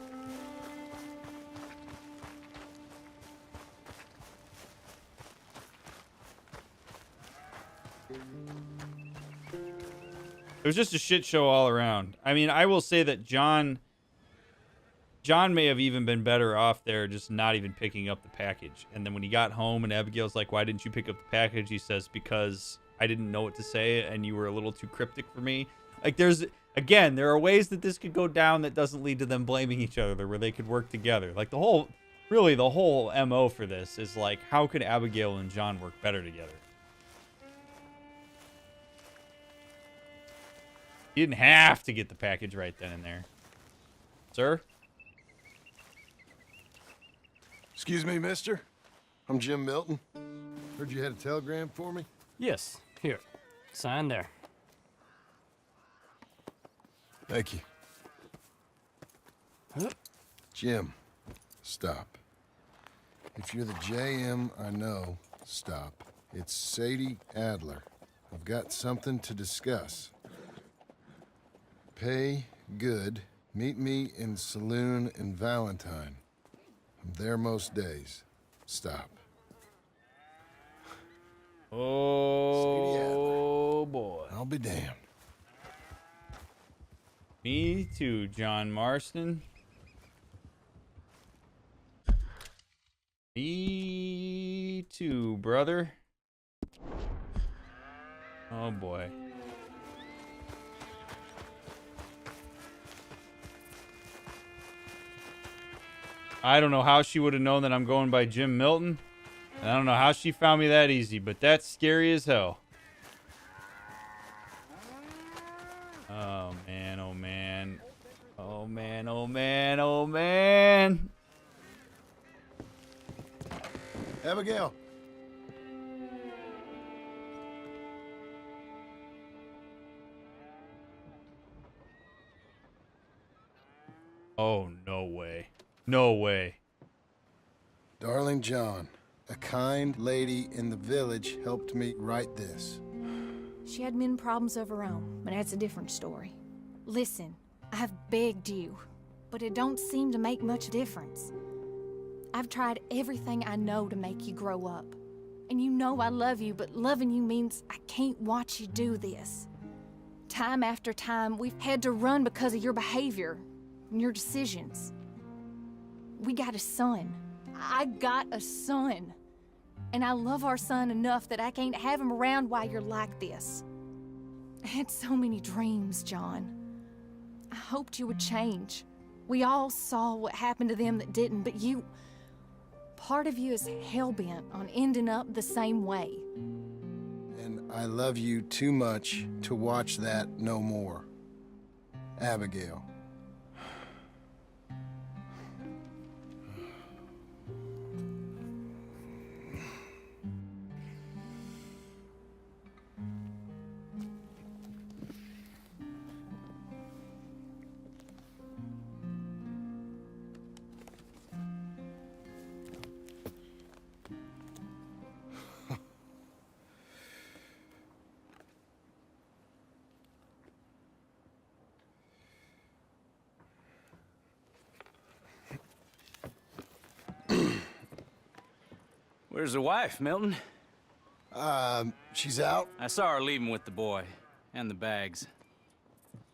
It was just a shit show all around. I mean, I will say that John may have even been better off there just not even picking up the package. And then when he got home and Abigail's like, why didn't you pick up the package? He says, because I didn't know what to say and you were a little too cryptic for me. Like, there are ways that this could go down that doesn't lead to them blaming each other, where they could work together. Like, the whole MO for this is like, how could Abigail and John work better together? You didn't have to get the package right then and there. Sir? Excuse me, mister. I'm Jim Milton. Heard you had a telegram for me? Yes. Here. Sign there. Thank you. Jim, stop. If you're the JM I know, stop. It's Sadie Adler. I've got something to discuss. Pay good. Meet me in saloon in Valentine. I'm there most days. Stop. Oh, boy. I'll be damned. Me too, John Marston. Me too, brother. Oh, boy. I don't know how she would have known that I'm going by Jim Milton. And I don't know how she found me that easy, but that's scary as hell. Oh, man, oh, man. Oh, man, oh, man, oh, man. Abigail. Oh, no way. No way. Darling John, a kind lady in the village helped me write this. She had men problems of her own, but that's a different story. Listen, I've begged you, but it don't seem to make much difference. I've tried everything I know to make you grow up. And you know I love you, but loving you means I can't watch you do this. Time after time, we've had to run because of your behavior and your decisions. We got a son. I got a son. And I love our son enough that I can't have him around while you're like this. I had so many dreams, John. I hoped you would change. We all saw what happened to them that didn't, but you... Part of you is hell-bent on ending up the same way. And I love you too much to watch that no more. Abigail. Where's the wife, Milton? She's out. I saw her leaving with the boy. And the bags.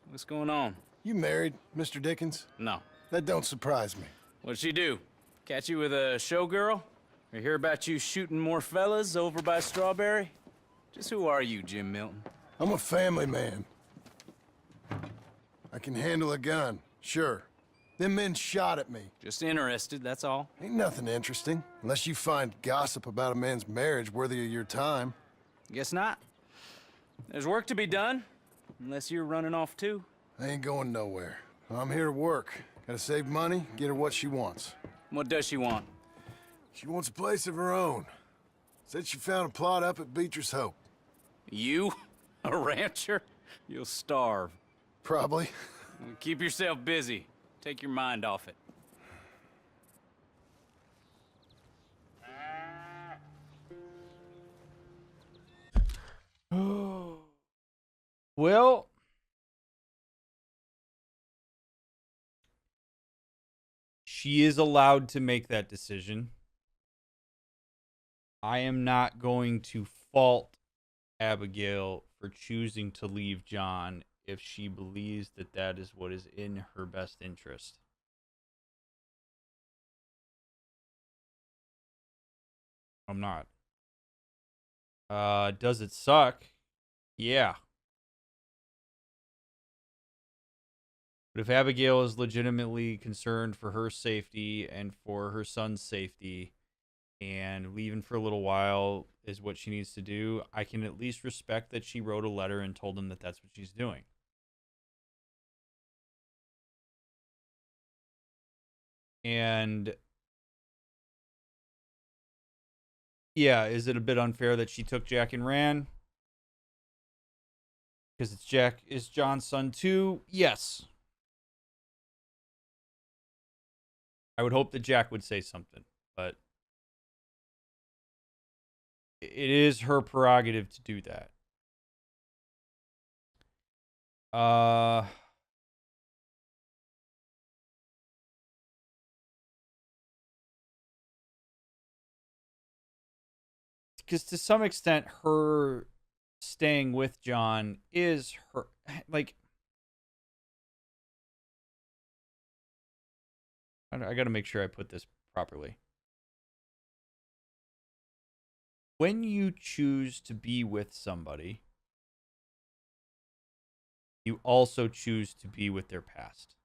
What's going on? You married, Mr. Dickens? No. That don't surprise me. What'd she do? Catch you with a showgirl? Or hear about you shooting more fellas over by Strawberry? Just who are you, Jim Milton? I'm a family man. I can handle a gun, sure. Them men shot at me. Just interested, that's all. Ain't nothing interesting, unless you find gossip about a man's marriage worthy of your time. Guess not. There's work to be done, unless you're running off too. I ain't going nowhere. I'm here to work. Gotta save money, get her what she wants. What does she want? She wants a place of her own. Said she found a plot up at Beecher's Hope. You? A rancher? You'll starve. Probably. Keep yourself busy. Take your mind off it. Well, she is allowed to make that decision. I am not going to fault Abigail for choosing to leave John if she believes that that is what is in her best interest. I'm not. Does it suck? Yeah. But if Abigail is legitimately concerned for her safety and for her son's safety, and leaving for a little while is what she needs to do, I can at least respect that she wrote a letter and told him that that's what she's doing. And yeah, is it a bit unfair that she took Jack and ran? Because it's Jack is John's son too? Yes. I would hope that Jack would say something, but it is her prerogative to do that. Because to some extent, her staying with John is her, like, I got to make sure I put this properly. When you choose to be with somebody, you also choose to be with their past.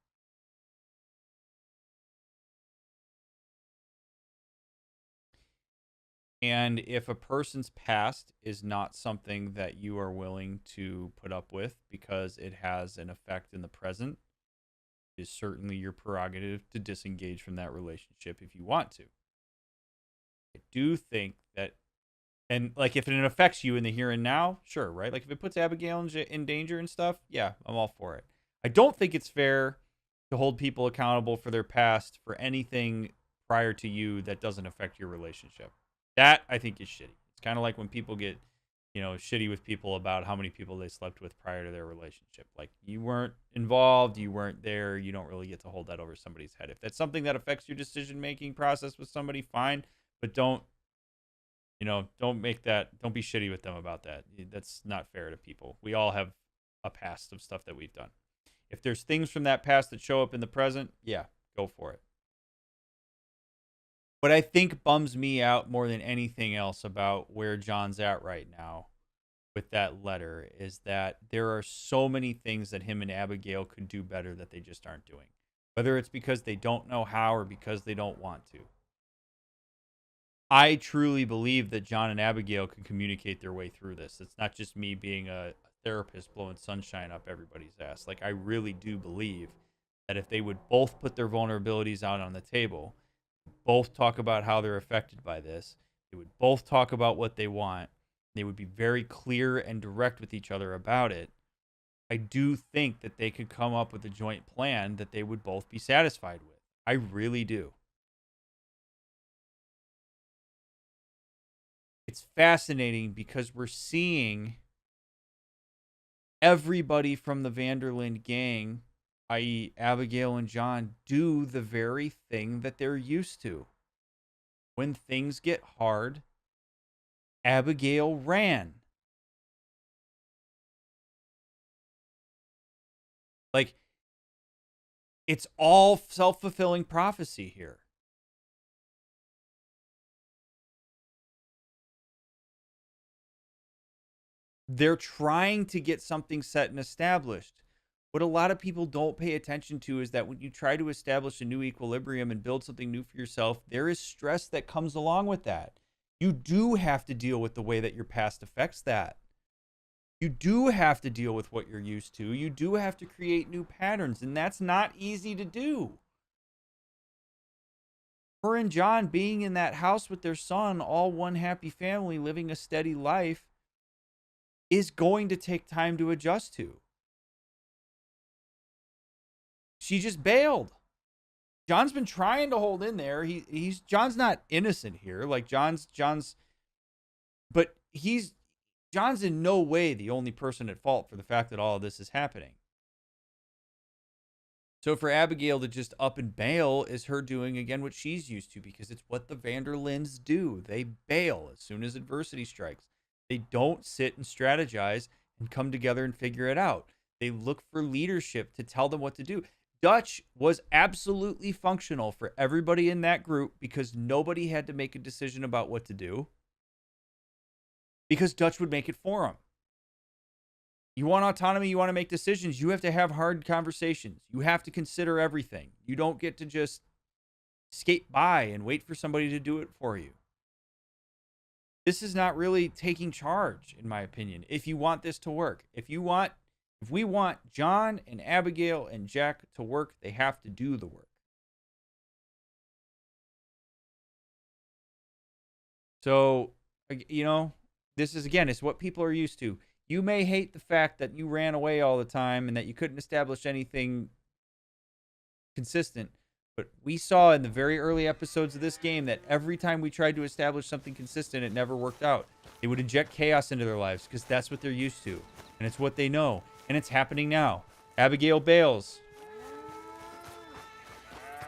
And if a person's past is not something that you are willing to put up with because it has an effect in the present, it is certainly your prerogative to disengage from that relationship if you want to. I do think that, and like if it affects you in the here and now, sure, right? Like if it puts Abigail in danger and stuff, yeah, I'm all for it. I don't think it's fair to hold people accountable for their past for anything prior to you that doesn't affect your relationship. That, I think, is shitty. It's kind of like when people get, shitty with people about how many people they slept with prior to their relationship. Like, you weren't involved, you weren't there, you don't really get to hold that over somebody's head. If that's something that affects your decision-making process with somebody, fine. But don't be shitty with them about that. That's not fair to people. We all have a past of stuff that we've done. If there's things from that past that show up in the present, yeah, go for it. What I think bums me out more than anything else about where John's at right now with that letter is that there are so many things that him and Abigail could do better that they just aren't doing. Whether it's because they don't know how or because they don't want to. I truly believe that John and Abigail can communicate their way through this. It's not just me being a therapist blowing sunshine up everybody's ass. Like, I really do believe that if they would both put their vulnerabilities out on the table, both talk about how they're affected by this, they would both talk about what they want, they would be very clear and direct with each other about it, I do think that they could come up with a joint plan that they would both be satisfied with. I really do. It's fascinating because we're seeing everybody from the Vanderland gang, i.e. Abigail and John, do the very thing that they're used to. When things get hard, Abigail ran. Like, it's all self-fulfilling prophecy here. They're trying to get something set and established. What a lot of people don't pay attention to is that when you try to establish a new equilibrium and build something new for yourself, there is stress that comes along with that. You do have to deal with the way that your past affects that. You do have to deal with what you're used to. You do have to create new patterns, and that's not easy to do. Her and John being in that house with their son, all one happy family, living a steady life, is going to take time to adjust to. She just bailed. John's been trying to hold in there. John's not innocent here. Like John's in no way the only person at fault for the fact that all of this is happening. So for Abigail to just up and bail is her doing again what she's used to, because it's what the Vanderlins do. They bail as soon as adversity strikes. They don't sit and strategize and come together and figure it out. They look for leadership to tell them what to do. Dutch was absolutely functional for everybody in that group because nobody had to make a decision about what to do, because Dutch would make it for them. You want autonomy, you want to make decisions, you have to have hard conversations. You have to consider everything. You don't get to just skate by and wait for somebody to do it for you. This is not really taking charge, in my opinion, if you want this to work. If we want John and Abigail and Jack to work, they have to do the work. So, you know, this is, again, it's what people are used to. You may hate the fact that you ran away all the time and that you couldn't establish anything consistent. But we saw in the very early episodes of this game that every time we tried to establish something consistent, it never worked out. They would inject chaos into their lives because that's what they're used to. And it's what they know. And it's happening now. Abigail bails.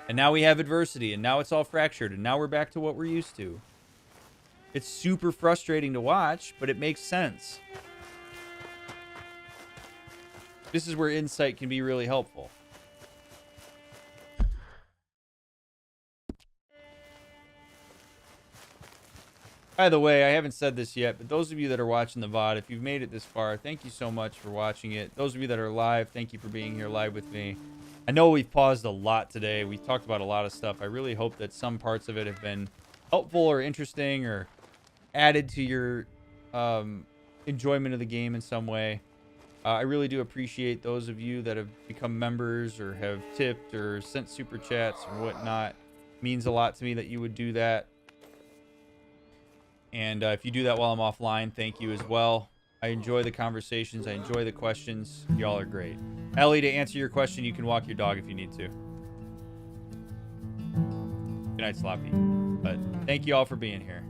And now we have adversity. And now it's all fractured. And now we're back to what we're used to. It's super frustrating to watch, but it makes sense. This is where insight can be really helpful. By the way, I haven't said this yet, but those of you that are watching the VOD, if you've made it this far, thank you so much for watching it. Those of you that are live, thank you for being here live with me. I know we've paused a lot today. We talked about a lot of stuff. I really hope that some parts of it have been helpful or interesting or added to your enjoyment of the game in some way. I really do appreciate those of you that have become members or have tipped or sent super chats or whatnot. It means a lot to me that you would do that. And if you do that while I'm offline, thank you as well. I enjoy the conversations. I enjoy the questions. Y'all are great. Ellie, to answer your question, you can walk your dog if you need to. Good night, Sloppy. But thank you all for being here.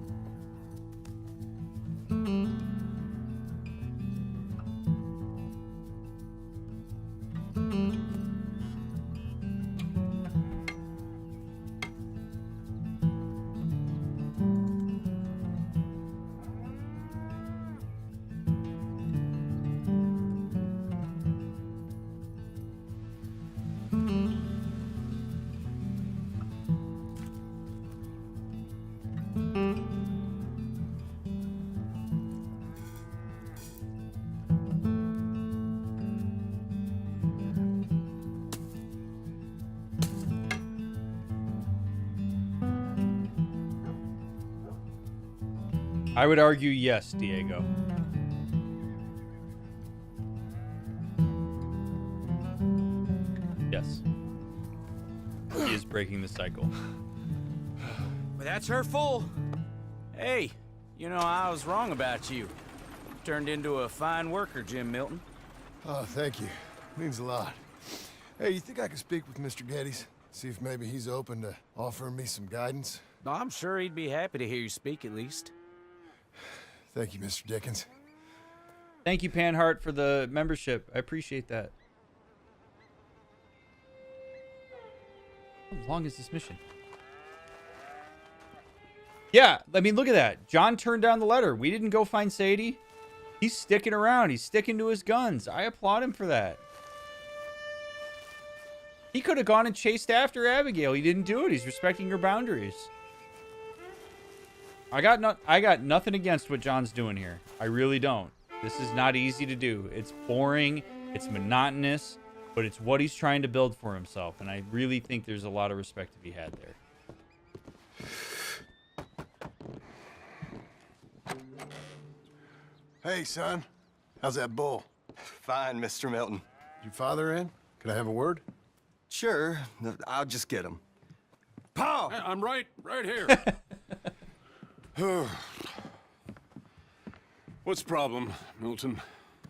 I would argue yes, Diego. Yes. He is breaking the cycle. Well, that's her full. Hey, you know, I was wrong about you. Turned into a fine worker, Jim Milton. Oh, thank you. Means a lot. Hey, you think I could speak with Mr. Geddes? See if maybe he's open to offering me some guidance? I'm sure he'd be happy to hear you speak, at least. Thank you, Mr. Dickens. Thank you, Panhart, for the membership. I appreciate that. How long is this mission? Yeah, I mean, look at that. John turned down the letter. We didn't go find Sadie. He's sticking around. He's sticking to his guns. I applaud him for that. He could have gone and chased after Abigail. He didn't do it. He's respecting her boundaries. I got nothing against what John's doing here. I really don't. This is not easy to do. It's boring. It's monotonous. But it's what he's trying to build for himself. And I really think there's a lot of respect to be had there. Hey, son. How's that bull? Fine, Mr. Milton. Your father in? Can I have a word? Sure. I'll just get him. Pa! Hey, I'm right here. What's the problem, Milton?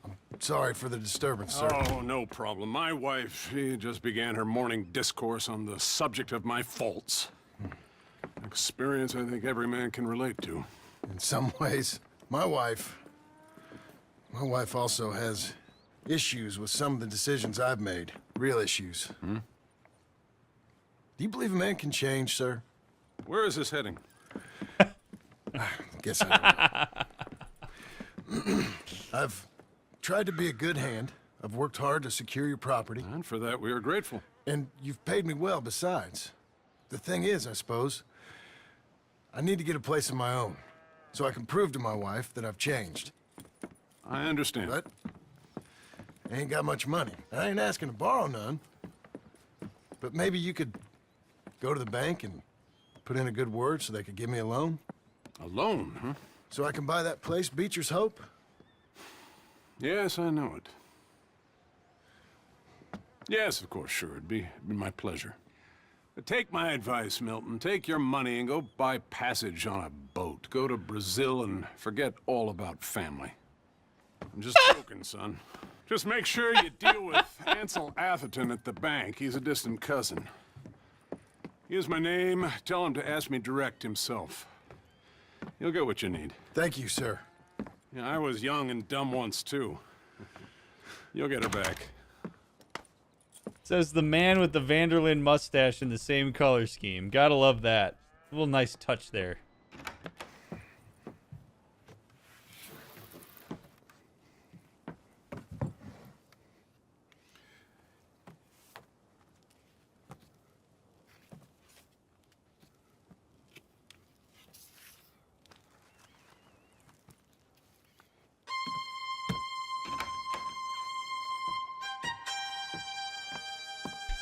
I'm sorry for the disturbance, sir. Oh, no problem. My wife, she just began her morning discourse on the subject of my faults. Experience I think every man can relate to. In some ways, my wife also has issues with some of the decisions I've made. Real issues. Hmm? Do you believe a man can change, sir? Where is this heading? Guess I don't know. I've tried to be a good hand. I've worked hard to secure your property. And for that, we are grateful. And you've paid me well besides. The thing is, I suppose, I need to get a place of my own, so I can prove to my wife that I've changed. I understand. But I ain't got much money. I ain't asking to borrow none. But maybe you could go to the bank and put in a good word so they could give me a loan. A loan, huh? So I can buy that place, Beecher's Hope? Yes, I know it. Yes, of course, sure. It'd be my pleasure. Take my advice, Milton. Take your money and go buy passage on a boat. Go to Brazil and forget all about family. I'm just joking, son. Just make sure you deal with Ansel Atherton at the bank. He's a distant cousin. Use my name. Tell him to ask me direct himself. You'll get what you need. Thank you, sir. Yeah, I was young and dumb once, too. You'll get her back. Says the man with the Vanderlyn mustache in the same color scheme. Gotta love that. A little nice touch there.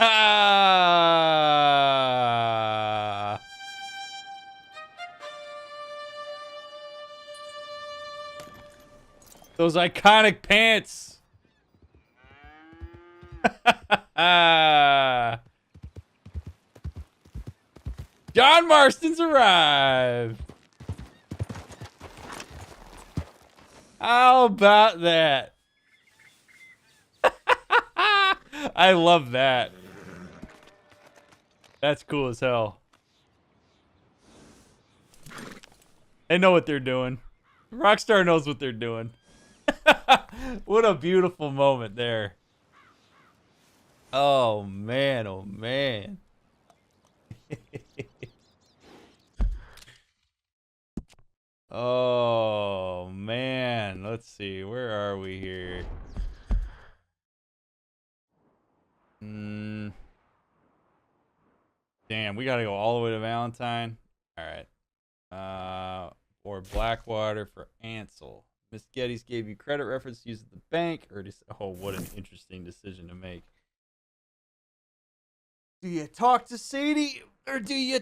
Ah! Those iconic pants. John Marston's arrived. How about that? I love that. That's cool as hell. They know what they're doing. Rockstar knows what they're doing. What a beautiful moment there. Oh, man. Oh, man. Oh, man. Let's see. Where are we here? Damn, we gotta go all the way to Valentine. All right. Or Blackwater for Ansel. Miss Geddes gave you credit reference to use at the bank, or just oh, what an interesting decision to make. Do you talk to Sadie, or do you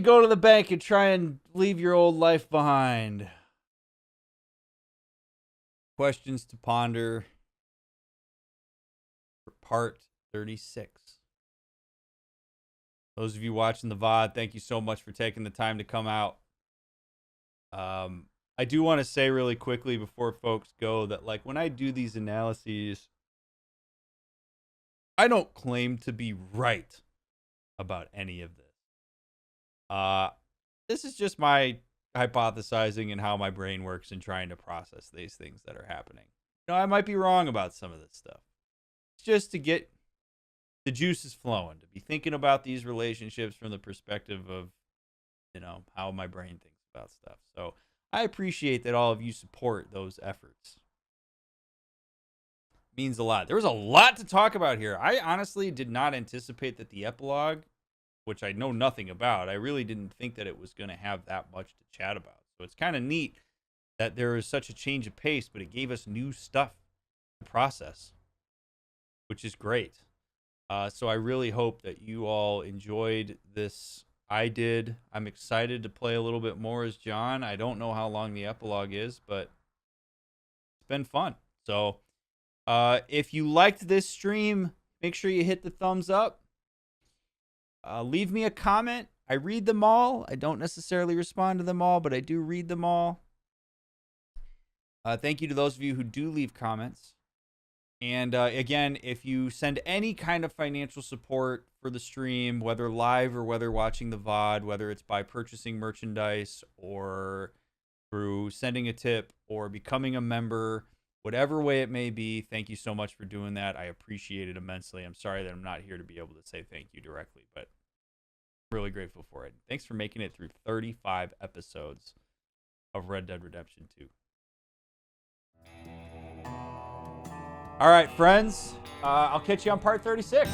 go to the bank and try and leave your old life behind? Questions to ponder for part 36. Those of you watching the VOD, thank you so much for taking the time to come out. I do want to say really quickly before folks go that, like, when I do these analyses, I don't claim to be right about any of this. This is just my hypothesizing and how my brain works and trying to process these things that are happening. You know, I might be wrong about some of this stuff. It's just to get the juices flowing, to be thinking about these relationships from the perspective of, you know, how my brain thinks about stuff. So I appreciate that all of you support those efforts. It means a lot. There was a lot to talk about here. I honestly did not anticipate that the epilogue, which I know nothing about, I really didn't think that it was going to have that much to chat about. So it's kind of neat that there is such a change of pace, but it gave us new stuff to process, which is great. So I really hope that you all enjoyed this. I did. I'm excited to play a little bit more as John. I don't know how long the epilogue is, but it's been fun. So if you liked this stream, make sure you hit the thumbs up. Leave me a comment. I read them all. I don't necessarily respond to them all, but I do read them all. Thank you to those of you who do leave comments. And again, if you send any kind of financial support for the stream, whether live or whether watching the VOD, whether it's by purchasing merchandise or through sending a tip or becoming a member, whatever way it may be, thank you so much for doing that. I appreciate it immensely. I'm sorry that I'm not here to be able to say thank you directly, but I'm really grateful for it. Thanks for making it through 35 episodes of Red Dead Redemption 2. All right, friends, I'll catch you on part 36.